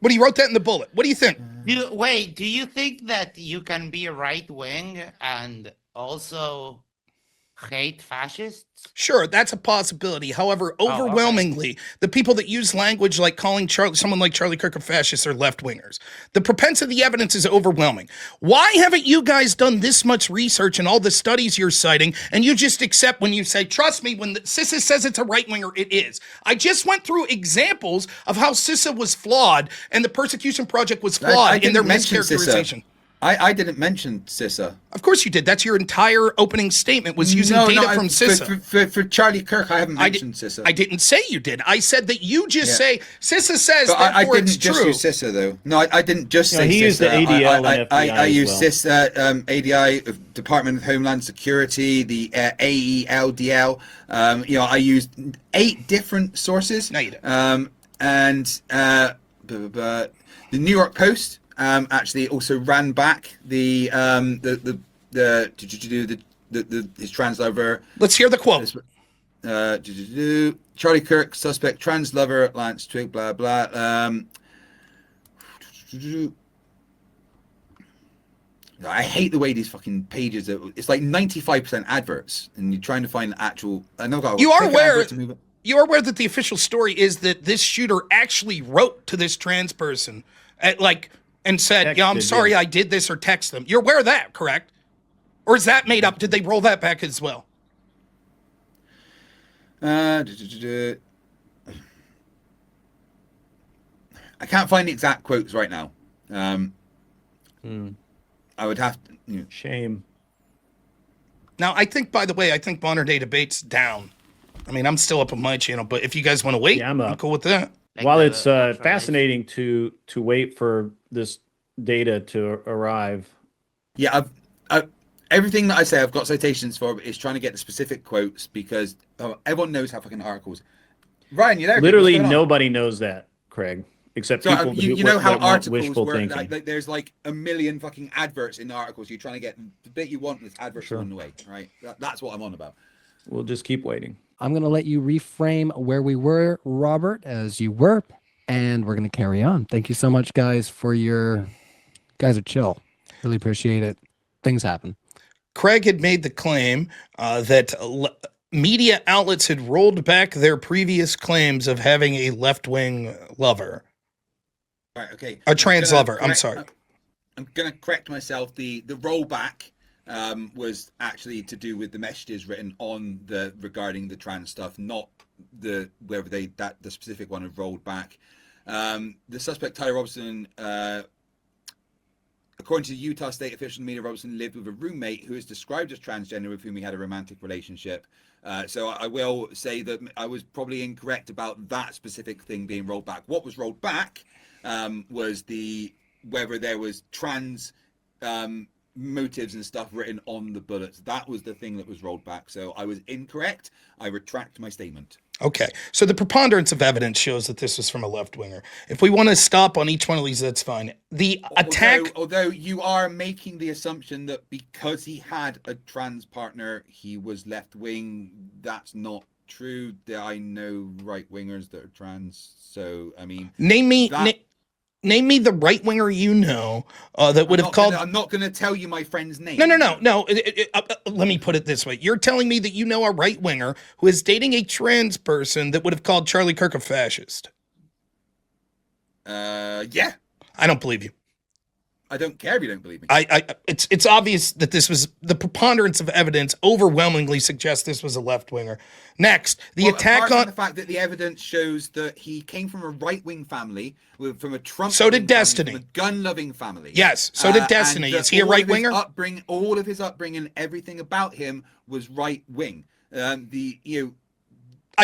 B: But he wrote that in the bullet. What do you think?
E: Do you think that you can be right wing and also hate fascists?
B: Sure, that's a possibility. However,
E: okay.
B: overwhelmingly, the people that use language like calling someone like Charlie Kirk a fascist are left wingers. The propensity, the evidence is overwhelming. Why haven't you guys done this much research and all the studies you're citing, and you just accept when you say, trust me, when CISA says it's a right winger, it is? I just went through examples of how CISA was flawed and the Persecution Project was flawed in their mischaracterization.
A: I didn't mention CISA.
B: Of course you did. That's your entire opening statement was using data from CISA.
A: For Charlie Kirk, I haven't mentioned CISA.
B: I didn't say you did. I said that you just say CISA says
A: but
B: that
A: I didn't
B: it's
A: just
B: true.
A: use CISA though. No, I didn't just say
C: he
A: CISA.
C: used the ADL and FBI
A: I used
C: as well.
A: CISA, ADI, Department of Homeland Security, the AELDL. I used 8 different sources.
B: No, you didn't.
A: And the New York Post actually also ran back his trans lover.
B: Let's hear the quote.
A: Charlie Kirk, suspect trans lover, Lance Twig, blah blah. I hate the way these fucking pages it's like 95% adverts, and you're trying to find the actual.
B: You are aware that the official story is that this shooter actually wrote to this trans person and said, I'm sorry I did this, or text them. You're aware of that, correct? Or is that made up? Did they roll that back as well?
A: I can't find the exact quotes right now. I would have to.
C: Shame.
B: Now, by the way, I think Modern Day Debate's down. I mean, I'm still up on my channel, but if you guys want to wait,
C: I'm
B: cool with that.
C: While it's fascinating to wait for this data to arrive.
A: Yeah, everything that I say I've got citations for, but it's trying to get the specific quotes because everyone knows how fucking articles. Ryan, you there?
C: Literally nobody knows that, Craig, except people
A: you know how articles
C: wishful
A: work.
C: thinking.
A: There's like a million fucking adverts in the articles. You're trying to get the bit you want, and this adverts on the way, right? That's what I'm on about.
C: We'll just keep waiting.
D: I'm going to let you reframe where we were, Robert, as you were, and we're going to carry on. Thank you so much, guys, for your... Guys are chill. Really appreciate it. Things happen.
B: Craig had made the claim that media outlets had rolled back their previous claims of having a left-wing lover.
A: Right, okay.
B: A trans lover, I'm sorry.
A: I'm going to correct myself. The rollback was actually to do with the messages written on regarding the trans stuff, not the specific one had rolled back. The suspect Tyler Robinson, according to Utah state official Mina Robinson, lived with a roommate who is described as transgender with whom he had a romantic relationship. So I will say that I was probably incorrect about that specific thing being rolled back. What was rolled back was whether there was trans motives and stuff written on the bullets. That was the thing that was rolled back. So I was incorrect. I retract my statement.
B: Okay. So the preponderance of evidence shows that this was from a left winger. If we want to stop on each one of these, that's fine. The attack.
A: Although you are making the assumption that because he had a trans partner, he was left wing. That's not true. I know right wingers that are trans. So, I mean,
B: Name me the right winger you know that would have called.
A: I'm not going to tell you my friend's name.
B: No. Let me put it this way: you're telling me that you know a right winger who is dating a trans person that would have called Charlie Kirk a fascist.
A: Yeah.
B: I don't believe you.
A: I don't care if you don't believe me.
B: It's obvious that this was the preponderance of evidence overwhelmingly suggests this was a left winger. Next, attack on
A: the fact that the evidence shows that he came from a right wing family, from a Trump.
B: So did Destiny,
A: from a gun loving family.
B: Yes. So did Destiny. Is he a right winger?
A: All of his upbringing, everything about him was right wing.
B: I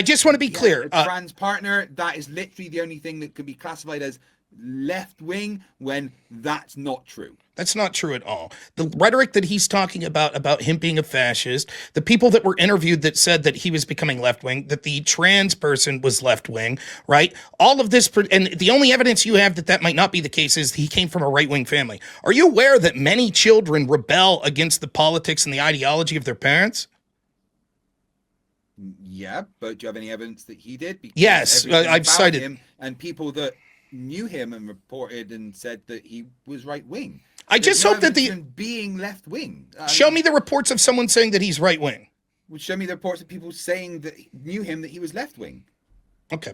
B: just want to be clear.
A: A trans partner, that is literally the only thing that could be classified as left wing when that's not true.
B: That's not true at all. The rhetoric that he's talking about him being a fascist, the people that were interviewed that said that he was becoming left wing, that the trans person was left wing, right? All of this, and the only evidence you have that might not be the case is he came from a right wing family. Are you aware that many children rebel against the politics and the ideology of their parents?
A: Yeah, but do you have any evidence that he did? Because
B: yes, I've cited
A: him and people that knew him and reported and said that he was right wing.
B: I just hope that
A: being left wing.
B: Show me the reports of someone saying that he's right wing.
A: Would show me the reports of people saying that knew him that he was left wing.
B: Okay.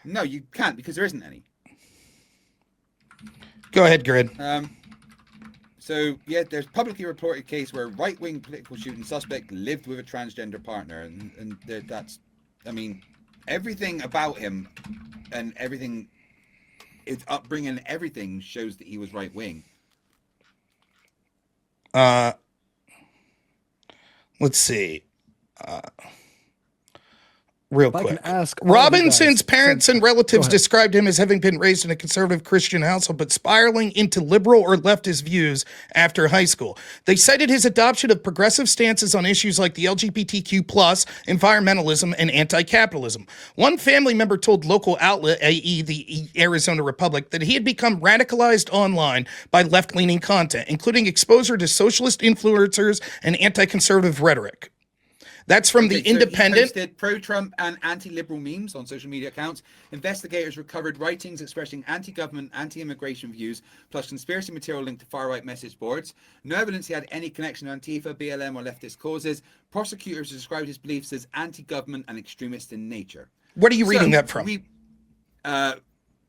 A: No, you can't because there isn't any.
B: Go ahead, Grid.
A: So yeah, there's publicly reported case where right-wing political shooting suspect lived with a transgender partner, and that's, I mean, everything about him and everything, his upbringing, everything shows that he was right-wing.
B: Let's see. Real
D: If I
B: quick.
D: can ask all of you
B: Robinson's
D: guys,
B: parents and relatives described him as having been raised in a conservative Christian household, but spiraling into liberal or leftist views after high school. They cited his adoption of progressive stances on issues like the LGBTQ+, environmentalism, and anti-capitalism. One family member told local outlet, i.e. the Arizona Republic, that he had become radicalized online by left-leaning content, including exposure to socialist influencers and anti-conservative rhetoric. That's from The Independent.
A: He posted pro-Trump and anti-liberal memes on social media accounts. Investigators recovered writings expressing anti-government, anti-immigration views, plus conspiracy material linked to far-right message boards. No evidence he had any connection to Antifa, BLM, or leftist causes. Prosecutors described his beliefs as anti-government and extremist in nature.
B: What are you reading that from?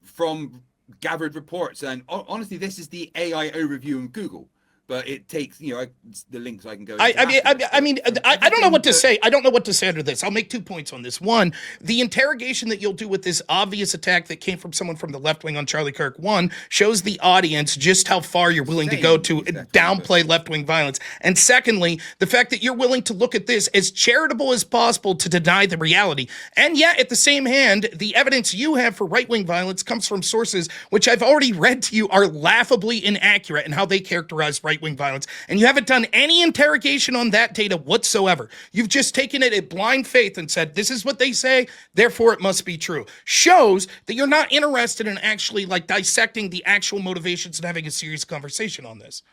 A: From gathered reports. And honestly, this is the AI overview in Google. But it takes, the links I can go.
B: I don't know what to say. I don't know what to say under this. I'll make 2 points on this. One, the interrogation that you'll do with this obvious attack that came from someone from the left wing on Charlie Kirk, one, shows the audience just how far you're willing to go to downplay left wing violence. And secondly, the fact that you're willing to look at this as charitable as possible to deny the reality. And yet, at the same hand, the evidence you have for right wing violence comes from sources which I've already read to you are laughably inaccurate in how they characterize right wing violence, and you haven't done any interrogation on that data whatsoever. You've just taken it at blind faith and said, this is what they say, therefore it must be true. Shows that you're not interested in actually dissecting the actual motivations and having a serious conversation on this.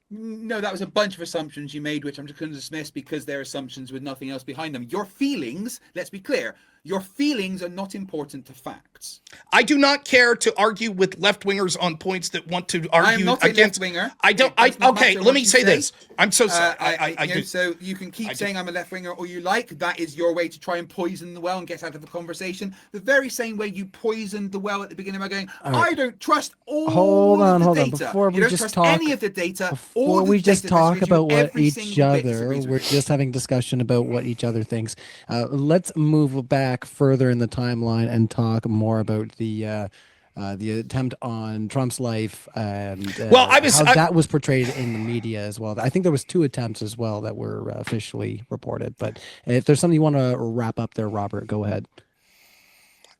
A: No, that was a bunch of assumptions you made, which I'm just going to dismiss because they're assumptions with nothing else behind them. Your feelings, let's be clear, your feelings are not important to facts.
B: I do not care to argue with left-wingers on points that want to argue
A: I'm not
B: against.
A: A left-winger.
B: Okay, let me say this. I'm so sorry. I do.
A: So you can keep saying I'm a left-winger all you like. That is your way to try and poison the well and get out of the conversation. The very same way you poisoned the well at the beginning by going, I don't trust all of the data.
D: Before we
A: you don't
D: just
A: trust
D: talk,
A: any of the data.
D: Before we just talk about what each other,
A: research.
D: we're just having discussion about what each other thinks. Let's move back further in the timeline and talk more about the attempt on Trump's life and how that was portrayed in the media as well. I think there was 2 attempts as well that were officially reported. But if there's something you want to wrap up there, Robert, go ahead.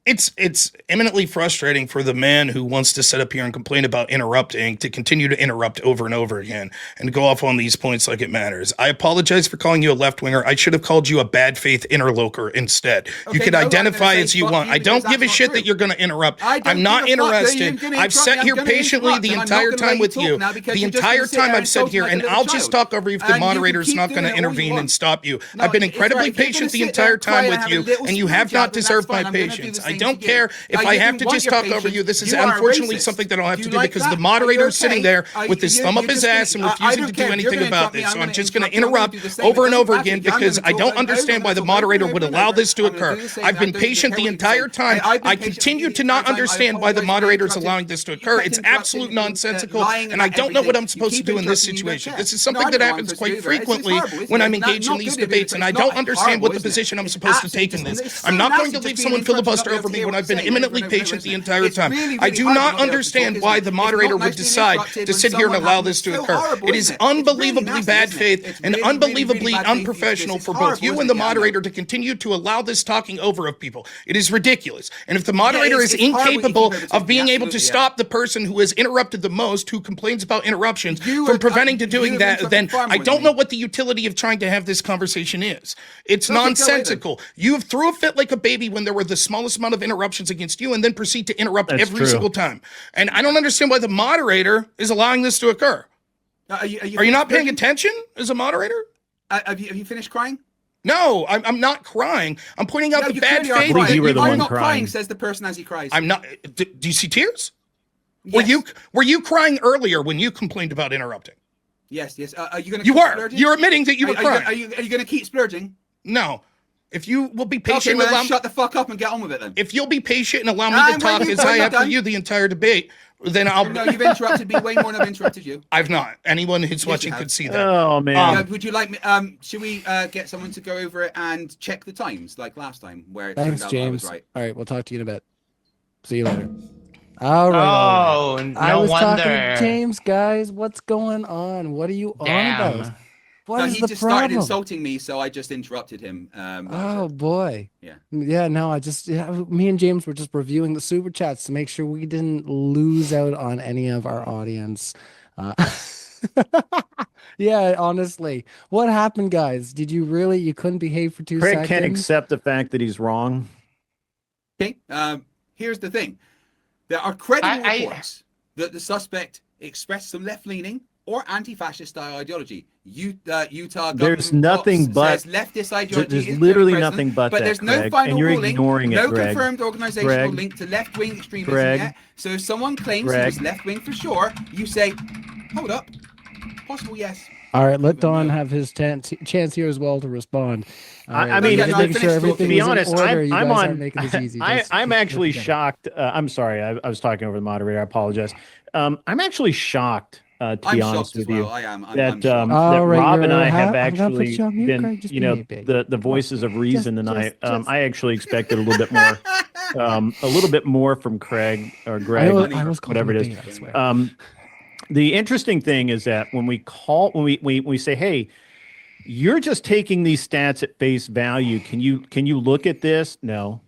B: It's eminently frustrating for the man who wants to sit up here and complain about interrupting to continue to interrupt over and over again and go off on these points like it matters. I apologize for calling you a left winger. I should have called you a bad faith interloper instead. You can identify as you want. I don't give a shit that you're going to interrupt. I'm not interested. I've sat here patiently the entire time with you. The entire time I've sat here, and I'll just talk over you if the moderator's not going to intervene and stop you. I've been incredibly patient the entire time with you, and you have not deserved my patience. I don't care if I have to just talk over you. This is unfortunately something that I'll have to do because the moderator is sitting there with his thumb up his ass and refusing to do anything about this. So I'm just going to interrupt over and over again because I don't understand why the moderator would allow this to occur. I've been patient the entire time. I continue to not understand why the moderator is allowing this to occur. It's absolute nonsensical, and I don't know what I'm supposed to do in this situation. This is something that happens quite frequently when I'm engaged in these debates, and I don't understand what the position I'm supposed to take in this. I'm not going to leave someone filibuster over me when I've been eminently patient the entire time. I do not understand why the moderator would decide to sit here and allow this to occur. It is unbelievably bad faith and unbelievably unprofessional for both you and the moderator to continue to allow this talking over of people. It is ridiculous. And if the moderator is incapable of being able to stop the person who has interrupted the most, who complains about interruptions, from preventing to doing that, then I don't know what the utility of trying to have this conversation is. It's nonsensical. You threw a fit like a baby when there were the smallest amount of interruptions against you and then proceed to interrupt every single time. And I don't understand why the moderator is allowing this to occur. Are you not paying attention as a moderator?
A: Have you finished crying?
B: No, I'm not crying. I'm pointing out the bad faith.
C: You were the
A: I'm
C: one
A: not
C: crying,
A: says the person as he cries.
B: I'm not. Do you see tears?
A: Yes.
B: Were you crying earlier when you complained about interrupting?
A: Yes. Are you going to?
B: You
A: keep
B: were.
A: splurging?
B: You're admitting that you were
A: Are
B: crying.
A: you going to keep splurging?
B: No. If you will be
A: Okay,
B: patient,
A: well, then shut the fuck up and get on with it then.
B: if you'll be patient and allow me
A: Ah,
B: to
A: when
B: talk
A: you-
B: as
A: when
B: I
A: you're
B: have for
A: done.
B: you the entire debate, then I'll.
A: No, you've interrupted me way more than I've interrupted you.
B: I've not. Anyone who's
A: you
B: watching
A: have.
B: could see that.
C: Oh man.
A: Would you like me? Should we get someone to go over it and check the times like last time, where it
D: Thanks,
A: turned out that I was
D: James.
A: right?
D: All right, we'll talk to you in a bit. See you later. All right.
E: Oh,
D: I
E: no
D: was talking to
E: wonder.
D: James, guys. What's going on? What are you on
E: Damn.
D: about? What
A: No,
D: is
A: he
D: the
A: just started
D: problem?
A: insulting me, so I just interrupted him.
D: Oh boy.
A: Yeah.
D: Yeah, no, me and James were just reviewing the super chats to make sure we didn't lose out on any of our audience. Yeah, honestly. What happened, guys? Did you couldn't behave for 2
C: Craig
D: seconds?
C: can't accept the fact that he's wrong.
A: Okay. Here's the thing: there are credible
E: I-
A: reports that the suspect expressed some left-leaning or anti-fascist style ideology. Utah
C: There's
A: government
C: nothing
A: Fox
C: but-
A: says leftist ideology.
C: There's
A: is
C: literally
A: present,
C: nothing but that,
A: there's no
C: Craig,
A: final
C: and you're
A: ruling,
C: ignoring it,
A: no
C: Greg.
A: confirmed organizational
C: Greg.
A: link to left-wing extremism
C: Greg.
A: yet. So if someone claims he
C: Greg.
A: was left-wing for sure, you say, hold up, possible yes.
D: All right, let Don
A: No.
D: have his chance here as well to respond. All
C: I
D: right,
C: mean,
D: just
A: no,
D: making sure
A: finish
D: everything
A: talking.
C: To be
D: was in
C: honest,
D: order. You
C: I'm
D: guys
C: on.
D: aren't making this easy. Just
C: I'm
D: keep
C: actually
D: together.
C: shocked. I'm sorry, I was talking over the moderator. I apologize. I'm actually shocked. To be
A: I'm
C: honest
A: shocked as
C: with you,
A: well. I am. I'm
C: that
A: shocked.
C: that
D: All right,
C: Rob and
D: you're
C: I have
D: I'm gonna put
C: actually
D: you on mute,
C: been,
D: Craig. Just
C: you
D: be
C: know,
D: me, big.
C: the voices of reason tonight.
D: just-
C: I actually expected a little bit more, a little bit more from Craig or Greg,
D: I was
C: whatever it is.
D: bait, I swear.
C: The interesting thing is that when we say, hey, you're just taking these stats at face value. Can you look at this? No.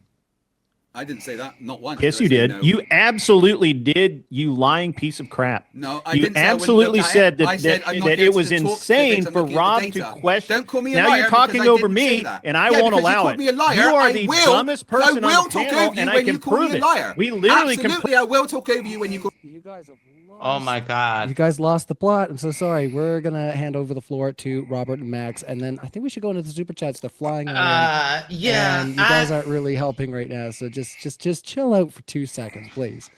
A: I didn't say that. Not once.
C: Yes,
A: I
C: you
A: say
C: did.
A: no.
C: You absolutely did. You lying piece of crap.
A: No, I
C: You
A: didn't say I wouldn't
C: absolutely
A: look at
C: said
A: it.
C: that,
A: I said
C: that,
A: I'm not
C: that
A: here
C: it was
A: to talk
C: insane
A: specifics, I'm
C: for
A: looking at the
C: Rob to
A: data.
C: question.
A: Don't call me a
C: Now
A: liar
C: you're talking
A: because I
C: over
A: didn't say
C: me,
A: that.
C: and I
A: Yeah,
C: won't
A: because you
C: allow
A: called
C: it.
A: me a liar,
C: You are
A: I
C: the
A: will-
C: dumbest person
A: I will
C: on the
A: talk
C: panel,
A: over you
C: and I
A: when
C: can
A: you call me
C: prove
A: a
C: it.
A: liar.
C: We literally can.
A: Absolutely, I will talk over you when you call.
D: You guys have lost.
E: Oh my
D: You
E: God.
D: guys lost the plot. I'm so sorry. We're gonna hand over the floor to Robert and Max, and then I think we should go into the super chats. They're flying right in.
E: Yeah.
D: And you guys aren't really helping right now, so just chill out for 2 seconds, please.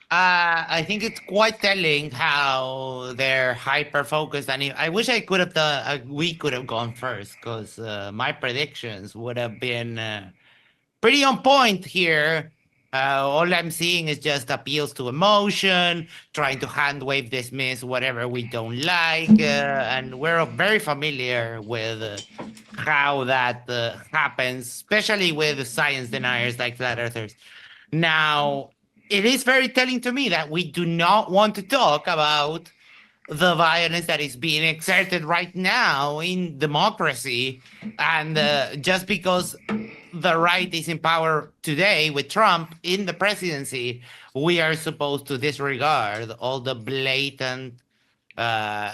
E: I think it's quite telling how they're hyper focused. And I wish I could have we could have gone first, because my predictions would have been pretty on point here. All I'm seeing is just appeals to emotion, trying to hand wave, dismiss whatever we don't like, and we're very familiar with how that happens, especially with science deniers like flat earthers. Now, it is very telling to me that we do not want to talk about the violence that is being exerted right now in democracy, and just because the right is in power today with Trump in the presidency, we are supposed to disregard all the blatant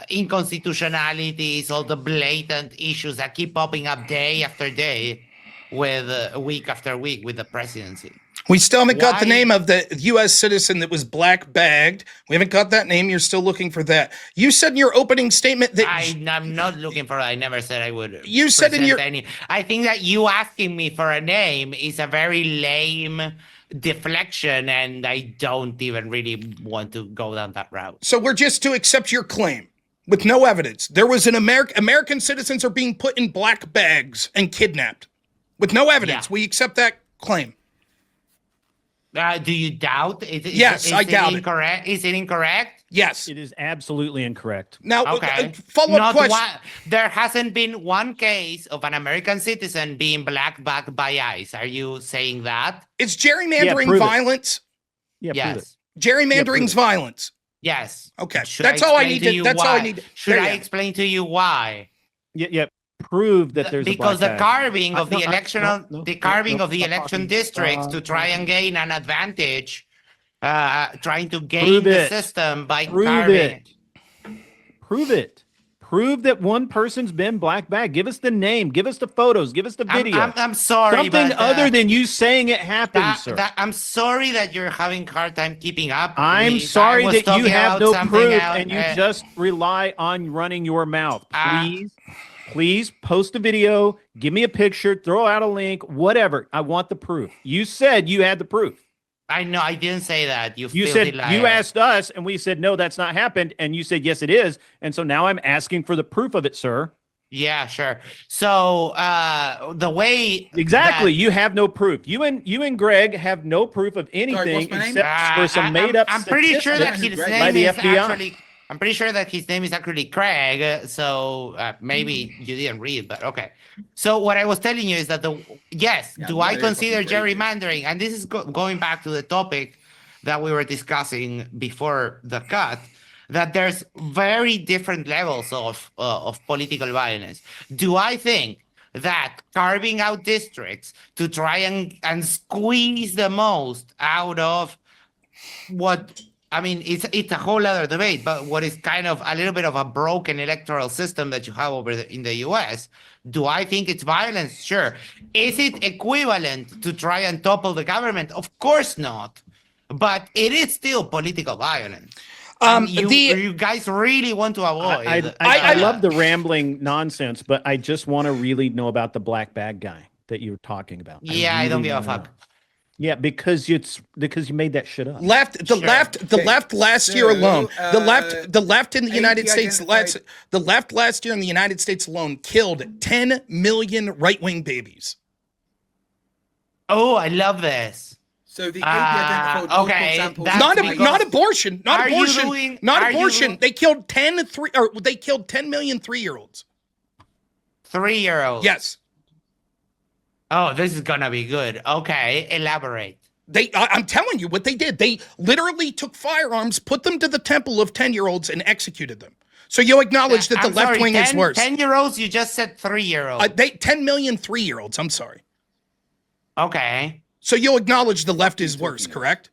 E: inconstitutionalities, all the blatant issues that keep popping up day after day with week after week with the presidency.
B: We still haven't got the
E: Why-
B: name of the U.S. citizen that was black bagged. We haven't got that name. You're still looking for that. You said in your opening statement that
E: I'm not looking for. I never said I would.
B: You said in
E: present
B: your-
E: any. I think that you asking me for a name is a very lame deflection, and I don't even really want to go down that route.
B: so we're just to accept your claim with no evidence. There was an American citizens are being put in black bags and kidnapped with no evidence.
E: Yeah.
B: We accept that claim.
E: Do you doubt?
B: Yes, I doubt it.
E: Incorrect? Is it incorrect?
B: Yes.
C: It is absolutely incorrect.
B: Now,
E: Okay.
B: follow-up
E: Not
B: question.
E: one, there hasn't been one case of an American citizen being black bagged by ICE. Are you saying that?
B: Is gerrymandering
C: prove it.
B: violence?
C: Yeah, prove it.
E: Yes.
B: Gerrymandering's violence.
E: Yes.
B: Okay.
E: Should
B: That's
E: I
B: all I
E: explain
B: need
E: to
B: to.
E: you
B: That's all I
E: why?
B: need.
E: Should
B: There
E: I
B: you go.
E: explain to you why?
C: Yeah. Prove that there's
E: Because
C: a
E: the
C: black bag.
E: carving of the election, the carving of the election districts to try and gain an advantage, trying to game
C: Prove
E: the
C: it.
E: system by
C: Prove
E: carving.
C: it. Prove it. Prove that one person's been black bag. Give us the name. Give us the photos. Give us the video.
E: I'm sorry,
C: Something
E: but,
C: other than you saying it happened, sir.
E: I'm sorry that you're having a hard time keeping up.
C: I'm
E: If I
C: sorry
E: was
C: that you
E: talking
C: have
E: about
C: no
E: something
C: proof
E: else,
C: and you just rely on running your mouth. Please post a video, give me a picture, throw out a link, whatever. I want the proof. You said you had the proof.
E: I know I didn't say that. You
C: You
E: filthy
C: said
E: liar.
C: you asked us, and we said no, that's not happened, and you said yes, it is, and so now I'm asking for the proof of it, sir.
E: Yeah, sure. So the way
C: Exactly,
E: that-
C: you have no proof. You and Greg have no proof of anything
A: what's my name?
C: except for some made up.
E: I'm pretty sure that his
A: Greg.
C: by
E: name
C: the
E: is
C: FBI.
E: actually. I'm pretty sure that his name is actually Craig. So maybe you didn't read, but okay. So what I was telling you is that
A: Yeah,
E: do I
A: they're
E: consider
A: fucking crazy.
E: gerrymandering? And this is going back to the topic that we were discussing before the cut. That there's very different levels of political violence. Do I think that carving out districts to try and squeeze the most out of what I mean, it's a whole other debate, but what is kind of a little bit of a broken electoral system that you have in the US, do I think it's violence? Sure. Is it equivalent to try and topple the government? Of course not. But it is still political violence. You guys really want to avoid.
C: I love the rambling nonsense, but I just want to really know about the black bag guy that you were talking about.
E: I don't give a
C: wanna
E: fuck.
C: know. Yeah, because you made that shit up.
B: The left last year alone, the left in the United
A: API
B: States,
A: identified-
B: the left last year in the United States alone killed 10 million right-wing babies.
E: Oh, I love this.
A: So the API identified multiple
E: okay,
A: examples.
E: that's
B: Not
E: because-
B: not abortion, not
E: Are you
B: abortion,
E: doing-
B: not
E: are you
B: abortion.
E: doing-
B: They killed 10 million 3-year-olds.
E: 3-year-olds.
B: Yes.
E: Oh, this is gonna be good. Okay, elaborate.
B: I'm telling you what they did. They literally took firearms, put them to the temple of 10-year-olds and executed them. So you acknowledge that the
E: I'm
B: left
E: sorry,
B: wing is
E: 10
B: worse.
E: 10-year-olds, you just said 3-year-olds.
B: 10 million 3-year-olds, I'm sorry.
E: Okay.
B: So you'll acknowledge the left is worse, correct?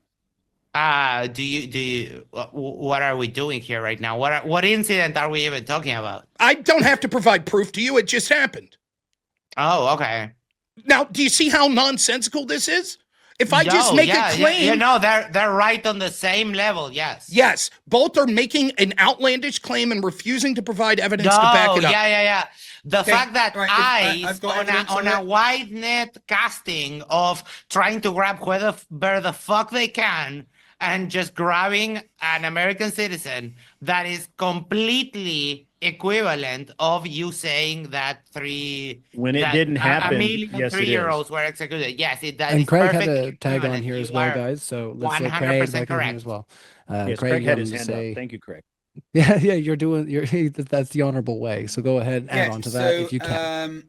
E: Do you what are we doing here right now? What incident are we even talking about?
B: I don't have to provide proof to you. It just happened.
E: Oh, okay.
B: Now, do you see how nonsensical this is? If I just make a claim,
E: they're right on the same level. Yes.
B: yes, both are making an outlandish claim and refusing to provide evidence to back it up.
E: Yeah. The
A: Okay,
E: fact that
A: right,
E: ICE
A: I've got evidence
E: on
A: on
E: a
A: it.
E: wide net casting of trying to grab where the fuck they can and just grabbing an American citizen that is completely equivalent of you saying that
C: When it didn't happen,
E: a million
C: yes, it
E: 3-year-olds were executed. Yes, that
D: And
E: is
D: Craig had
E: perfectly
D: a tag on
E: equivalent.
D: here as
E: You
D: well,
E: are
D: guys. So let's let
E: 100%
D: Craig back in here
E: correct.
D: as well.
C: Yes,
D: Craig,
C: Craig
D: you
C: had
D: wanted
C: his
D: to
C: hand
D: say,
C: up. Thank you, Craig.
D: yeah, you're doing. That's the honorable way. So go ahead and add on to that if you can.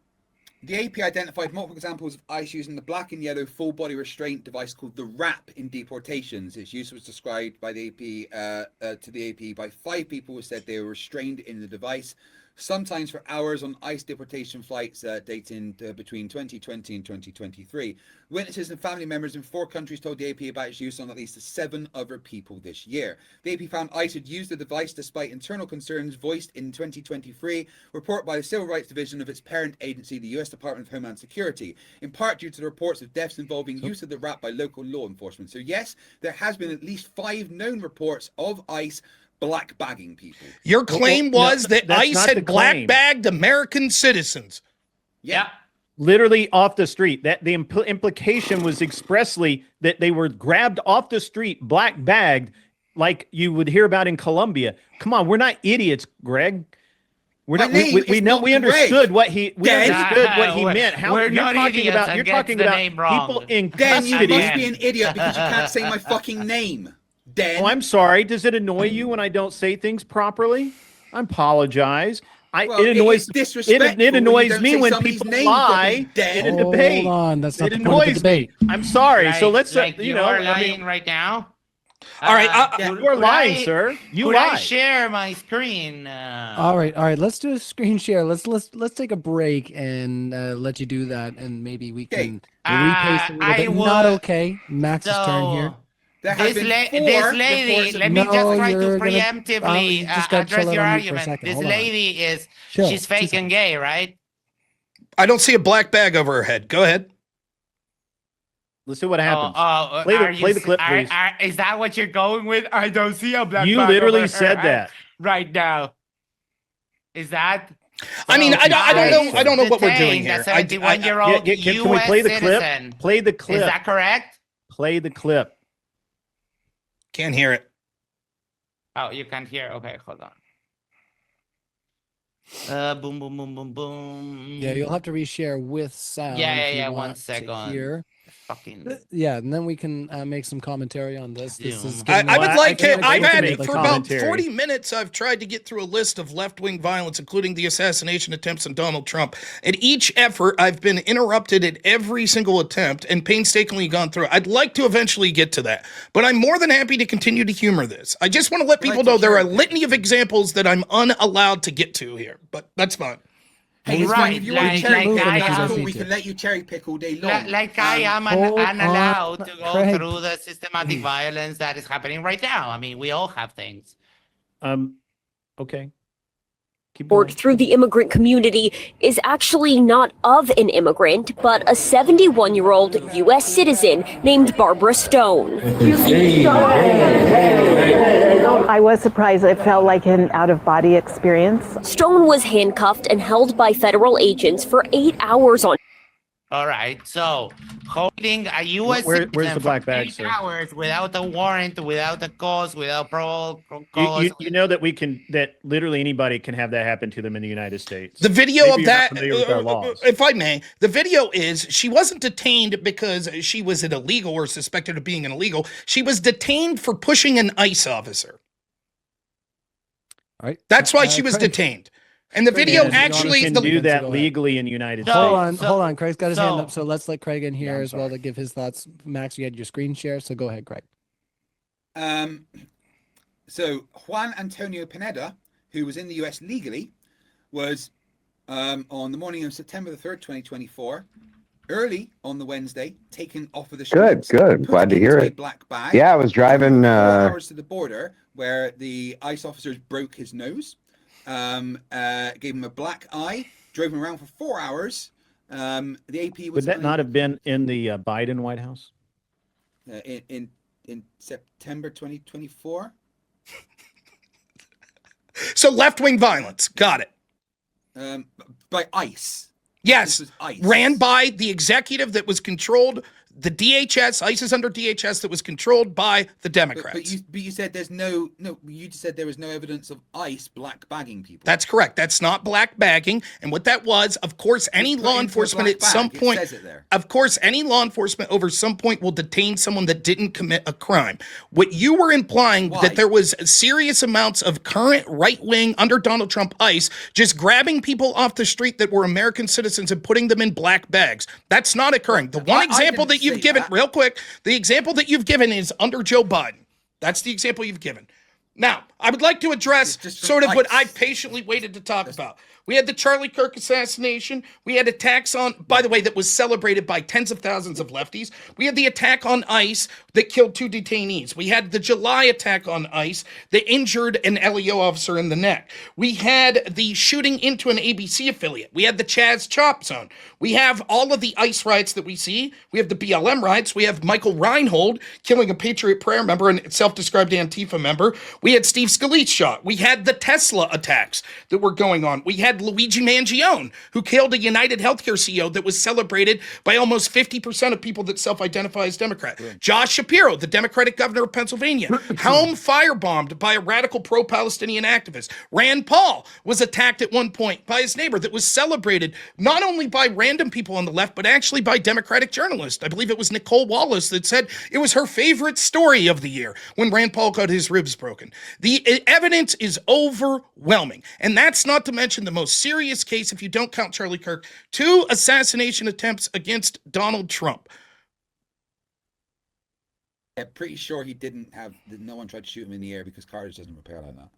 A: The AP identified multiple examples of ICE using the black and yellow full body restraint device called the RAP in deportations. Its use was described by the AP to the AP by 5 people who said they were restrained in the device, sometimes for hours on ICE deportation flights dating between 2020 and 2023. Witnesses and family members in 4 countries told the AP about its use on at least 7 other people this year. The AP found ICE had used the device despite internal concerns voiced in 2023, report by the Civil Rights Division of its parent agency, the U.S. Department of Homeland Security, in part due to the reports of deaths involving use of the RAP by local law enforcement. So yes, there has been at least 5 known reports of ICE black bagging people.
B: Your claim was that
C: that's
B: ICE
C: not the
B: had black
C: claim.
B: bagged American citizens.
E: Yeah.
C: Literally off the street. That the implication was expressly that they were grabbed off the street, black bagged, like you would hear about in Colombia. Come on, we're not idiots, Greg. We're
A: My
C: not.
A: name
C: We
A: is
C: know.
A: not
C: We understood
A: Greg.
C: what he. We
A: Dan.
C: understood what he
E: We're-
C: meant. How
E: we're
C: you're
E: not
C: talking
E: idiots
C: about?
E: and
C: You're
E: gets
C: talking
E: the
C: about
E: name wrong.
C: people in
A: Dan, you
C: custody.
A: must be an idiot because you can't say my fucking name. Dan.
C: Oh, I'm sorry. Does it annoy you when I don't say things properly? I apologize.
A: Well,
C: It annoys.
A: it's disrespectful
C: It
A: when you
C: annoys
A: don't
C: me
A: say
C: when
A: somebody's
C: people
A: name
C: lie
A: properly,
C: in a
A: Dan.
C: debate.
D: Hold on, that's not
C: It
D: the point of the
C: annoys
D: debate.
C: me. I'm sorry. So let's,
E: like
C: you know,
E: are
C: I
E: lying
C: mean,
E: right now.
B: All right,
C: you're lying, sir. You
E: Could
C: lie.
E: I share my screen?
D: All right. Let's do a screen share. Let's take a break and let you do that, and maybe we can repace a little
E: I
D: bit. Not
E: would-
D: okay. Max's turn here.
A: There has
E: This,
A: been 4
E: this lady,
A: reports of-
E: let me
D: No,
E: just try to
D: you're gonna-
E: preemptively
D: you just gotta chill
E: address
D: out
E: your
D: on mute for a
E: argument.
D: second.
E: This
D: Hold on.
E: lady is,
D: Chill.
E: she's fake and gay, right?
B: I don't see a black bag over her head. Go ahead.
C: Let's see what happens.
E: Play
C: play the clip, please.
E: Is that what you're going with? I don't see a black
C: You
E: bag
C: literally
E: over
C: said
E: her
C: that.
E: right now. Is that?
B: I mean, I don't know what we're doing here.
E: A 71-year-old
C: Can we play the clip?
E: citizen.
C: Play the clip.
E: Is that correct?
C: Play the clip.
B: Can't hear it.
E: Oh, you can't hear? Okay, hold on. Boom, boom, boom, boom, boom.
D: Yeah, you'll have to reshare with sound.
E: Yeah,
D: if you
E: yeah,
D: want
E: 1
D: to
E: second.
D: hear.
E: Fucking
D: Yeah, and then we can make some commentary on this. This is
E: Zoom.
D: getting
B: I would
C: Well,
B: like
C: I think
B: to.
C: I
B: I've
C: can
B: had
C: make
B: for
C: the
B: about
C: commentary.
B: 40 minutes. I've tried to get through a list of left-wing violence, including the assassination attempts on Donald Trump. At each effort, I've been interrupted at every single attempt and painstakingly gone through. I'd like to eventually get to that, but I'm more than happy to continue to humor this. I just want to let people know there are a litany of examples that I'm unallowed to get to here, but that's fine.
A: Hey, it's fine. If you want to
E: Like
A: cherry pick,
E: I
A: that's
E: am.
A: cool. We can let you cherry pick all day long.
E: Like I am
D: hold
E: unallowed
D: on,
E: to go
D: Craig.
E: through the systematic violence that is happening right now. I mean, we all have things.
C: Okay. Keep
F: Work
C: going.
F: through the immigrant community is actually not of an immigrant, but a 71-year-old U.S. citizen named Barbara Stone.
G: I was surprised. It felt like an out-of-body experience.
F: Stone was handcuffed and held by federal agents for 8 hours on
E: All right, so holding a U.S.
C: Where's
E: citizen
C: the black
E: for
C: bag,
E: 8
C: sir?
E: hours without a warrant, without a cause, without parole cause.
C: You know that that literally anybody can have that happen to them in the United States.
B: The video
C: Maybe
B: of
C: you're not
B: that,
C: familiar with our laws.
B: if I may, the video is she wasn't detained because she was an illegal or suspected of being an illegal. She was detained for pushing an ICE officer.
D: All right.
B: That's why she was
D: Craig,
B: detained. And the video
C: And
B: actually,
C: you can
B: the,
C: do that
D: Go ahead.
C: legally in the United
E: No.
C: States.
D: Hold on. Craig's got his hand
E: so-
D: up, so let's let Craig in here
C: I'm
D: as well
C: sorry.
D: to give his thoughts. Max, you had your screen share, so go ahead, Craig.
A: So Juan Antonio Pineda, who was in the US legally, was on the morning of September the 3rd, 2024, early on the Wednesday, taken off of the streets.
H: Good.
A: put
H: Glad to hear
A: into a
H: it.
A: black bag.
H: Yeah, I was driving.
A: 4 hours to the border where the ICE officers broke his nose, gave him a black eye, drove him around for 4 hours. The AP was
C: Would that not have been in the Biden White House?
A: in September 2024.
B: so left-wing violence. Got it.
A: By ICE.
B: Yes.
A: This was ICE.
B: Ran by the executive that was controlled, the DHS, ICE is under DHS that was controlled by the Democrats.
A: But you said there's no, you just said there was no evidence of ICE black bagging people.
B: That's correct. That's not black bagging. And what that was, of course, any
A: Just put
B: law
A: into a
B: enforcement
A: black
B: at some
A: bag. It
B: point,
A: says it there.
B: of course, any law enforcement over some point will detain someone that didn't commit a crime. What you were implying
A: Why?
B: that there was serious amounts of current right-wing under Donald Trump ICE just grabbing people off the street that were American citizens and putting them in black bags. That's not occurring. The one
A: I
B: example
A: didn't
B: that you've
A: say
B: given,
A: that.
B: real quick, the example that you've given is under Joe Biden. That's the example you've given. Now, I would like to address
A: Just from
B: sort of what
A: ICE.
B: I patiently waited to talk about. We had the Charlie Kirk assassination. We had attacks on, by the way, that was celebrated by tens of thousands of lefties. We had the attack on ICE that killed 2 detainees. We had the July attack on ICE that injured an LEO officer in the neck. We had the shooting into an ABC affiliate. We had the Chaz Chop Zone. We have all of the ICE riots that we see. We have the BLM riots. We have Michael Reinhold killing a Patriot Prayer member and self-described Antifa member. We had Steve Scalise shot. We had the Tesla attacks that were going on. We had Luigi Mangione, who killed a United Healthcare CEO that was celebrated by almost 50% of people that self-identify as Democrat. Josh Shapiro, the Democratic governor of Pennsylvania, Helm firebombed by a radical pro-Palestinian activist. Rand Paul was attacked at one point by his neighbor that was celebrated not only by random people on the left, but actually by Democratic journalists. I believe it was Nicole Wallace that said it was her favorite story of the year when Rand Paul got his ribs broken. The evidence is overwhelming. And that's not to mention the most serious case, if you don't count Charlie Kirk, 2 assassination attempts against Donald Trump.
A: Yeah, pretty sure he didn't have. No one tried to shoot him in the air because cartilage doesn't repair like that.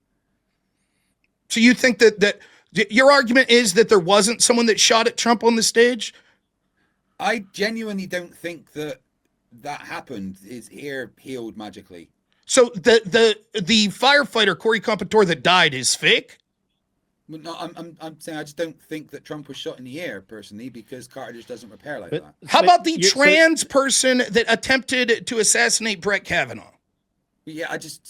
B: So you think that your argument is that there wasn't someone that shot at Trump on the stage?
A: I genuinely don't think that happened. His ear healed magically.
B: So the firefighter Corey Compatore that died is fake?
A: But no, I'm saying I just don't think that Trump was shot in the air personally because cartilage doesn't repair like that.
B: How about the trans person that attempted to assassinate Brett Kavanaugh?
A: Yeah, I just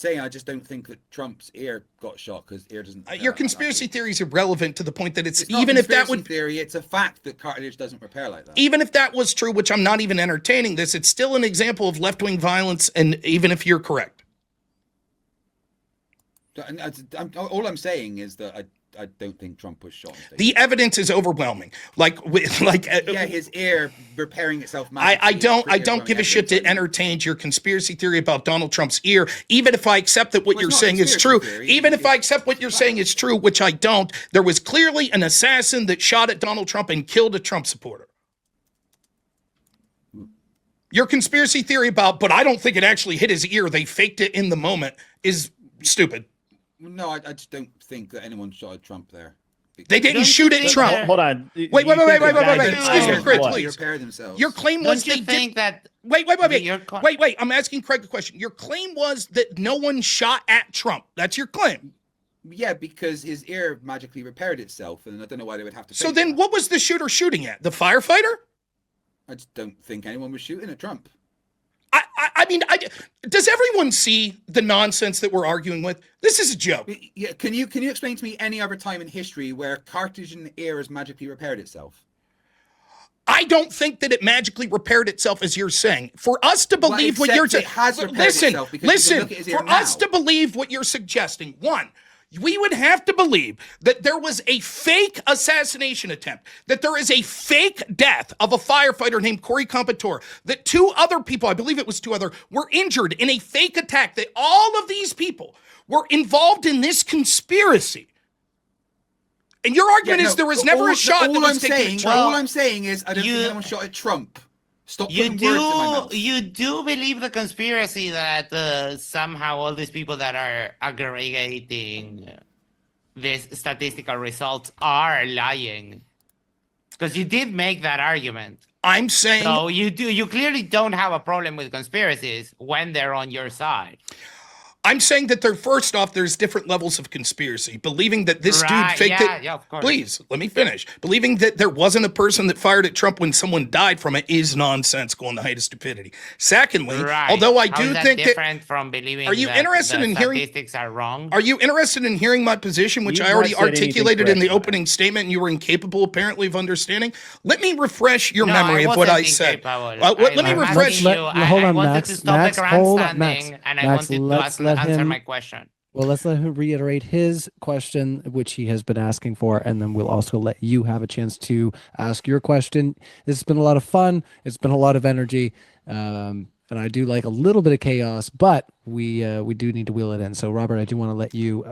A: don't think that Trump's ear got shot because ear doesn't.
B: Your conspiracy theory is irrelevant to the point that it's
A: not
B: even if that
A: conspiracy
B: would
A: theory, it's a fact that cartilage doesn't repair like that.
B: even if that was true, which I'm not even entertaining this, it's still an example of left-wing violence, and even if you're correct.
A: All I'm saying is that I don't think Trump was shot on stage.
B: The evidence is overwhelming.
A: His ear repairing itself.
B: I don't give a shit to entertain your conspiracy theory about Donald Trump's ear, even if I accept that what you're saying is true. Even if I accept what you're saying is true, which I don't, there was clearly an assassin that shot at Donald Trump and killed a Trump supporter. Your conspiracy theory about, but I don't think it actually hit his ear, they faked it in the moment, is stupid.
A: No, I just don't think that anyone shot at Trump there.
B: They didn't shoot at Trump.
C: Hold on.
B: Wait. Excuse me, Chris, please. Your claim was
E: Don't you think that...
B: Wait. I'm asking Craig a question. Your claim was that no one shot at Trump. That's your claim.
A: Yeah, because his ear magically repaired itself, and I don't know why they would have to.
B: So then what was the shooter shooting at? The firefighter?
A: I just don't think anyone was shooting at Trump.
B: I mean, does everyone see the nonsense that we're arguing with? This is a joke.
A: Yeah, can you explain to me any other time in history where cartilage in the ear has magically repaired itself?
B: I don't think that it magically repaired itself, as you're saying. For us to believe what you're saying, listen. For us to believe what you're suggesting, one, we would have to believe that there was a fake assassination attempt, that there is a fake death of a firefighter named Corey Compatore, that two other people, I believe it was two other, were injured in a fake attack, that all of these people were involved in this conspiracy. And your argument is there was never a shot that was taken at Trump.
A: All I'm saying is I don't think anyone shot at Trump. Stop putting words in my mouth.
E: You do believe the conspiracy that somehow all these people that are aggregating these statistical results are lying? Because you did make that argument.
B: I'm saying...
E: So you clearly don't have a problem with conspiracies when they're on your side.
B: I'm saying that first off, there's different levels of conspiracy. Believing that this dude faked it.
E: Yeah, of course.
B: Please, let me finish. Believing that there wasn't a person that fired at Trump when someone died from it is nonsensical and the height of stupidity. Secondly, although I do think
E: different from believing
B: are you interested in hearing
E: statistics are wrong?
B: Are you interested in hearing my position, which I already articulated in the opening statement and you were incapable apparently of understanding? Let me refresh your memory of what I said. Let me refresh.
D: Hold on, Max. Max, hold on, Max.
E: And I wanted to answer my question.
D: Well, let's let him reiterate his question, which he has been asking for, and then we'll also let you have a chance to ask your question. This has been a lot of fun. It's been a lot of energy, and I do like a little bit of chaos, but we do need to wheel it in. So, Robert, I do want to let you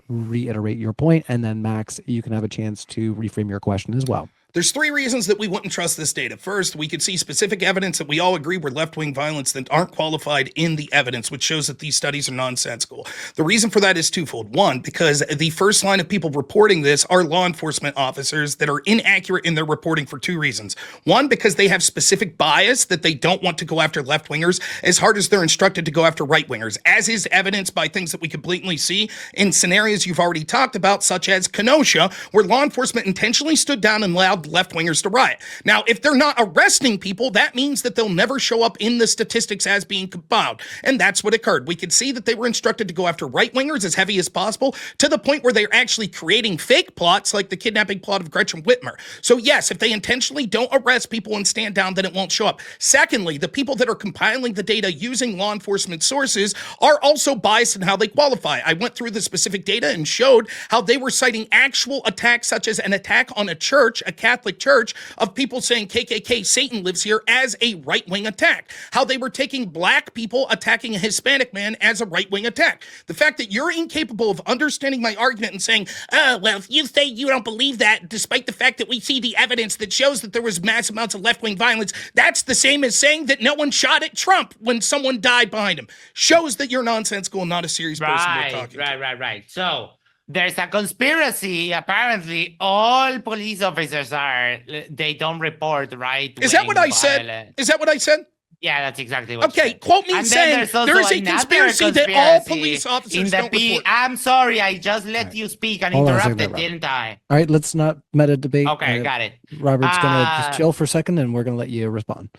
D: reiterate your point, and then Max, you can have a chance to reframe your question as well.
B: There's three reasons that we wouldn't trust this data. First, we could see specific evidence that we all agree were left-wing violence that aren't qualified in the evidence, which shows that these studies are nonsensical. The reason for that is twofold. One, because the first line of people reporting this are law enforcement officers that are inaccurate in their reporting for two reasons. One, because they have specific bias that they don't want to go after left-wingers as hard as they're instructed to go after right-wingers, as is evidenced by things that we could blatantly see in scenarios you've already talked about, such as Kenosha, where law enforcement intentionally stood down and allowed left-wingers to riot. Now, if they're not arresting people, that means that they'll never show up in the statistics as being compiled. And that's what occurred. We could see that they were instructed to go after right-wingers as heavy as possible, to the point where they're actually creating fake plots like the kidnapping plot of Gretchen Whitmer. So yes, if they intentionally don't arrest people and stand down, then it won't show up. Secondly, the people that are compiling the data using law enforcement sources are also biased in how they qualify. I went through the specific data and showed how they were citing actual attacks, such as an attack on a church, a Catholic church, of people saying KKK, Satan lives here, as a right-wing attack. How they were taking black people attacking a Hispanic man as a right-wing attack. The fact that you're incapable of understanding my argument and saying, oh, well, if you say you don't believe that, despite the fact that we see the evidence that shows that there was mass amounts of left-wing violence, that's the same as saying that no one shot at Trump when someone died behind him. Shows that you're nonsensical and not a serious person we're talking to.
E: Right. So, there's a conspiracy. Apparently, all police officers they don't report, right?
B: Is that what I said? Is that what I said?
E: Yeah, that's exactly what
B: you said. Quote me saying there is a conspiracy that all police officers don't report.
E: I'm sorry, I just let you speak and interrupted, didn't I?
D: All right, let's not meta debate.
E: Okay, got it.
D: Robert's going to just chill for a second, and we're going to let you respond.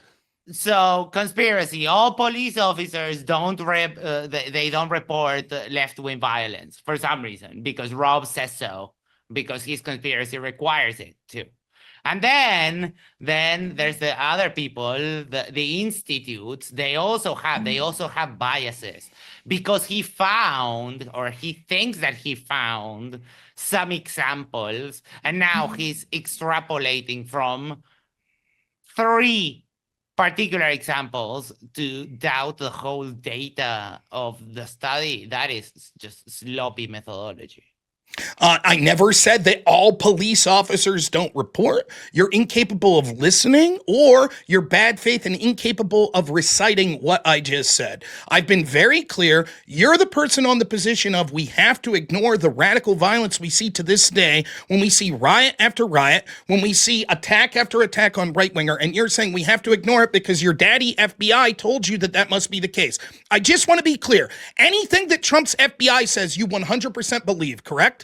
E: So, conspiracy. All police officers don't they don't report left-wing violence for some reason, because Rob says so, because his conspiracy requires it to. And then there's the other people, the institutes. They also have biases because he found, or he thinks that he found, some examples, and now he's extrapolating from 3 particular examples to doubt the whole data of the study. That is just sloppy methodology.
B: I never said that all police officers don't report. You're incapable of listening, or you're bad faith and incapable of reciting what I just said. I've been very clear. You're the person on the position of we have to ignore the radical violence we see to this day when we see riot after riot, when we see attack after attack on right-winger, and you're saying we have to ignore it because your daddy FBI told you that must be the case. I just want to be clear. Anything that Trump's FBI says you 100% believe, correct?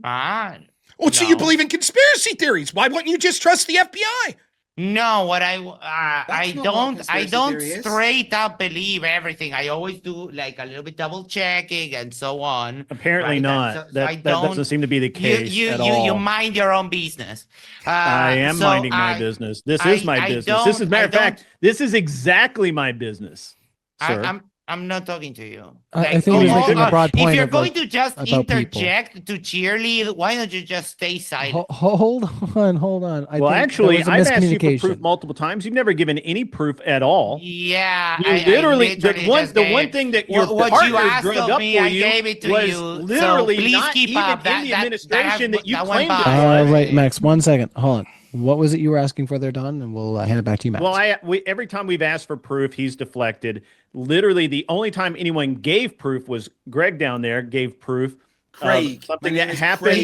B: So you believe in conspiracy theories. Why wouldn't you just trust the FBI?
E: No, what I don't straight up believe everything. I always do like a little bit double checking and so on.
C: Apparently
E: right?
C: not. That doesn't seem to be the case at all.
E: You mind your own business.
C: I am minding my business. This is my business. This is, matter of fact, this is exactly my business, sir.
E: I'm not talking to you.
D: I think he's making a broad point.
E: If you're going to just interject to cheerlead, why don't you just stay silent?
D: Hold on.
C: Actually, I've asked you for proof multiple times. You've never given any proof at all.
E: Yeah,
C: you literally the one thing that your partner drug up for you was literally not even in the administration that you claimed.
D: All right, Max. 1 second. Hold on. What was it you were asking for there, Don? And we'll hand it back to you, Max.
C: Well, every time we've asked for proof, he's deflected. Literally, the only time anyone gave proof was Greg down there gave proof.
A: Craig,
C: something that happened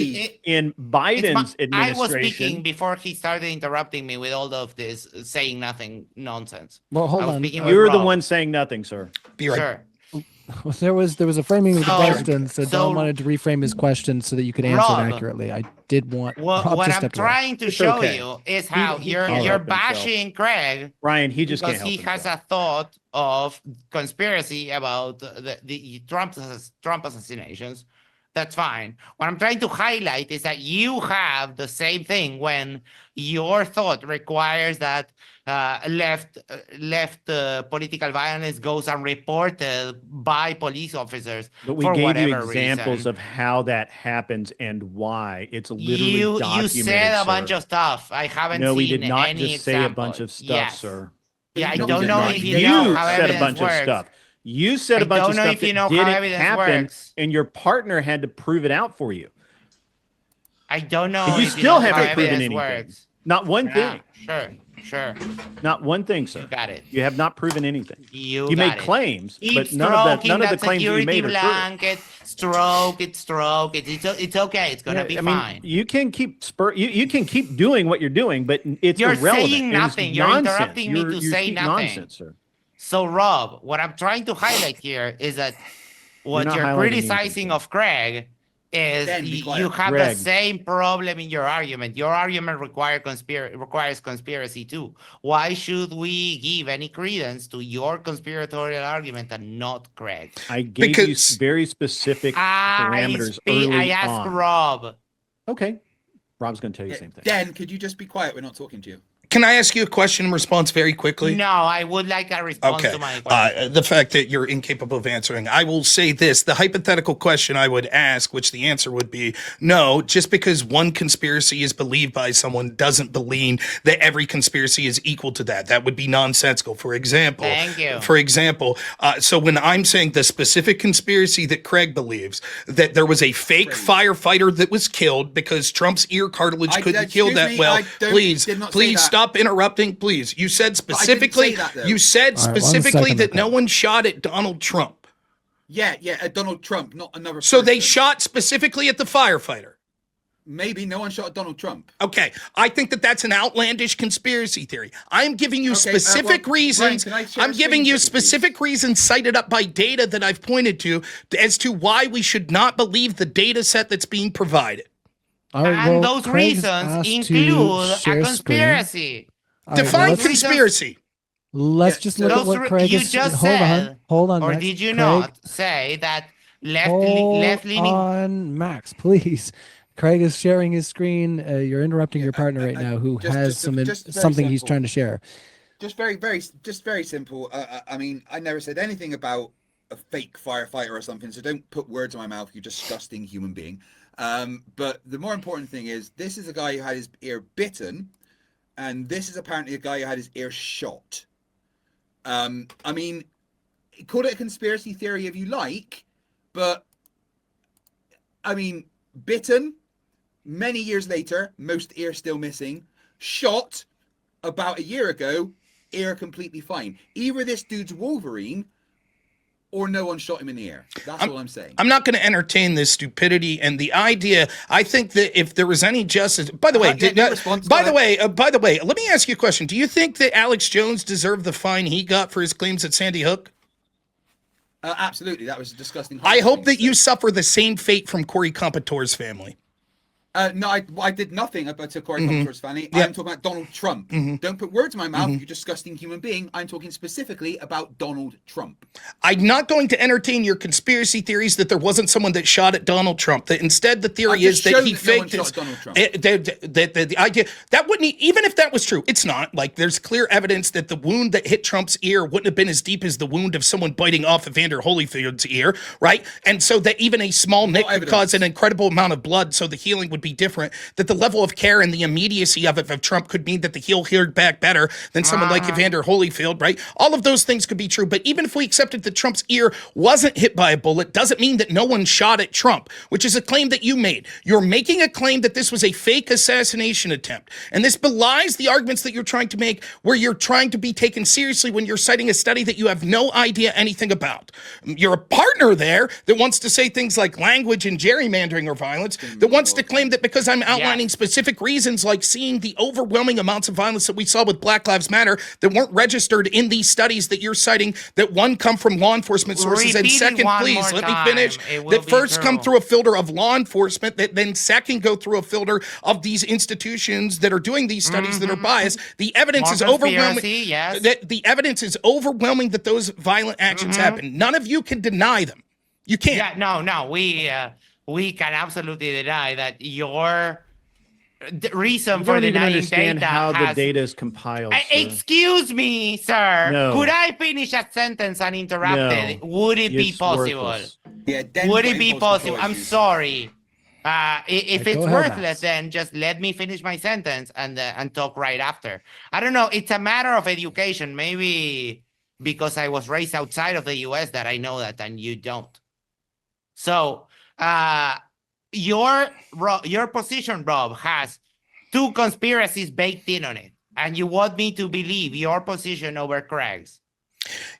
C: in Biden's administration.
E: I was speaking before he started interrupting me with all of this saying nothing nonsense.
D: Well, hold on.
C: You're the one saying nothing, sir.
B: Be right.
E: Sure.
D: There was a framing of the question, so Don wanted to reframe his question so that you could answer it accurately. I did want
E: what I'm trying to show you is how you're bashing Craig.
C: Ryan, he just
E: because he has a thought of conspiracy about the Trump assassinations. That's fine. What I'm trying to highlight is that you have the same thing when your thought requires that left political violence goes unreported by police officers.
C: But we gave you examples of how that happens and why. It's literally documented.
E: You said a bunch of stuff. I haven't seen any example.
C: No, we did not just say a bunch of stuff, sir.
E: Yeah, I don't know if you know how
C: said a
E: evidence
C: bunch of stuff. You said a bunch of stuff that didn't happen, and your partner had to prove it out for you.
E: I don't know.
C: And you still haven't proven anything. Not one thing.
E: Sure.
C: Not one thing, sir.
E: You got it.
C: You have not proven anything.
E: You
C: made claims, but none of the claims you made are true.
E: Stroke it. It's okay. It's gonna be fine.
C: You can keep you can keep doing what you're doing, but it's irrelevant.
E: You're saying nothing. You're interrupting me to say nothing.
C: Nonsense, sir.
E: So, Rob, what I'm trying to highlight here is that what you're criticizing of Craig is you have the same problem in your argument. Your argument requires conspiracy too. Why should we give any credence to your conspiratorial argument and not Craig?
C: I gave you very specific parameters early on.
E: I asked Rob.
C: Okay. Rob's going to tell you the same thing.
A: Dan, could you just be quiet? We're not talking to you.
B: Can I ask you a question in response very quickly?
E: No, I would like a response to my question.
B: The fact that you're incapable of answering. I will say this. The hypothetical question I would ask, which the answer would be no, just because one conspiracy is believed by someone doesn't mean that every conspiracy is equal to that. That would be nonsensical. For example,
E: thank you.
B: For example, so when I'm saying the specific conspiracy that Craig believes, that there was a fake firefighter that was killed because Trump's ear cartilage couldn't kill that well. Please stop interrupting, please. You said specifically that no one shot at Donald Trump.
A: Yeah, at Donald Trump, not another
B: So they shot specifically at the firefighter.
A: Maybe no one shot at Donald Trump.
B: Okay, I think that's an outlandish conspiracy theory. I'm giving you specific reasons.
A: Ryan,
B: I'm giving you specific reasons cited up by data that I've pointed to as to why we should not believe the data set that's being provided.
E: And those reasons include a conspiracy.
B: Define conspiracy.
D: Let's just look at what Craig is saying. Hold on.
E: Or
D: Max.
E: did you
D: Craig,
E: not say that left-leaning?
D: On Max, please. Craig is sharing his screen. You're interrupting your partner right now, who has something he's trying to share.
A: Just very simple. I mean, I never said anything about a fake firefighter or something, so don't put words in my mouth, you disgusting human being. But the more important thing is, this is a guy who had his ear bitten, and this is apparently a guy who had his ear shot. I mean, call it a conspiracy theory if you like, but I mean, bitten, many years later, most ear still missing, shot about a year ago, ear completely fine. Either this dude's Wolverine or no one shot him in the ear. That's all I'm saying.
B: I'm not going to entertain this stupidity and the idea. I think that if there was any justice, by the way, by the way, let me ask you a question. Do you think that Alex Jones deserved the fine he got for his claims at Sandy Hook?
A: Absolutely. That was a disgusting.
B: I hope that you suffer the same fate from Corey Competor's family.
A: No, I did nothing about Corey Competor's family. I'm talking about Donald Trump. Don't put words in my mouth, you disgusting human being. I'm talking specifically about Donald Trump.
B: I'm not going to entertain your conspiracy theories that there wasn't someone that shot at Donald Trump. That instead the theory is that he faked his. The idea that wouldn't, even if that was true, it's not. Like, there's clear evidence that the wound that hit Trump's ear wouldn't have been as deep as the wound of someone biting off Evander Holyfield's ear, right? And so that even a small nick could cause an incredible amount of blood, so the healing would be different, that the level of care and the immediacy of Trump could mean that the heel healed back better than someone like Evander Holyfield, right? All of those things could be true, but even if we accepted that Trump's ear wasn't hit by a bullet, doesn't mean that no one shot at Trump, which is a claim that you made. You're making a claim that this was a fake assassination attempt, and this belies the arguments that you're trying to make, where you're trying to be taken seriously when you're citing a study that you have no idea anything about. You're a partner there that wants to say things like language and gerrymandering or violence, that wants to claim that because I'm outlining specific reasons, like seeing the overwhelming amounts of violence that we saw with Black Lives Matter that weren't registered in these studies that you're citing, that one come from law enforcement sources, and second, please let me finish, that first come through a filter of law enforcement, that then second go through a filter of these institutions that are doing these studies that are biased. The evidence is overwhelming. The evidence is overwhelming that those violent actions happen. None of you can deny them. You can't.
E: Yeah, no, we can absolutely deny that your reason for denying data
C: how the data is compiled.
E: Excuse me, sir.
C: No.
E: Could I finish a sentence uninterrupted?
C: No.
E: Would it be
C: It's
E: possible?
C: worthless.
A: Yeah,
E: Would it be possible? I'm sorry. If it's worthless, then just let me finish my sentence and talk right after. I don't know. It's a matter of education. Maybe because I was raised outside of the U.S. that I know that, and you don't. So, your position, Rob, has two conspiracies baked in on it, and you want me to believe your position over Craig's.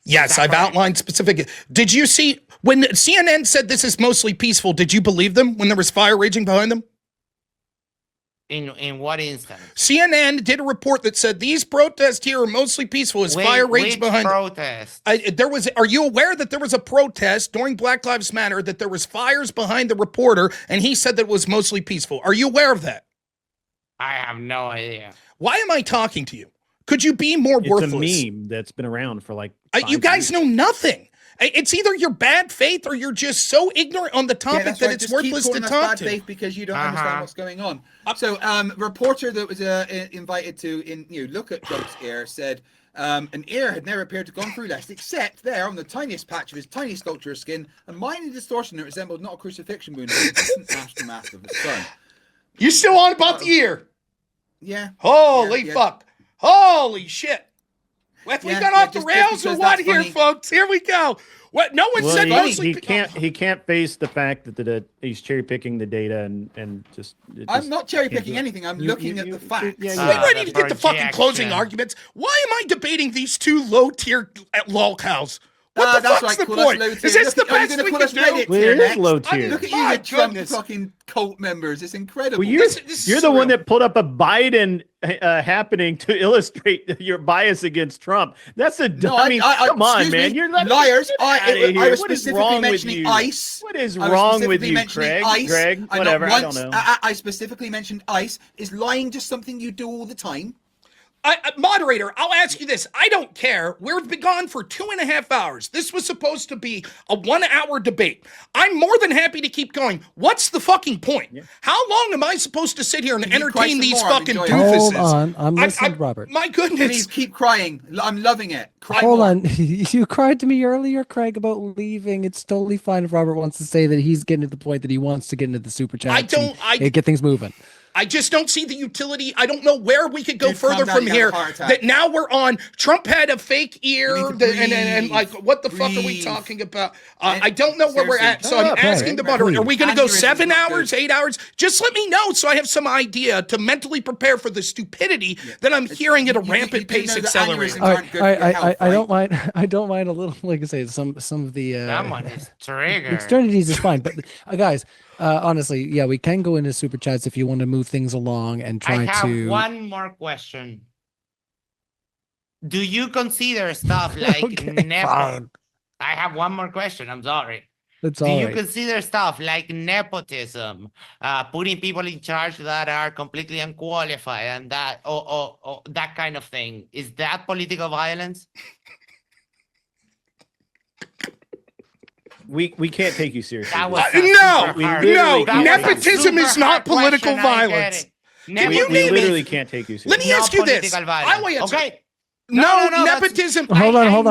B: Yes, I've outlined specific. Did you see when CNN said this is mostly peaceful? Did you believe them when there was fire raging behind them?
E: In what instance?
B: CNN did a report that said these protests here are mostly peaceful as fire raged behind
E: protest?
B: There was. Are you aware that there was a protest during Black Lives Matter, that there was fires behind the reporter, and he said that it was mostly peaceful? Are you aware of that?
E: I have no idea.
B: Why am I talking to you? Could you be more worthless?
C: It's a meme that's been around for like 5
B: you guys
C: years.
B: know nothing. It's either your bad faith or you're just so ignorant on the topic that it's worthless to talk to.
A: Because you don't understand what's going on. So, reporter that was invited to look at Trump's ear said an ear had never appeared to have gone through less, except there on the tiniest patch of his tiny sculpture of skin, a minor distortion that resembled not a crucifixion wound, but a distant aftermath of the sun.
B: You still on about the ear?
A: Yeah.
B: Holy fuck! Holy shit! Have we got off the rails or what here, folks? Here we go. What? No one said mostly.
C: He can't face the fact that he's cherry picking the data and just.
A: I'm not cherry picking anything. I'm looking at the facts.
B: We ready to get the fucking closing arguments. Why am I debating these two low tier lol cows? What the fuck's the point? Is this the best we can do?
C: Well, it is low tier.
A: Look at you, the Trump fucking cult members. It's incredible.
C: Well, you're the one that pulled up a Biden happening to illustrate your bias against Trump. That's a dumb. I mean, come on, man. You're
A: liars. I was
C: what is
A: specifically
C: wrong with
A: mentioning
C: you?
A: ICE.
C: What is wrong with you, Craig?
A: ICE.
C: Greg, whatever. I don't know.
A: I specifically mentioned ICE. Is lying just something you do all the time?
B: Moderator, I'll ask you this. I don't care. We've been gone for 2.5 hours. This was supposed to be a 1-hour debate. I'm more than happy to keep going. What's the fucking point? Yeah. How long am I supposed to sit here and entertain these fucking doofuses?
D: Hold on. I'm listening, Robert.
B: My goodness.
A: Please keep crying. I'm loving it. Cry
D: Hold
A: more.
D: on. You cried to me earlier, Craig, about leaving. It's totally fine if Robert wants to say that he's getting to the point that he wants to get into the super chat. And get things moving.
B: I just don't see the utility. I don't know where we could go further from here. That now we're on. Trump had a fake ear, and like, what the fuck are we talking about? I don't know where we're at. So I'm asking the moderator: are we going to go 7 hours, 8 hours? Just let me know so I have some idea to mentally prepare for the stupidity that I'm hearing at a rampant pace accelerating.
D: I don't mind. I don't mind a little. Like I say, some of the
E: that one is trigger.
D: Externities is fine, but guys. Honestly, yeah, we can go into super chats if you want to move things along and try
E: I have
D: to.
E: One more question. Do you consider stuff like nepotism? I have one more question. I'm sorry.
D: Do
E: you consider stuff like nepotism, putting people in charge that are completely unqualified, and that or that kind of thing? Is that political violence?
C: We can't take you seriously.
B: No, nepotism is not political violence.
C: We literally can't take you seriously.
B: Let me ask you this. I will answer.
E: Okay.
B: No, nepotism.
D: Hold on.
E: With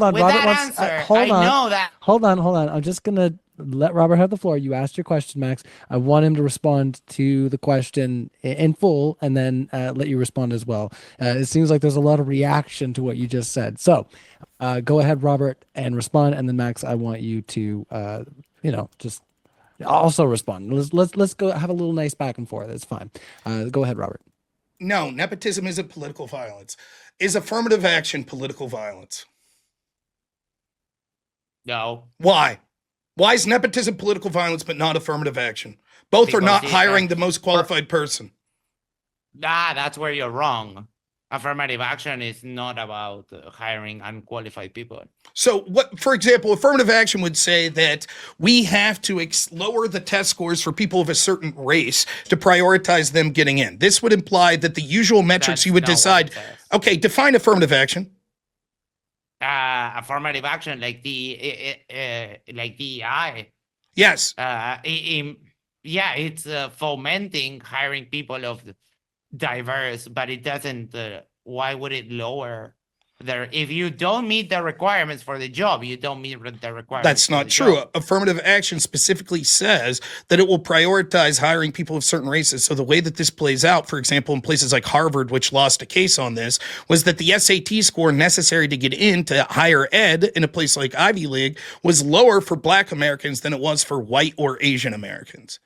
D: Robert
E: that
D: wants.
E: answer,
D: Hold on.
E: I know that.
D: Hold on. I'm just gonna let Robert have the floor. You asked your question, Max. I want him to respond to the question in full, and then let you respond as well. It seems like there's a lot of reaction to what you just said. So, go ahead, Robert, and respond, and then Max, I want you to, just also respond. Let's go have a little nice back and forth. It's fine. Go ahead, Robert.
B: No, nepotism isn't political violence. Is affirmative action political violence?
E: No.
B: Why? Why is nepotism political violence but not affirmative action? Both are not hiring the most qualified person.
E: That's where you're wrong. Affirmative action is not about hiring unqualified people.
B: So what, for example, affirmative action would say that we have to lower the test scores for people of a certain race to prioritize them getting in. This would imply that the usual metrics you would decide. Okay, define affirmative action.
E: Affirmative action like the DEI.
B: Yes.
E: It's fomenting hiring people of diverse, but it doesn't. Why would it lower their? If you don't meet the requirements for the job, you don't meet the requirements.
B: That's not true. Affirmative action specifically says that it will prioritize hiring people of certain races. So the way that this plays out, for example, in places like Harvard, which lost a case on this, was that the SAT score necessary to get into higher ed in a place like Ivy League was lower for Black Americans than it was for white or Asian Americans.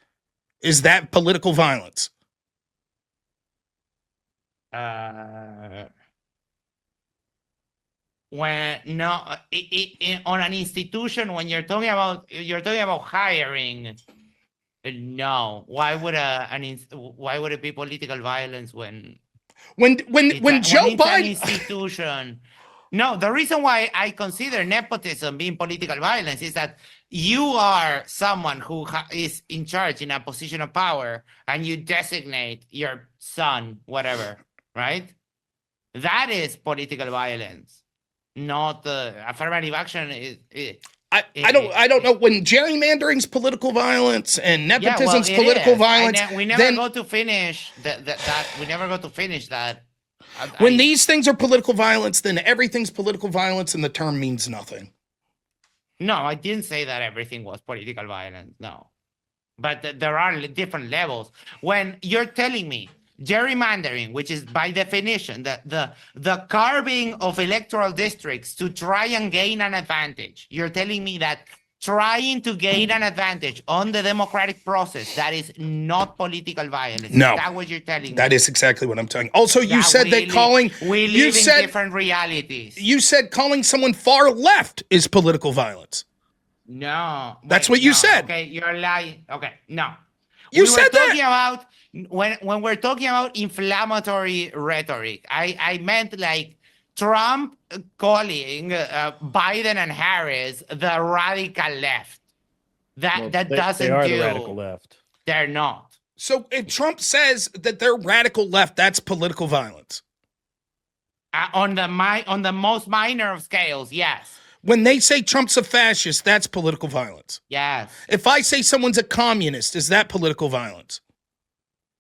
B: Is that political violence?
E: When on an institution, when you're talking about hiring, no. Why would it be political violence when
B: Joe Biden
E: an institution? No, the reason why I consider nepotism being political violence is that you are someone who is in charge in a position of power, and you designate your son, whatever. Right? That is political violence, not affirmative action.
B: I don't know when gerrymandering's political violence and nepotism's political violence.
E: We never go to finish that. We never go to finish that.
B: When these things are political violence, then everything's political violence, and the term means nothing.
E: No, I didn't say that everything was political violence. No, but there are different levels. When you're telling me gerrymandering, which is by definition the carving of electoral districts to try and gain an advantage. You're telling me that trying to gain an advantage on the democratic process, that is not political violence.
B: No.
E: Is that what you're telling me?
B: That is exactly what I'm telling. Also, you said that calling...
E: We live in different realities.
B: You said calling someone far left is political violence.
E: No.
B: That's what you said.
E: Okay, you're lying. Okay, no.
B: You said that.
E: When we're talking about inflammatory rhetoric, I meant like Trump calling Biden and Harris the radical left. That doesn't
C: they are
E: do.
C: The radical left.
E: They're not.
B: So if Trump says that they're radical left, that's political violence.
E: On the most minor of scales, yes.
B: When they say Trump's a fascist, that's political violence.
E: Yes.
B: If I say someone's a communist, is that political violence?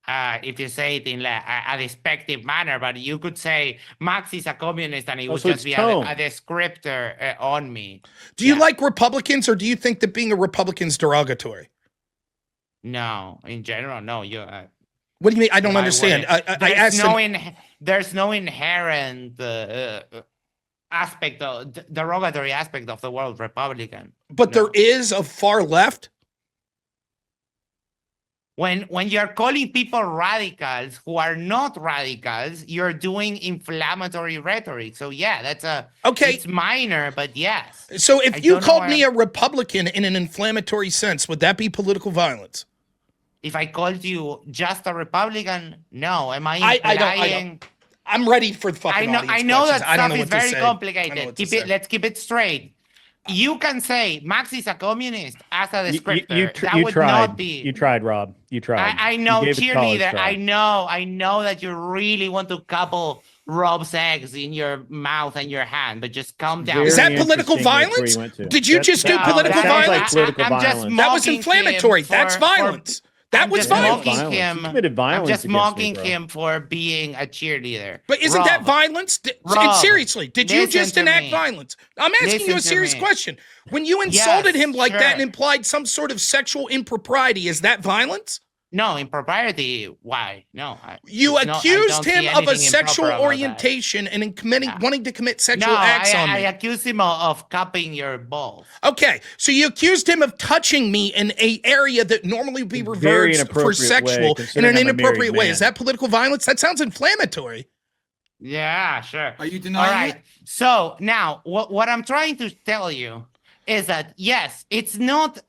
E: If you say it in a respective manner, but you could say Max is a communist and it would
C: so
E: just
C: it's
E: be
C: tone.
E: a descriptor on me.
B: Do you like Republicans, or do you think that being a Republican is derogatory?
E: No, in general, no.
B: What do you mean? I don't understand. I asked
E: there's no inherent derogatory aspect of the word Republican.
B: But there is a far left.
E: When you're calling people radicals who are not radicals, you're doing inflammatory rhetoric. So yeah, that's
B: okay.
E: It's minor, but yes.
B: So if you called me a Republican in an inflammatory sense, would that be political violence?
E: If I called you just a Republican, no. Am I implying?
B: I'm ready for the fucking audience
E: I know
B: questions.
E: that stuff is very complicated. Let's keep it straight. You can say Max is a communist as a descriptor.
C: You tried. You tried, Rob. You tried.
E: I know, cheerleader. I know that you really want to couple Rob's eggs in your mouth and your hand, but just calm down.
B: Is that political violence? Did you just do political violence? That was inflammatory. That's violence. That was violence.
E: I'm just mocking him for being a cheerleader.
B: But isn't that violence? Seriously, did you just enact violence? I'm asking you a serious question. When you insulted him like that and implied some sort of sexual impropriety, is that violence?
E: No, impropriety. Why? No.
B: You accused him of a sexual orientation and wanting to commit sexual acts on me.
E: I accused him of cupping your balls.
B: Okay, so you accused him of touching me in an area that normally would be reserved for sexual in an inappropriate way. Is that political violence? That sounds inflammatory.
E: Yeah, sure.
A: Are you denying
E: All right. So now, what I'm trying to tell you is that yes, it's not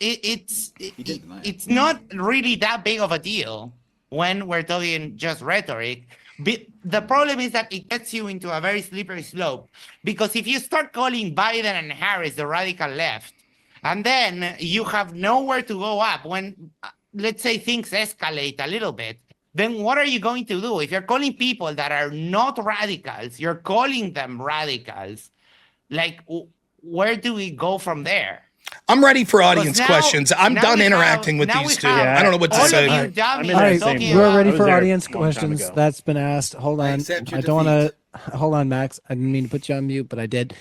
E: not really that big of a deal when we're talking just rhetoric. The problem is that it gets you into a very slippery slope, because if you start calling Biden and Harris the radical left, and then you have nowhere to go up when, let's say, things escalate a little bit, then what are you going to do? If you're calling people that are not radicals, you're calling them radicals, like, where do we go from there?
B: I'm ready for audience questions. I'm done interacting with these two. I don't know what to say.
D: All right, we're ready for audience questions. That's been asked. Hold on. I don't want to. Hold on, Max. I didn't mean to put you on mute, but I did.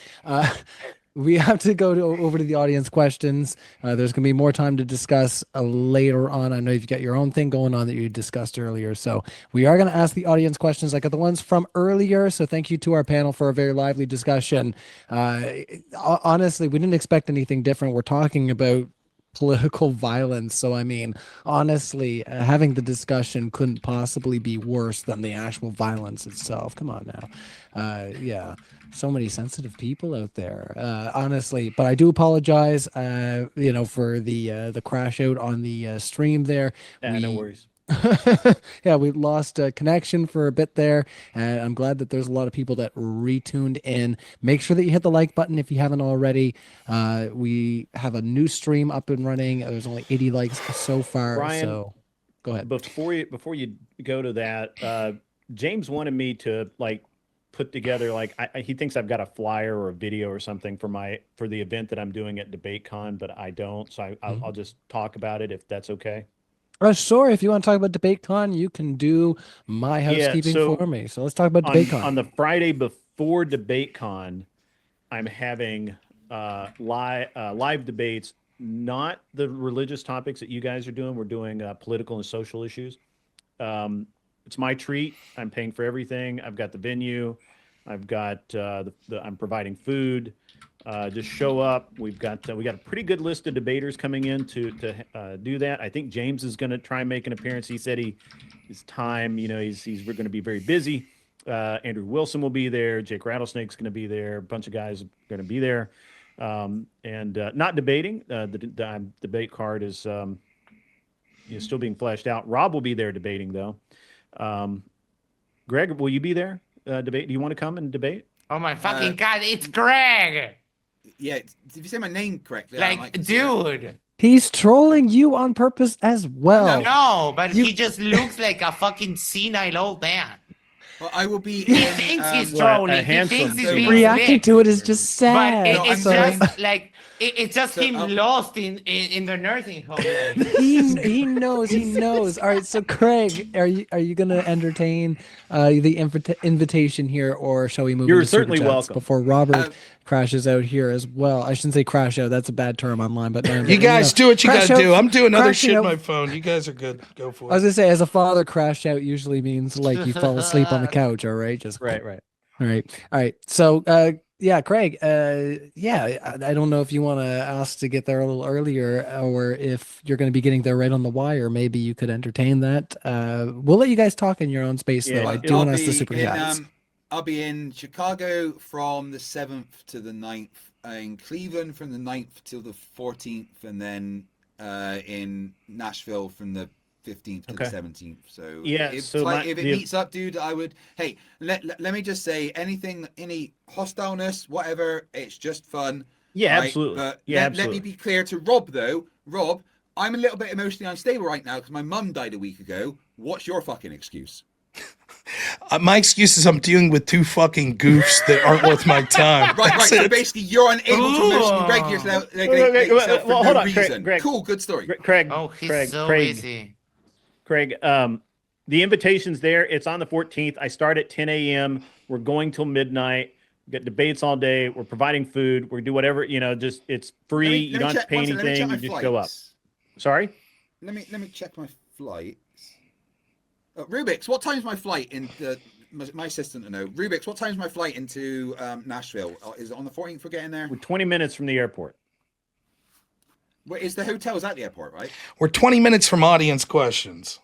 D: We have to go over to the audience questions. There's going to be more time to discuss later on. I know you've got your own thing going on that you discussed earlier. So we are going to ask the audience questions. I got the ones from earlier. So thank you to our panel for a very lively discussion. Honestly, we didn't expect anything different. We're talking about political violence. So, I mean, honestly, having the discussion couldn't possibly be worse than the actual violence itself. Come on now. Yeah. So many sensitive people out there, honestly, but I do apologize, for the crash out on the stream there.
C: No worries.
D: Yeah, we lost a connection for a bit there, and I'm glad that there's a lot of people that retuned in. Make sure that you hit the like button if you haven't already. We have a new stream up and running. There's only 80 likes so far.
C: Brian,
D: so go ahead.
C: Before you go to that, James wanted me to put together he thinks I've got a flyer or a video or something for the event that I'm doing at DebateCon, but I don't. So I'll just talk about it if that's okay.
D: Sure. If you want to talk about DebateCon, you can do my housekeeping for me. So let's talk about DebateCon.
C: On the Friday before DebateCon, I'm having live debates, not the religious topics that you guys are doing. We're doing political and social issues. It's my treat. I'm paying for everything. I've got the venue. I've got I'm providing food. Just show up. We got a pretty good list of debaters coming in to do that. I think James is going to try and make an appearance. He said his time, we're going to be very busy. Andrew Wilson will be there. Jake Rattlesnake's going to be there. A bunch of guys are going to be there, and not debating. The debate card is still being fleshed out. Rob will be there debating though. Greg, will you be there? Debate? Do you want to come and debate?
E: Oh my fucking God! It's Greg.
A: Yeah, did you say my name correctly?
E: Dude.
D: He's trolling you on purpose as well.
E: No, but he just looks like a fucking senile old man.
A: Well, I will be
E: He
A: in.
E: thinks he's
C: Well,
E: trolling. He
C: handsome
E: thinks he's
C: super
E: being
D: Reacting
E: slick.
D: to it is just
E: But
D: sad.
E: it,
A: No,
E: it's
A: I'm
E: just like it's just
A: So,
E: him lost in the nursing home.
D: he knows. He knows. All right. So Craig, are you gonna entertain the invitation here, or shall we move
C: You're
D: into Super
C: certainly
D: Chats
C: welcome.
D: before Robert
A: Uh,
D: crashes out here as well? I shouldn't say crash out. That's a bad term online. But
B: You guys do what you
D: crash
B: gotta
D: out-
B: do. I'm doing other
D: crashing
B: shit
D: out-
B: on my phone. You guys are good. Go
D: I
B: for
D: was
B: it.
D: gonna say, as a father, crash out usually means like you fell asleep on the couch. All right, just
C: Right.
D: All right. So, yeah, Craig. I don't know if you want to ask to get there a little earlier, or if you're going to be getting there right on the wire. Maybe you could entertain that. We'll let you guys talk in your own space,
C: Yeah,
D: though. I
C: I'll
D: do want to ask the
A: be
D: super
A: in,
D: chats.
A: I'll be in Chicago from the 7th to the 9th, in Cleveland from the 9th till the 14th, and then in Nashville from the 15th to
C: Okay.
A: the 17th. So
C: Yeah,
A: if,
C: so
A: if it meets up, dude, I would. Hey, let me just say, any hostileness, whatever, it's just fun.
C: Yeah,
A: right?
C: absolutely.
A: But
C: Yeah,
A: let
C: absolutely.
A: me be clear to Rob, though. Rob, I'm a little bit emotionally unstable right now because my mum died a week ago. What's your fucking excuse?
B: My excuse is I'm dealing with two fucking goofs that aren't worth my time.
A: Right.
B: That's
A: So
B: it.
A: basically, you're unable to emotionally regulate yourself for
C: Well,
A: no
C: hold on,
A: reason.
C: Greg.
A: Cool, good story.
C: Craig.
E: Oh, he's
C: Craig.
E: so
C: Craig.
E: busy.
C: Craig, the invitation's there. It's on the 14th. I start at 10 a.m. We're going till midnight. We got debates all day. We're providing food. We do whatever, just it's free. You don't have to pay anything. You just show up. Sorry?
A: Let me check my flights. Rubik's, what time's my flight into my assistant to know? Rubik's, what time's my flight into Nashville? Is it on the 14th we're getting there?
C: We're 20 minutes from the airport.
A: Wait, is the hotel's at the airport, right?
B: We're 20 minutes from audience questions.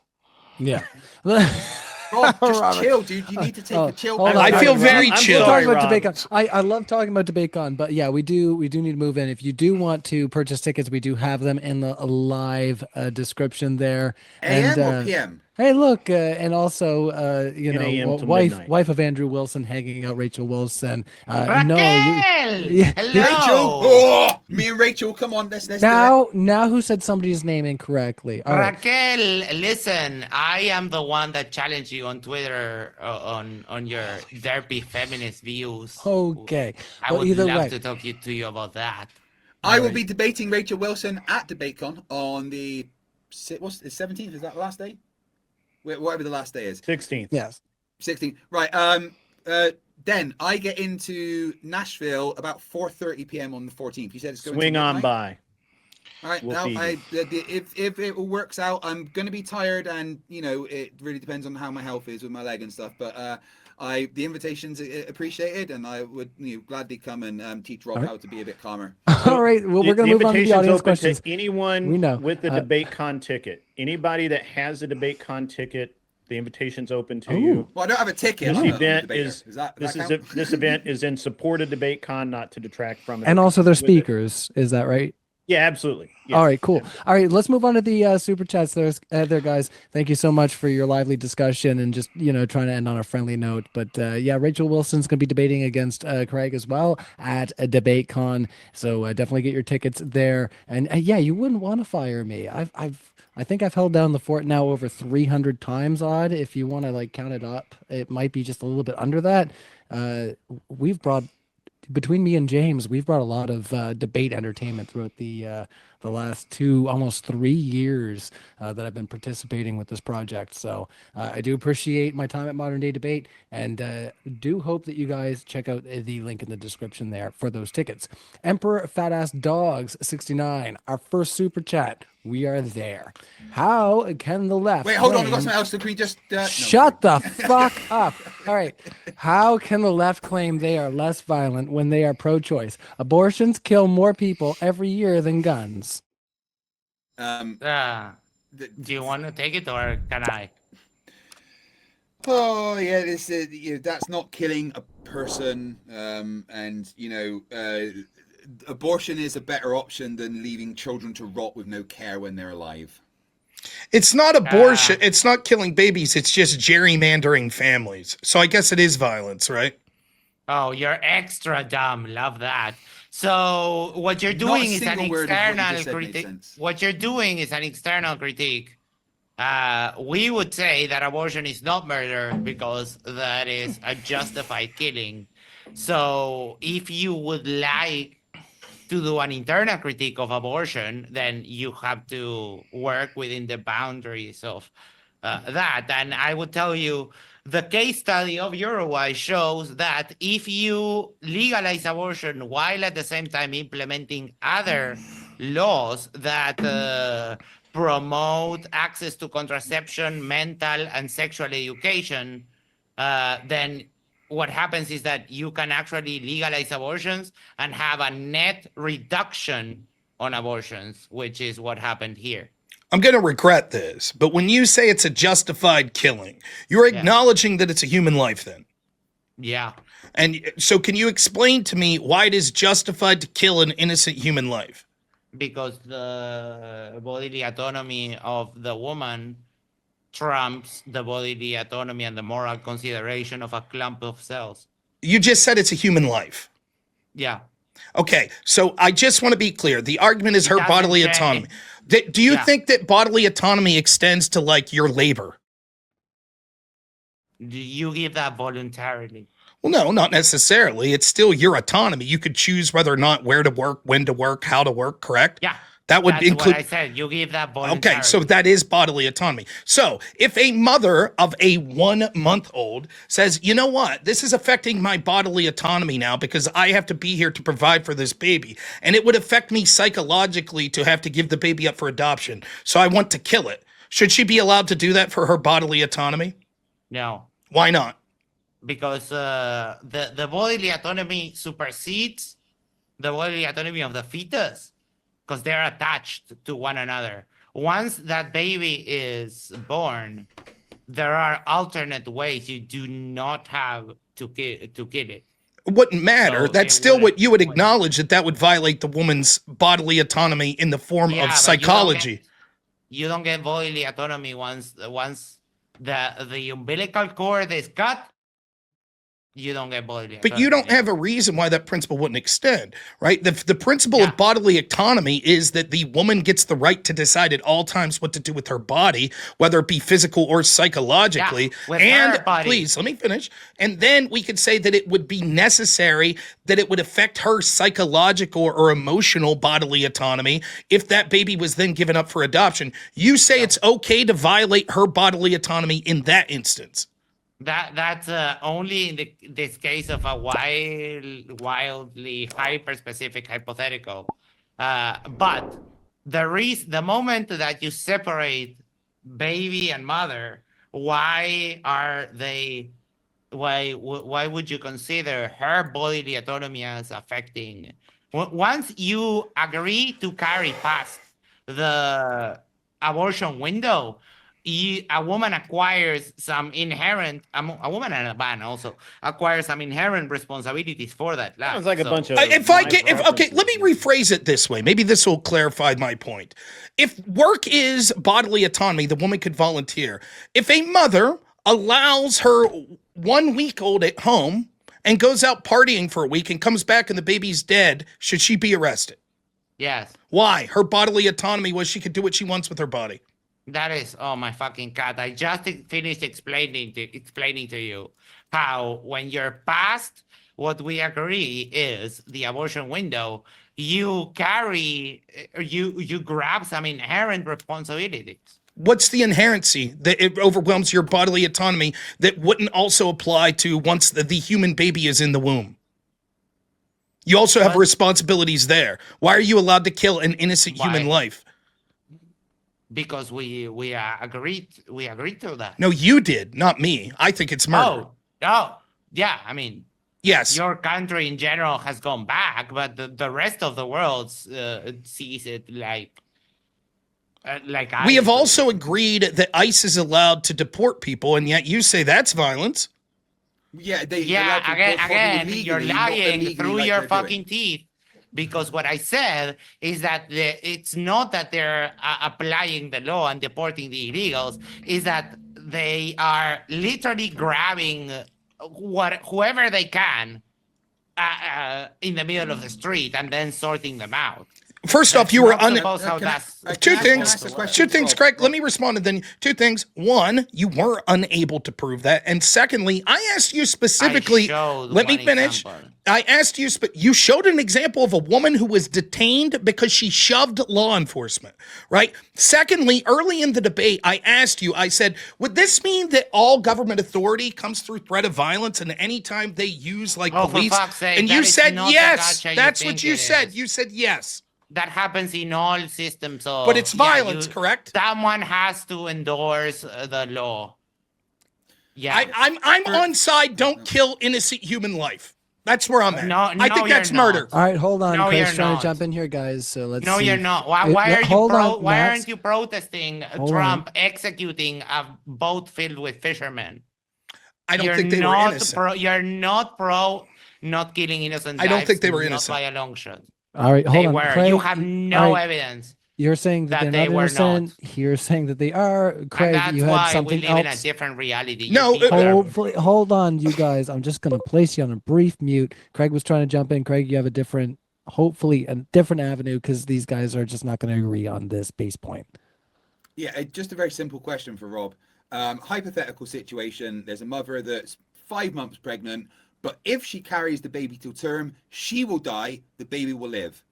D: Yeah.
A: Rob, just
D: Robert.
A: chill, dude. You need to take a chill.
D: hold on,
B: I feel
D: Robert.
B: very
C: I'm
B: chill.
D: We're
C: sorry,
D: talking about
C: Rob.
D: DebateCon. I love talking about DebateCon, but yeah, we do need to move in. If you do want to purchase tickets, we do have them in the live description there.
A: AM or PM?
D: Hey, look, and also,
C: 10 a.m. till
D: wife
C: midnight.
D: of Andrew Wilson hanging out, Rachel Wilson.
E: Raquel!
D: Yeah.
E: Hello!
A: Rachel! Oh, me and Rachel, come on, let's do it.
D: Now who said somebody's name incorrectly? All right.
E: Raquel, listen, I am the one that challenged you on Twitter on your derpy feminist views.
D: Okay.
E: I
D: Well,
E: would
D: either
E: love
D: way.
E: to talk to you about that.
A: I will be debating Rachel Wilson at DebateCon on the 17th. Is that the last day? Whatever the last day is.
C: 16th.
D: Yes.
A: 16th. Right. Then I get into Nashville about 4:30 p.m. on the 14th. You said it's going
C: Swing
A: to
C: on
A: midnight?
C: by.
A: All right.
C: We'll
A: Now,
C: feed
A: if it all works out, I'm going to be tired, and it really depends on how my health is with my leg and stuff. But the invitation's appreciated, and I would gladly come and teach Rob how to be a bit calmer.
D: All right. Well, we're going to move on to the
C: invitation's
D: audience
C: open
D: questions.
C: to anyone
D: We know.
C: with the DebateCon ticket. Anybody that has a DebateCon ticket, the invitation's open to you.
A: Well, I don't have a ticket.
C: This
A: I'm a
C: event
A: debater.
C: is
A: that
C: this
A: count?
C: is this event is in support of DebateCon, not to detract from it.
D: And also their
C: With it.
D: speakers. Is that right?
C: Yeah, absolutely. Yeah.
D: All right, cool. All right, let's move on to the super chats there, guys. Thank you so much for your lively discussion and just, trying to end on a friendly note. But yeah, Rachel Wilson's going to be debating against Craig as well at a DebateCon. So definitely get your tickets there. And yeah, you wouldn't want to fire me. I think I've held down the fort now over 300 times, Odd. If you want to count it up, it might be just a little bit under that. We've brought, between me and James, we've brought a lot of debate entertainment throughout the last almost 3 years that I've been participating with this project. So I do appreciate my time at Modern Day Debate, and do hope that you guys check out the link in the description there for those tickets. Emperor Fat Ass Dogs 69, our first super chat. We are there. How can the left?
A: Wait, hold on. I've
D: claim-
A: got something else. Can we just
D: Shut the fuck up. All right. How can the left claim they are less violent when they are pro-choice? Abortions kill more people every year than guns.
E: Do you want to take it or can I?
A: Oh yeah, this that's not killing a person, and abortion is a better option than leaving children to rot with no care when they're alive.
B: It's not abortion. It's not killing babies. It's just gerrymandering families. So I guess it is violence, right?
E: Oh, you're extra dumb. Love that. So what you're
A: Not a
E: doing is an
A: single word of what you
E: external
A: just said made
E: critique.
A: sense.
E: What you're doing is an external critique We would say that abortion is not murder because that is a justified killing. So if you would like to do an internal critique of abortion, then you have to work within the boundaries of that. And I would tell you, the case study of Uruguay shows that if you legalize abortion while at the same time implementing other laws that promote access to contraception, mental and sexual education, then what happens is that you can actually legalize abortions and have a net reduction on abortions, which is what happened here.
B: I'm going to regret this, but when you say it's a justified killing, you're acknowledging that it's a human life then.
E: Yeah.
B: And so can you explain to me why it is justified to kill an innocent human life?
E: Because the bodily autonomy of the woman trumps the bodily autonomy and the moral consideration of a clump of cells.
B: You just said it's a human life.
E: Yeah.
B: Okay, so I just want to be clear. The argument is her bodily autonomy. Do you think that bodily autonomy extends to, like, your labor?
E: You give that voluntarily.
B: Well, no, not necessarily. It's still your autonomy. You could choose whether or not where to work, when to work, how to work, correct?
E: Yeah.
B: That would
E: That's
B: include.
E: what I said. You give that voluntarily.
B: Okay, so that is bodily autonomy. So if a mother of a 1-month-old says, you know what, this is affecting my bodily autonomy now because I have to be here to provide for this baby, and it would affect me psychologically to have to give the baby up for adoption, so I want to kill it. Should she be allowed to do that for her bodily autonomy?
E: No.
B: Why not?
E: Because the bodily autonomy supersedes the bodily autonomy of the fetus, because they're attached to one another. Once that baby is born, there are alternate ways. You do not have to kill it.
B: It wouldn't matter.
E: So
B: That's still what you would acknowledge, that would violate the woman's bodily autonomy in the form of psychology.
E: You don't get bodily autonomy once the umbilical cord is cut. You don't get bodily autonomy.
B: But you don't have a reason why that principle wouldn't extend, right? The principle of bodily autonomy is that the woman gets the right to decide at all times what to do with her body, whether it be physical or psychologically. And please, let me finish. And then we could say that it would be necessary that it would affect her psychological or emotional bodily autonomy if that baby was then given up for adoption. You say it's okay to violate her bodily autonomy in that instance.
E: That's only in this case of a wildly hyper-specific hypothetical. But the moment that you separate baby and mother, why would you consider her bodily autonomy as affecting? Once you agree to carry past the abortion window, a woman acquires some inherent, a woman and a man also acquires some inherent responsibilities for that.
C: Sounds like a bunch of.
B: Okay, let me rephrase it this way. Maybe this will clarify my point. If work is bodily autonomy, the woman could volunteer. If a mother allows her 1-week-old at home and goes out partying for a week and comes back and the baby's dead, should she be arrested?
E: Yes.
B: Why? Her bodily autonomy was she could do what she wants with her body.
E: That is, oh my fucking God. I just finished explaining to you how when you're past what we agree is the abortion window, you grab some inherent responsibilities.
B: What's the inherency that it overwhelms your bodily autonomy that wouldn't also apply to once the human baby is in the womb? You also have responsibilities there. Why are you allowed to kill an innocent human life?
E: Because we agreed to that.
B: No, you did, not me. I think it's murder.
E: Oh, yeah. I mean,
B: yes.
E: Your country in general has gone back, but the rest of the world sees it like
B: we have also agreed that ICE is allowed to deport people, and yet you say that's violence.
A: Yeah,
E: again, you're lying through your fucking teeth. Because what I said is that it's not that they're applying the law and deporting the illegals, is that they are literally grabbing whoever they can in the middle of the street and then sorting them out.
B: First off, you were
E: Suppose how that's
B: two
A: Can I
B: things.
A: ask a question
B: Two things,
A: Rob?
B: Craig. Let me respond, and then two things. One, you were unable to prove that, and secondly, I asked you specifically.
E: showed
B: Let me
E: one
B: finish.
E: example.
B: I asked you. You showed an example of a woman who was detained because she shoved law enforcement. Right. Secondly, early in the debate, I asked you. I said, would this mean that all government authority comes through threat of violence, and anytime they use like
E: Oh, for
B: police?
E: fuck's sake,
B: And
E: that
B: you
E: is
B: said
E: not the
B: yes.
E: gotcha you
B: That's
E: think
B: what you
E: it
B: said.
E: is.
B: You said yes.
E: That happens in all systems of.
B: But it's violence, correct?
E: Someone has to endorse the law. Yeah.
B: I'm on side. Don't kill innocent human life. That's where I'm at.
E: No,
B: I think
E: you're
B: that's
E: not.
B: murder.
D: All right, hold on.
E: No,
D: Craig's
E: you're
D: trying
E: not.
D: to jump in here, guys. So let's
E: No,
D: see.
E: you're not. Why are you
D: Hold on,
E: why
D: Max.
E: aren't you protesting
D: Hold
E: Trump executing a boat filled with fishermen?
B: I don't
E: You're
B: think they were
E: not
B: innocent.
E: You're not pro not killing innocent
B: I don't
E: lives,
B: think they were
E: not
B: innocent.
E: by a long shot.
D: All right, hold
E: They
D: on.
E: were.
D: Craig,
E: You have no
D: all right,
E: evidence.
D: You're saying that,
E: that
D: they're
E: they
D: not
E: were
D: innocent.
E: not.
D: You're saying that they are.
E: And
D: Craig,
E: that's
D: you had
E: why we
D: something
E: live in a
D: else.
E: different reality.
B: No,
E: You people are-
D: Hopefully, hold on, you guys. I'm just going to place you on a brief mute. Craig was trying to jump in. Craig, you have a different, hopefully, a different avenue because these guys are just not going to agree on this base point.
A: Yeah, just a very simple question for Rob. Hypothetical situation. There's a mother that's 5 months pregnant, but if she carries the baby till term, she will die, the baby will live.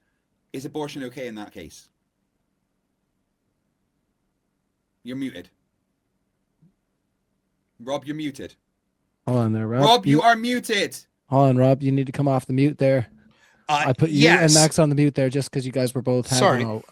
A: Is abortion okay in that case? You're muted. Rob, you're muted.
D: Hold on there, Rob.
A: Rob, you are muted.
D: Hold on, Rob. You need to come off the mute there. I put you and
B: yes.
D: Max on the mute there just because you guys were both
B: Sorry.
D: having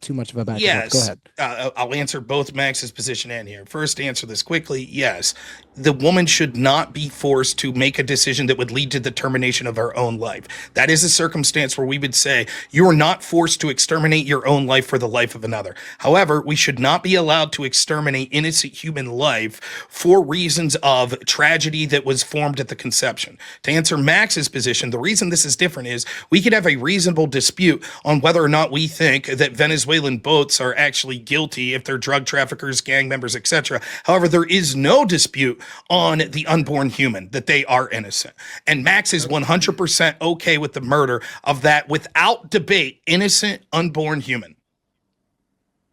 D: too much of a back and
B: Yes.
D: forth. Go ahead.
B: I'll answer both Max's position and here. First, answer this quickly. Yes. The woman should not be forced to make a decision that would lead to the termination of her own life. That is a circumstance where we would say you are not forced to exterminate your own life for the life of another. However, we should not be allowed to exterminate innocent human life for reasons of tragedy that was formed at the conception. To answer Max's position, the reason this is different is we could have a reasonable dispute on whether or not we think that Venezuelan boats are actually guilty if they're drug traffickers, gang members, etc. However, there is no dispute on the unborn human, that they are innocent. And Max is 100% okay with the murder of that without debate, innocent unborn human.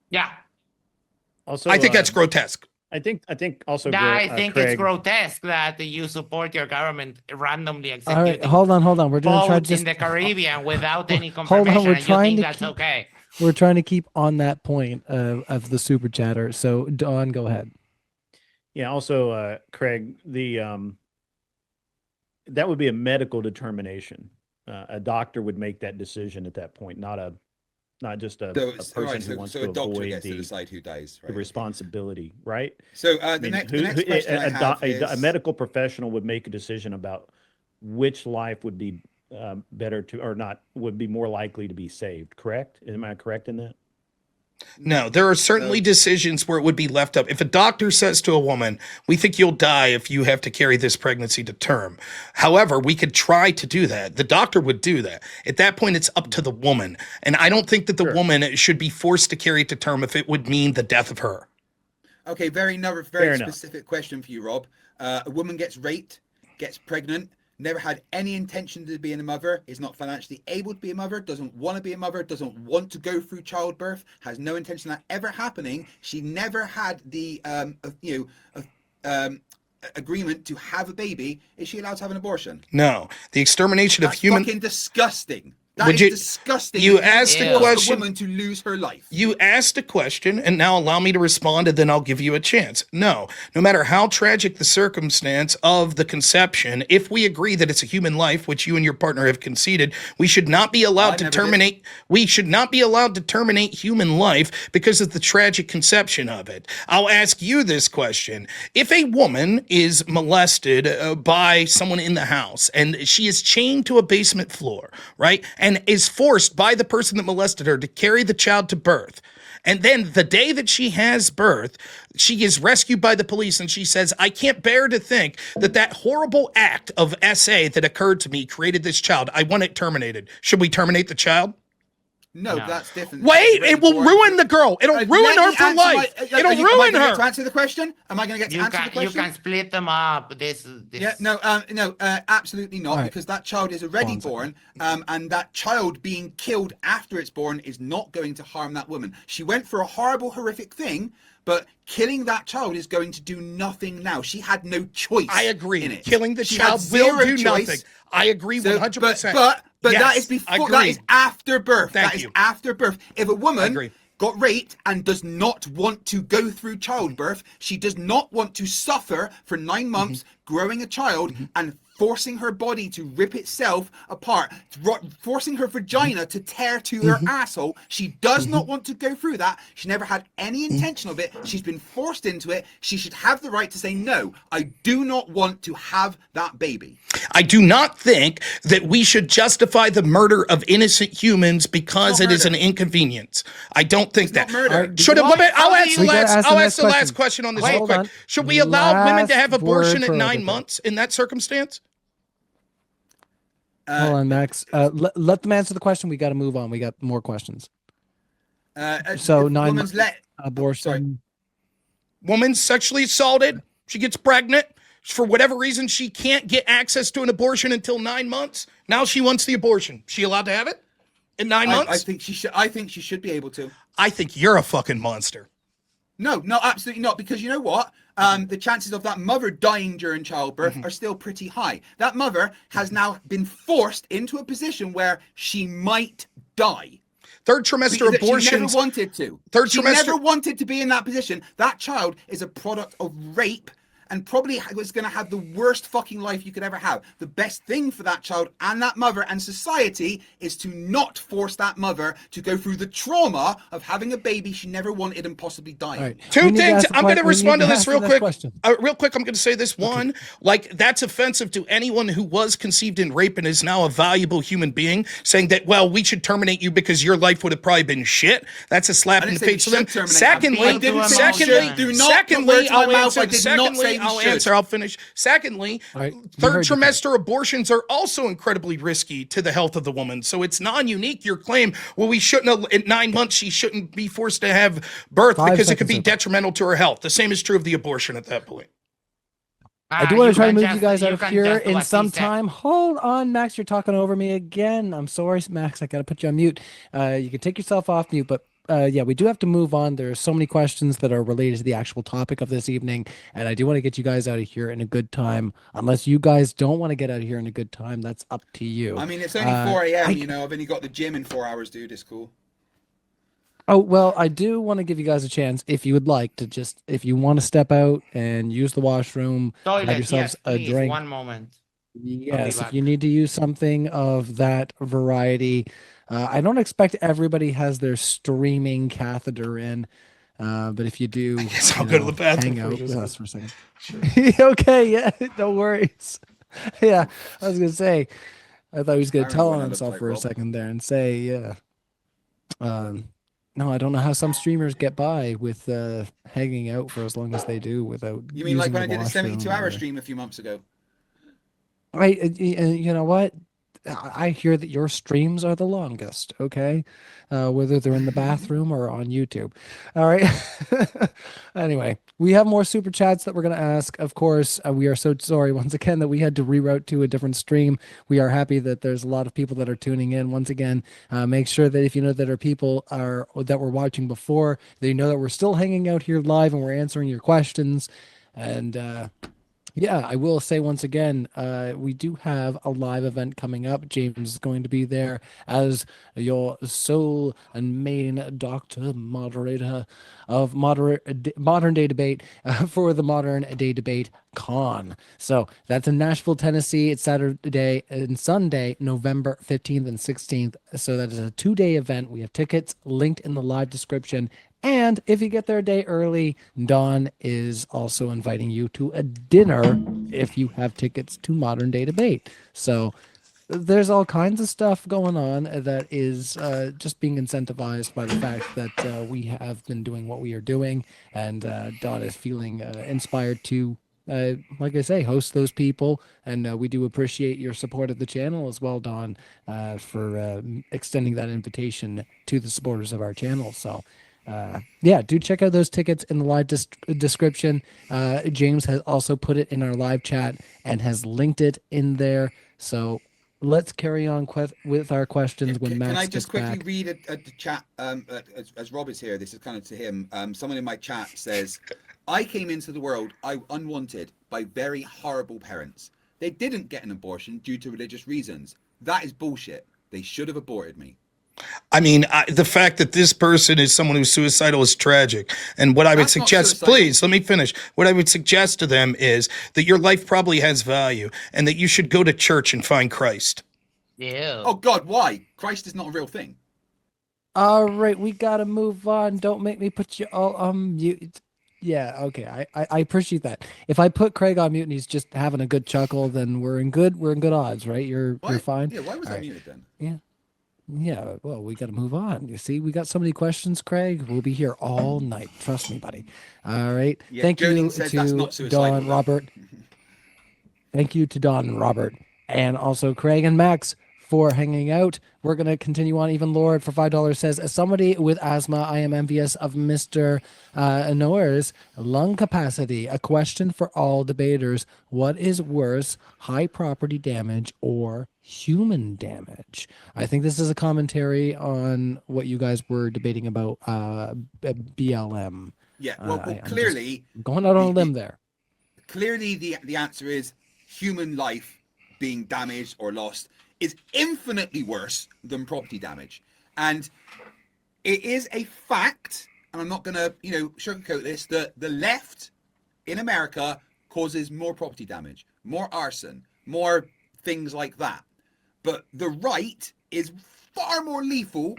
E: Yeah.
C: Also,
B: I think that's grotesque.
C: I think also.
E: I think
C: Craig,
E: it's grotesque that you support your government randomly
D: All right,
E: executing
D: hold on. We're going to try to
E: boats
D: just
E: in the Caribbean without any
D: Hold on,
E: confirmation.
D: we're
E: And you
D: trying
E: think
D: to
E: that's
D: keep-
E: okay?
D: we're trying to keep on that point of the super chatter. So Dawn, go ahead.
C: Yeah. Also, Craig, the that would be a medical determination. A doctor would make that decision at that point, not just a person who wants
A: so
C: to
A: a doctor
C: avoid
A: gets to
C: the
A: decide who dies.
C: the
A: Right?
C: responsibility, right?
A: So
C: I
A: the
C: mean,
A: next
C: who-
A: question I have
C: a
A: is
C: medical professional would make a decision about which life would be better to, or not, would be more likely to be saved. Correct? Am I correct in that?
B: No, there are certainly decisions where it would be left up. If a doctor says to a woman, we think you'll die if you have to carry this pregnancy to term. However, we could try to do that. The doctor would do that. At that point, it's up to the woman. And I don't think that the
C: Sure.
B: woman should be forced to carry it to term if it would mean the death of her.
A: okay. Very
C: Fair enough.
A: specific question for you, Rob. A woman gets raped, gets pregnant, never had any intention to be a mother, is not financially able to be a mother, doesn't want to be a mother, doesn't want to go through childbirth, has no intention of that ever happening. She never had the agreement to have a baby. Is she allowed to have an abortion?
B: No, the extermination of
A: That's
B: human.
A: fucking disgusting. That
B: Would
A: is
B: you-
A: disgusting.
B: you
A: that
B: asked
E: a
A: force
B: question-
A: a woman to lose her life.
B: You asked a question, and now allow me to respond, and then I'll give you a chance. No matter how tragic the circumstance of the conception, if we agree that it's a human life, which you and your partner have conceded, we should not be allowed
A: I
B: to
A: never did.
B: terminate. We should not be allowed to terminate human life because of the tragic conception of it. I'll ask you this question: if a woman is molested by someone in the house, and she is chained to a basement floor, right, and is forced by the person that molested her to carry the child to birth. And then the day that she has birth, she is rescued by the police and she says, I can't bear to think that that horrible act of SA that occurred to me created this child. I want it terminated. Should we terminate the child?
A: No,
E: No.
A: that's different.
B: Wait, it will
A: Born.
B: ruin the girl. It'll ruin
A: Let
B: her
A: me
B: for
A: answer
B: life.
A: my-
B: It'll
A: am I
B: ruin
A: gonna get
B: her.
A: to answer the question? Am I going to get to answer the question?
E: You can split them up. This
A: Yeah, no, absolutely not,
C: All right.
A: because that child is already
C: One second.
A: born, and that child being killed after it's born is not going to harm that woman. She went for a horrible, horrific thing, but killing that child is going to do nothing now. She had no choice.
B: I agree.
A: In it.
B: Killing the
A: She
B: child
A: had
B: will
A: zero
B: do
A: choice.
B: nothing. I agree
A: So,
B: 100%.
A: But
B: Yes,
A: that is before. That
B: agreed.
A: is after birth.
B: Thank
A: That is
B: you.
A: after birth. If a
B: I
A: woman
B: agree.
A: got raped and does not want to go through childbirth, she does not want to suffer for 9 months growing a child and forcing her body to rip itself apart, forcing her vagina to tear to her asshole. She does not want to go through that. She never had any intention of it. She's been forced into it. She should have the right to say, no, I do not want to have that baby.
B: I do not think that we should justify the murder of innocent humans because
A: It's
B: it is
A: not
B: an inconvenience. I don't think
A: It's not
B: that.
A: murder.
B: Should
E: Why-
B: I'll
E: how do
B: ask
E: you-
B: the
D: We gotta
B: last.
D: ask the
B: I'll
D: next
B: ask the last
D: question.
B: question on this
D: Wait,
B: real
D: hold
B: quick.
D: on.
B: Should we allow women to have
D: Last
B: abortion
D: word
B: at
D: for
B: 9
D: everything.
B: months in that circumstance?
D: Hold on, Max. Let them answer the question. We got to move on. We got more questions. So
A: If
D: 9
A: woman's
D: months
A: let
D: abortion.
B: Woman's sexually assaulted. She gets pregnant. For whatever reason, she can't get access to an abortion until 9 months. Now she wants the abortion. She allowed to have it in 9 months?
A: I think she should. I think she should be able to.
B: I think you're a fucking monster.
A: No, absolutely not. Because you know what? The chances of that mother dying during childbirth are still pretty high. That mother has now been forced into a position where she might die.
B: Third trimester
A: Because she never
B: abortions.
A: wanted to.
B: Third
A: She
B: trimester-
A: never wanted to be in that position. That child is a product of rape and probably was going to have the worst fucking life you could ever have. The best thing for that child and that mother and society is to not force that mother to go through the trauma of having a baby she never wanted and possibly dying.
D: All right.
B: Two
D: We need to
B: things.
D: ask the
B: I'm going to
D: que- we need
B: respond to this
D: ask
B: real
D: the next
B: quick.
D: question.
B: Real quick, I'm going to say this. One, like, that's offensive to anyone who was conceived in rape and is now a valuable human being, saying that, well, we should terminate you because your life would have probably been shit. That's a slap
A: I
B: in the
A: didn't say
B: face to
A: we
B: them.
A: should terminate.
B: Secondly,
A: I didn't say we
B: secondly,
A: should. Do not put words in my mouth. I did not say we
B: I'll
A: should.
B: answer. I'll finish. Secondly,
D: All right, you
B: third
D: heard your
B: trimester abortions are also incredibly risky to the health of the woman. So it's non-unique. Your claim, well, we shouldn't have, at 9 months, she shouldn't be forced to have birth
D: 5
B: because it could
D: seconds
B: be
D: up.
B: detrimental to her health. The same is true of the abortion at that point.
D: I do want to try to
E: can
D: move you
E: just-
D: guys out of
E: can
D: here
E: just do
D: in
E: what he
D: some
E: said.
D: time. Hold on, Max. You're talking over me again. I'm sorry, Max. I got to put you on mute. You can take yourself off mute, but yeah, we do have to move on. There are so many questions that are related to the actual topic of this evening, and I do want to get you guys out of here in a good time. Unless you guys don't want to get out of here in a good time, that's up to you.
A: I mean, it's only 4 a.m., you know. I've only got the gym in 4 hours, dude. It's cool.
D: Oh, well, I do want to give you guys a chance if you would like to just, if you want to step out and use the washroom, have
E: Toilet,
D: yourselves
E: yes,
D: a
E: please,
D: drink.
E: one moment.
D: Yes, if
E: back.
D: you need to use something of that variety. I don't expect everybody has their streaming catheter in, but if you do,
B: guess
D: you
B: I'll go to
D: know,
B: the bathroom
D: hang out
B: first.
D: with us for a second. Okay, yeah, no worries. Yeah, I was gonna say, I thought he was gonna
A: I
D: tell
A: remember
D: on
A: when I
D: himself
A: looked
D: for a
A: like Rob.
D: second there and say, yeah. No, I don't know how some streamers get by with hanging out for as long as they do without.
A: You mean like
D: using
A: when I
D: the
A: did a
D: washroom
A: 72-hour
D: or-
A: stream a few months ago?
D: Right, you know what? I hear that your streams are the longest, okay? Whether they're in the bathroom or on YouTube. All right. Anyway, we have more super chats that we're going to ask. Of course, we are so sorry once again that we had to reroute to a different stream. We are happy that there's a lot of people that are tuning in. Once again, make sure that if you know that our people are that were watching before, they know that we're still hanging out here live and we're answering your questions. And yeah, I will say once again, we do have a live event coming up. James is going to be there as your sole and main doctor moderator of modern day debate for the Modern Day Debate Con. So that's in Nashville, Tennessee. It's Saturday and Sunday, November 15th and 16th. So that is a 2-day event. We have tickets linked in the live description. And if you get there a day early, Dawn is also inviting you to a dinner if you have tickets to Modern Day Debate. So there's all kinds of stuff going on that is just being incentivized by the fact that we have been doing what we are doing. And Dawn is feeling inspired to like I say, host those people, and we do appreciate your support of the channel as well, Don, for extending that invitation to the supporters of our channel. So, yeah, do check out those tickets in the live description. James has also put it in our live chat and has linked it in there. So let's carry on with our questions when Max
A: Can I just
D: gets
A: quickly
D: back.
A: read the chat as Rob is here? This is kind of to him. Someone in my chat says, I came into the world unwanted by very horrible parents. They didn't get an abortion due to religious reasons. That is bullshit. They should have aborted me.
B: I mean, the fact that this person is someone who's suicidal is tragic. And what I would
A: That's not
B: suggest,
A: suicidal.
B: please, let me finish. What I would suggest to them is that your life probably has value and that you should go to church and find Christ.
E: Yeah.
A: Oh, God, why? Christ is not a real thing.
D: All right, we got to move on. Don't make me put you all on mute. Yeah, okay. I appreciate that. If I put Craig on mute and he's just having a good chuckle, then we're in good odds, right? You're fine.
A: Yeah, why was
D: All
A: I
D: right.
A: muted then?
D: Yeah. Yeah, well, we got to move on. You see, we got so many questions, Craig. We'll be here all night. Trust me, buddy. All right.
A: Yeah,
D: Thank
A: Jolene
D: you
A: says that's
D: to
A: not suicidal,
D: Don,
A: though.
D: Robert. Thank you to Don and Robert, and also Craig and Max for hanging out. We're going to continue on. Even Lord for $5 says, as somebody with asthma, I am envious of Mr. Noir's lung capacity. A question for all debaters. What is worse, high property damage or human damage? I think this is a commentary on what you guys were debating about BLM.
A: Yeah, well,
D: I'm
A: clearly,
D: just going out on a limb there.
A: clearly the answer is human life being damaged or lost is infinitely worse than property damage. And it is a fact, and I'm not going to, sugarcoat this, that the left in America causes more property damage, more arson, more things like that. But the right is far more lethal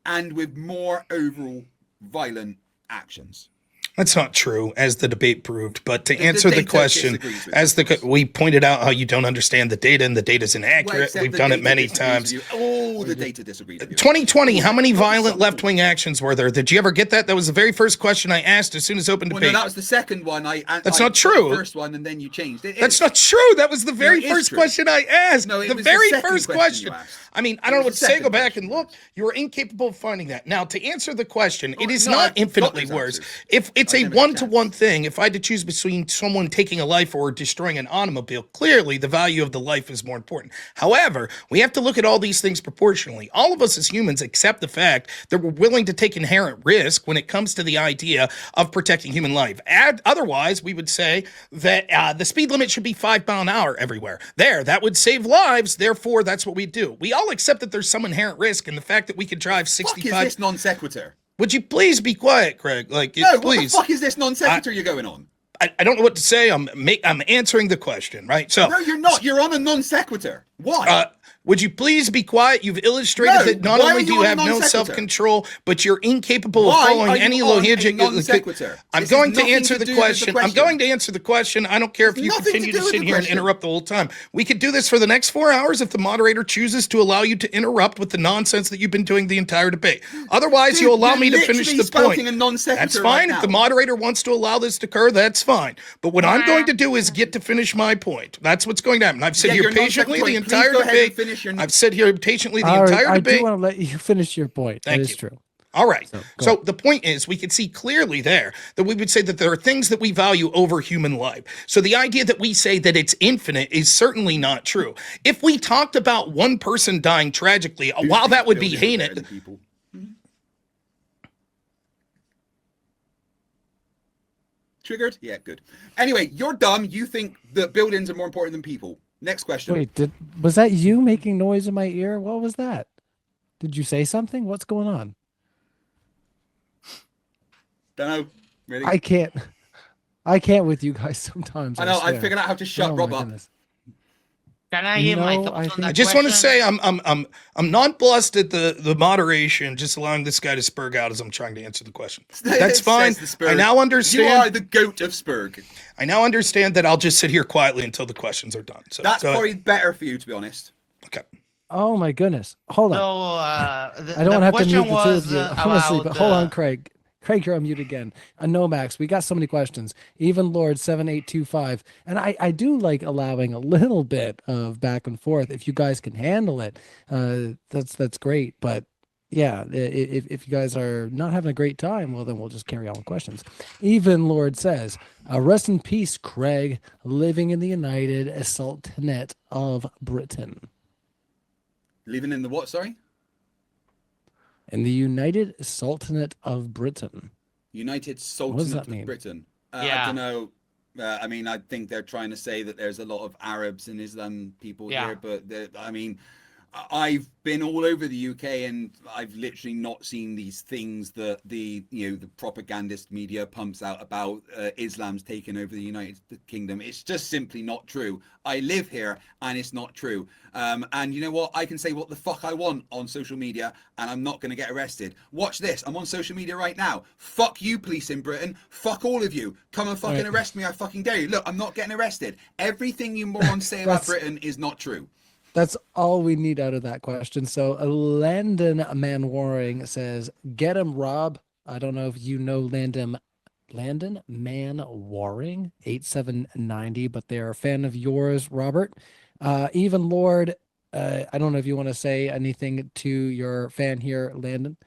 A: and with more overall violent actions.
B: That's not true, as the debate proved. But to answer the
A: data
B: question,
A: disagrees with you,
B: we pointed out how you don't understand the data and the data's inaccurate.
A: except
B: We've
A: the
B: done it
A: data
B: many
A: disagrees
B: times.
A: with you. Oh, the data disagrees with you.
B: 2020, how many violent left-wing actions were there? Did you ever get that? That was the very first question I asked as soon as open
A: Well,
B: debate.
A: no, that was the second one.
B: That's
A: I
B: not true.
A: The first one, and then you changed it.
B: That's not true. That was the very
A: it is
B: first
A: true.
B: question I asked.
A: No, it
B: the
A: was the
B: very
A: second
B: first
A: question
B: question.
A: you asked.
B: I mean, I
A: It
B: don't know what
A: was
B: to
A: the
B: say.
A: second
B: Go back and
A: question.
B: look. You were incapable of finding that. Now, to answer the question, it is
A: no,
B: not
A: I've got
B: infinitely
A: those
B: worse.
A: answers.
B: If it's
A: I've
B: a
A: never had a
B: one-to-one thing, if I had to choose between someone taking a life or destroying an automobile, clearly the value of the life is more important. However, we have to look at all these things proportionally. All of us as humans accept the fact that we're willing to take inherent risk when it comes to the idea of protecting human life. Otherwise, we would say that the speed limit should be 5 miles an hour everywhere. That would save lives. Therefore, that's what we do. We all accept that there's some inherent risk in the fact that we could drive
A: Fuck is
B: 65.
A: this non sequitur?
B: Would you please be quiet, Craig?
A: No,
B: Please.
A: what the fuck is this non sequitur you're going on?
B: I don't know what to say. I'm answering the question, right? So
A: No, you're not. You're on a non sequitur. Why?
B: would you please be quiet? You've illustrated
A: No,
B: that not
A: why
B: only
A: are
B: do
A: you
B: you
A: on
B: have
A: a
B: no
A: non sequitur?
B: self-control, but you're incapable of
A: Why
B: following
A: are you
B: any
A: on a
B: logic.
A: non sequitur?
B: I'm
A: This
B: going
A: has
B: to
A: nothing
B: answer
A: to
B: the
A: do with the
B: question. I'm
A: question.
B: going to answer the question. I don't care if you
A: nothing to
B: continue
A: do
B: to
A: with
B: sit
A: the
B: here and
A: question.
B: interrupt the whole time. We could do this for the next 4 hours if the moderator chooses to allow you to interrupt with the nonsense that you've been doing the entire debate. Otherwise,
A: Dude,
B: you'll allow
A: you're
B: me to finish
A: literally
B: the
A: spouting
B: point.
A: a non sequitur
B: That's fine.
A: right
B: If the
A: now.
B: moderator wants to allow this to occur, that's fine. But what I'm going to do is get to finish my point. That's what's going to happen. I've sat
A: Yeah,
B: here
A: you're
B: patiently the
A: non-sequitur. Please
B: entire
A: go ahead and
B: debate.
A: finish your-
B: I've sat here patiently the
D: All right,
B: entire
D: I
B: debate.
D: do want to let you finish your point.
B: Thank
D: That is
B: you.
D: true.
B: All right.
D: go
B: So
D: ahead.
B: the point is, we can see clearly there that we would say that there are things that we value over human life. So the idea that we say that it's infinite is certainly not true. If we talked about one person dying tragically, while that would be
A: Buildings are better
B: heinous,
A: than people. Triggered? Yeah, good. Anyway, you're dumb. You think that buildings are more important than people. Next question.
D: Wait, was that you making noise in my ear? What was that? Did you say something? What's going on?
A: Don't know. Really?
D: I can't with you guys sometimes.
A: I know. I
D: swear.
A: figured out how to shut
D: Oh
A: Rob
D: my
A: up.
D: goodness.
E: Can I give my
D: No,
E: thoughts
D: I
E: on
D: think-
E: that
B: I just want to
E: question?
B: say I'm nonplussed at the moderation, just allowing this guy to spurg out as I'm trying to answer the question. That's
A: It
B: fine.
A: says the Spurg.
B: I now understand.
A: You are the goat of Spurg.
B: I now understand that I'll just sit here quietly until the questions are done. So
A: That's
B: go ahead.
A: probably better for you, to be honest.
B: Okay.
D: Oh my goodness. Hold on.
E: So
D: I don't want to have to mute the two of
E: was
D: you, honestly,
E: about
D: but hold on, Craig. Craig, you're on mute again. No, Max, we got so many questions. Even Lord 7825. And I do like allowing a little bit of back and forth. If you guys can handle it, that's great. But yeah, if you guys are not having a great time, well, then we'll just carry on with questions. Even Lord says, rest in peace, Craig, living in the United Sultanate of Britain.
A: Living in the what, sorry?
D: In the United Sultanate of Britain.
A: United
D: does
A: Sultanate
D: that
A: of
D: mean?
A: Britain.
E: Yeah.
A: I don't know. I mean, I think they're trying to say that there's a lot of Arabs and Islam people
E: Yeah.
A: here, but I mean, I've been all over the UK and I've literally not seen these things that the propagandist media pumps out about Islam's taking over the United Kingdom. It's just simply not true. I live here and it's not true. And you know what? I can say what the fuck I want on social media and I'm not going to get arrested. Watch this. I'm on social media right now. Fuck you, police in Britain. Fuck all of you. Come and fucking arrest me. I fucking dare you. Look, I'm not getting arrested. Everything you morons say about Britain is not true.
D: That's all we need out of that question. So Landon Manwaring says, get him, Rob. I don't know if you know Landon Manwaring, 8790, but they're a fan of yours, Robert. Even Lord, I don't know if you want to say anything to your fan here, Landon.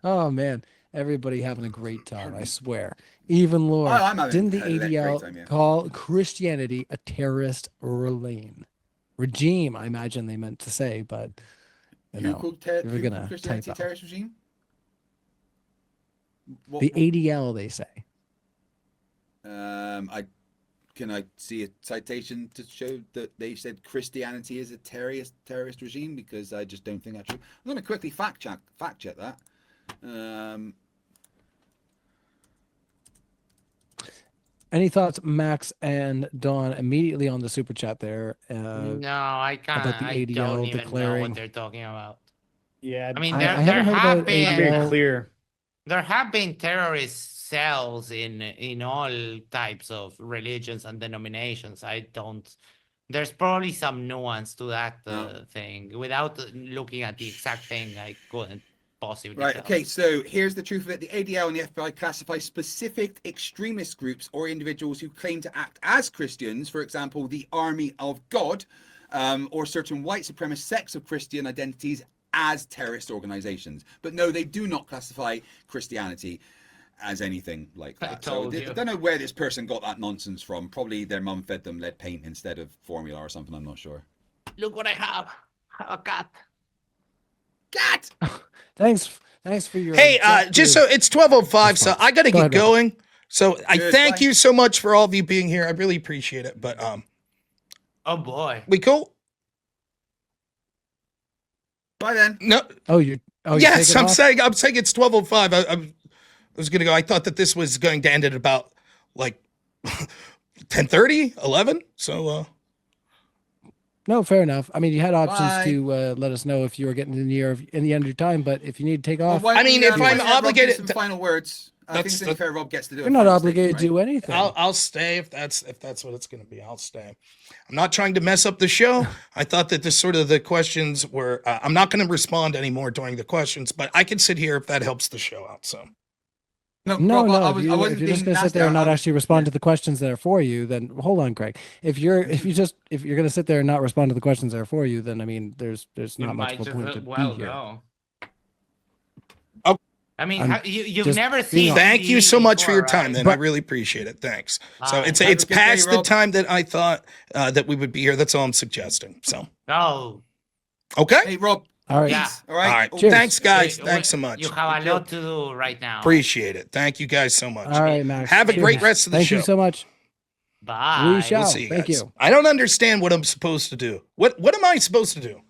D: Oh, man. Everybody having a great time, I swear. Even Lord, didn't the ADL call Christianity a terrorist regime? I imagine they meant to say, but
A: Who called Christianity a terrorist regime?
D: The ADL, they say.
A: Can I see a citation to show that they said Christianity is a terrorist regime? Because I just don't think that's true. I'm going to quickly fact check that.
D: Any thoughts, Max and Dawn, immediately on the super chat there?
E: No, I can't.
D: About the
E: I
D: ADL
E: don't even know
D: declaring-
E: what they're talking about.
C: Yeah,
E: I mean,
D: I
E: there
D: haven't heard
E: have
D: about
E: been
C: very clear.
E: there have been terrorist cells in all types of religions and denominations. There's probably some nuance to that thing. Without looking at the exact thing, I couldn't possibly
A: Right,
E: tell.
A: okay, so here's the truth of it. The ADL and the FBI classify specific extremist groups or individuals who claim to act as Christians, for example, the Army of God, or certain white supremacist sects of Christian identities as terrorist organizations. But no, they do not classify Christianity as anything like that. So I don't know where this person got that nonsense from. Probably their mum fed them lead paint instead of formula or something, I'm not sure.
E: Look what I have. A cat.
A: Cat!
D: Thanks for your.
B: Hey, just so it's 12:05, so I got to get going. So I thank you so much for all of you being here. I really appreciate it. But
E: Oh boy.
B: we cool?
A: Bye then.
B: No.
D: Yes,
B: I'm saying it's 12:05. I was gonna go. I thought that this was going to end at about like 10:30, 11. So
D: no, fair enough. I mean, you had options to let us know if you were getting in the end of your time, but if you need to take off,
B: I mean, if I'm obligated,
A: some final words. I think it's only fair Rob gets to do it.
D: You're not obligated to do anything.
B: I'll stay if that's what it's going to be. I'll stay. I'm not trying to mess up the show. I thought that this sort of the questions were. I'm not going to respond anymore during the questions, but I can sit here if that helps the show out. So.
D: No. If you're just going to sit there and not actually respond to the questions that are for you, then hold on, Craig. If you're going to sit there and not respond to the questions that are for you, then I mean, there's not much of a point to be here.
E: Go.
B: Oh,
E: I mean, you've never seen.
B: Thank you so much for your time.
E: right?
B: Then I really appreciate it. Thanks. So it's past the time that I thought that we would be here. That's all I'm suggesting. So.
E: Oh.
B: Okay.
A: Hey Rob.
D: All right.
E: Yeah.
A: All right.
B: Cheers. Thanks, guys. Thanks so much.
E: You have a lot to do right now.
B: Appreciate it. Thank you guys so much.
D: All right, Max.
B: Have a great rest of the show.
D: Thank you so much.
E: Bye.
D: We shall.
B: We'll see you
D: Thank
B: guys.
D: you.
B: I don't understand what I'm supposed to do. What am I supposed to do?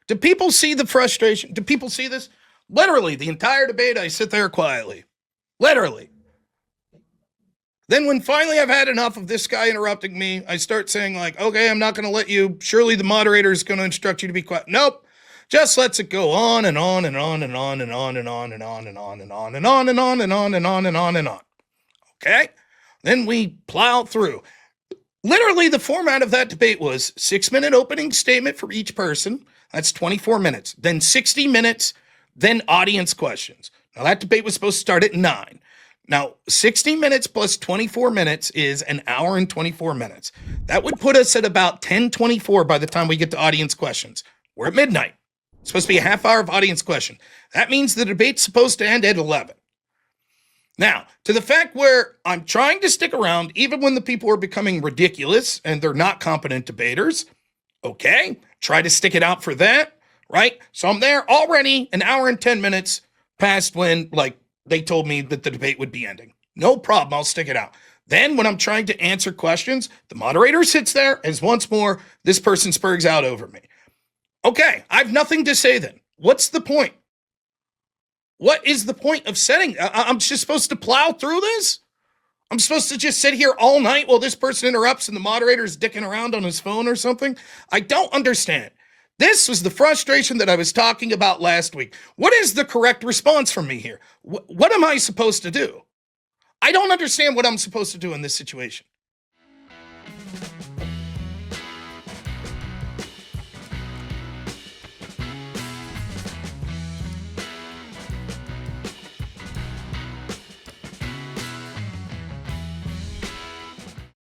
B: Do people see the frustration? Do people see this? Literally, the entire debate, I sit there quietly. Literally. Then when finally I've had enough of this guy interrupting me, I start saying like, okay, I'm not going to let you. Surely the moderator is going to instruct you to be quiet. Nope. Just lets it go on and on and on and on and on and on and on and on and on and on and on and on and on and on and on. Okay? Then we plow through. Literally, the format of that debate was 6-minute opening statement for each person. That's 24 minutes. Then 60 minutes then audience questions. Now, that debate was supposed to start at 9. Now, 60 minutes plus 24 minutes is an hour and 24 minutes. That would put us at about 10:24 by the time we get to audience questions. We're at midnight. It's supposed to be a half hour of audience question. That means the debate's supposed to end at 11. Now, to the fact where I'm trying to stick around even when the people are becoming ridiculous and they're not competent debaters, okay, try to stick it out for that, right? So I'm there already an hour and 10 minutes past when, like, they told me that the debate would be ending. No problem, I'll stick it out. Then when I'm trying to answer questions, the moderator sits there as once more, this person spurgs out over me. Okay, I have nothing to say then. What's the point? What is the point of setting? I'm just supposed to plow through this? I'm supposed to just sit here all night while this person interrupts and the moderator is dicking around on his phone or something? I don't understand. This was the frustration that I was talking about last week. What is the correct response from me here? What am I supposed to do? I don't understand what I'm supposed to do in this situation.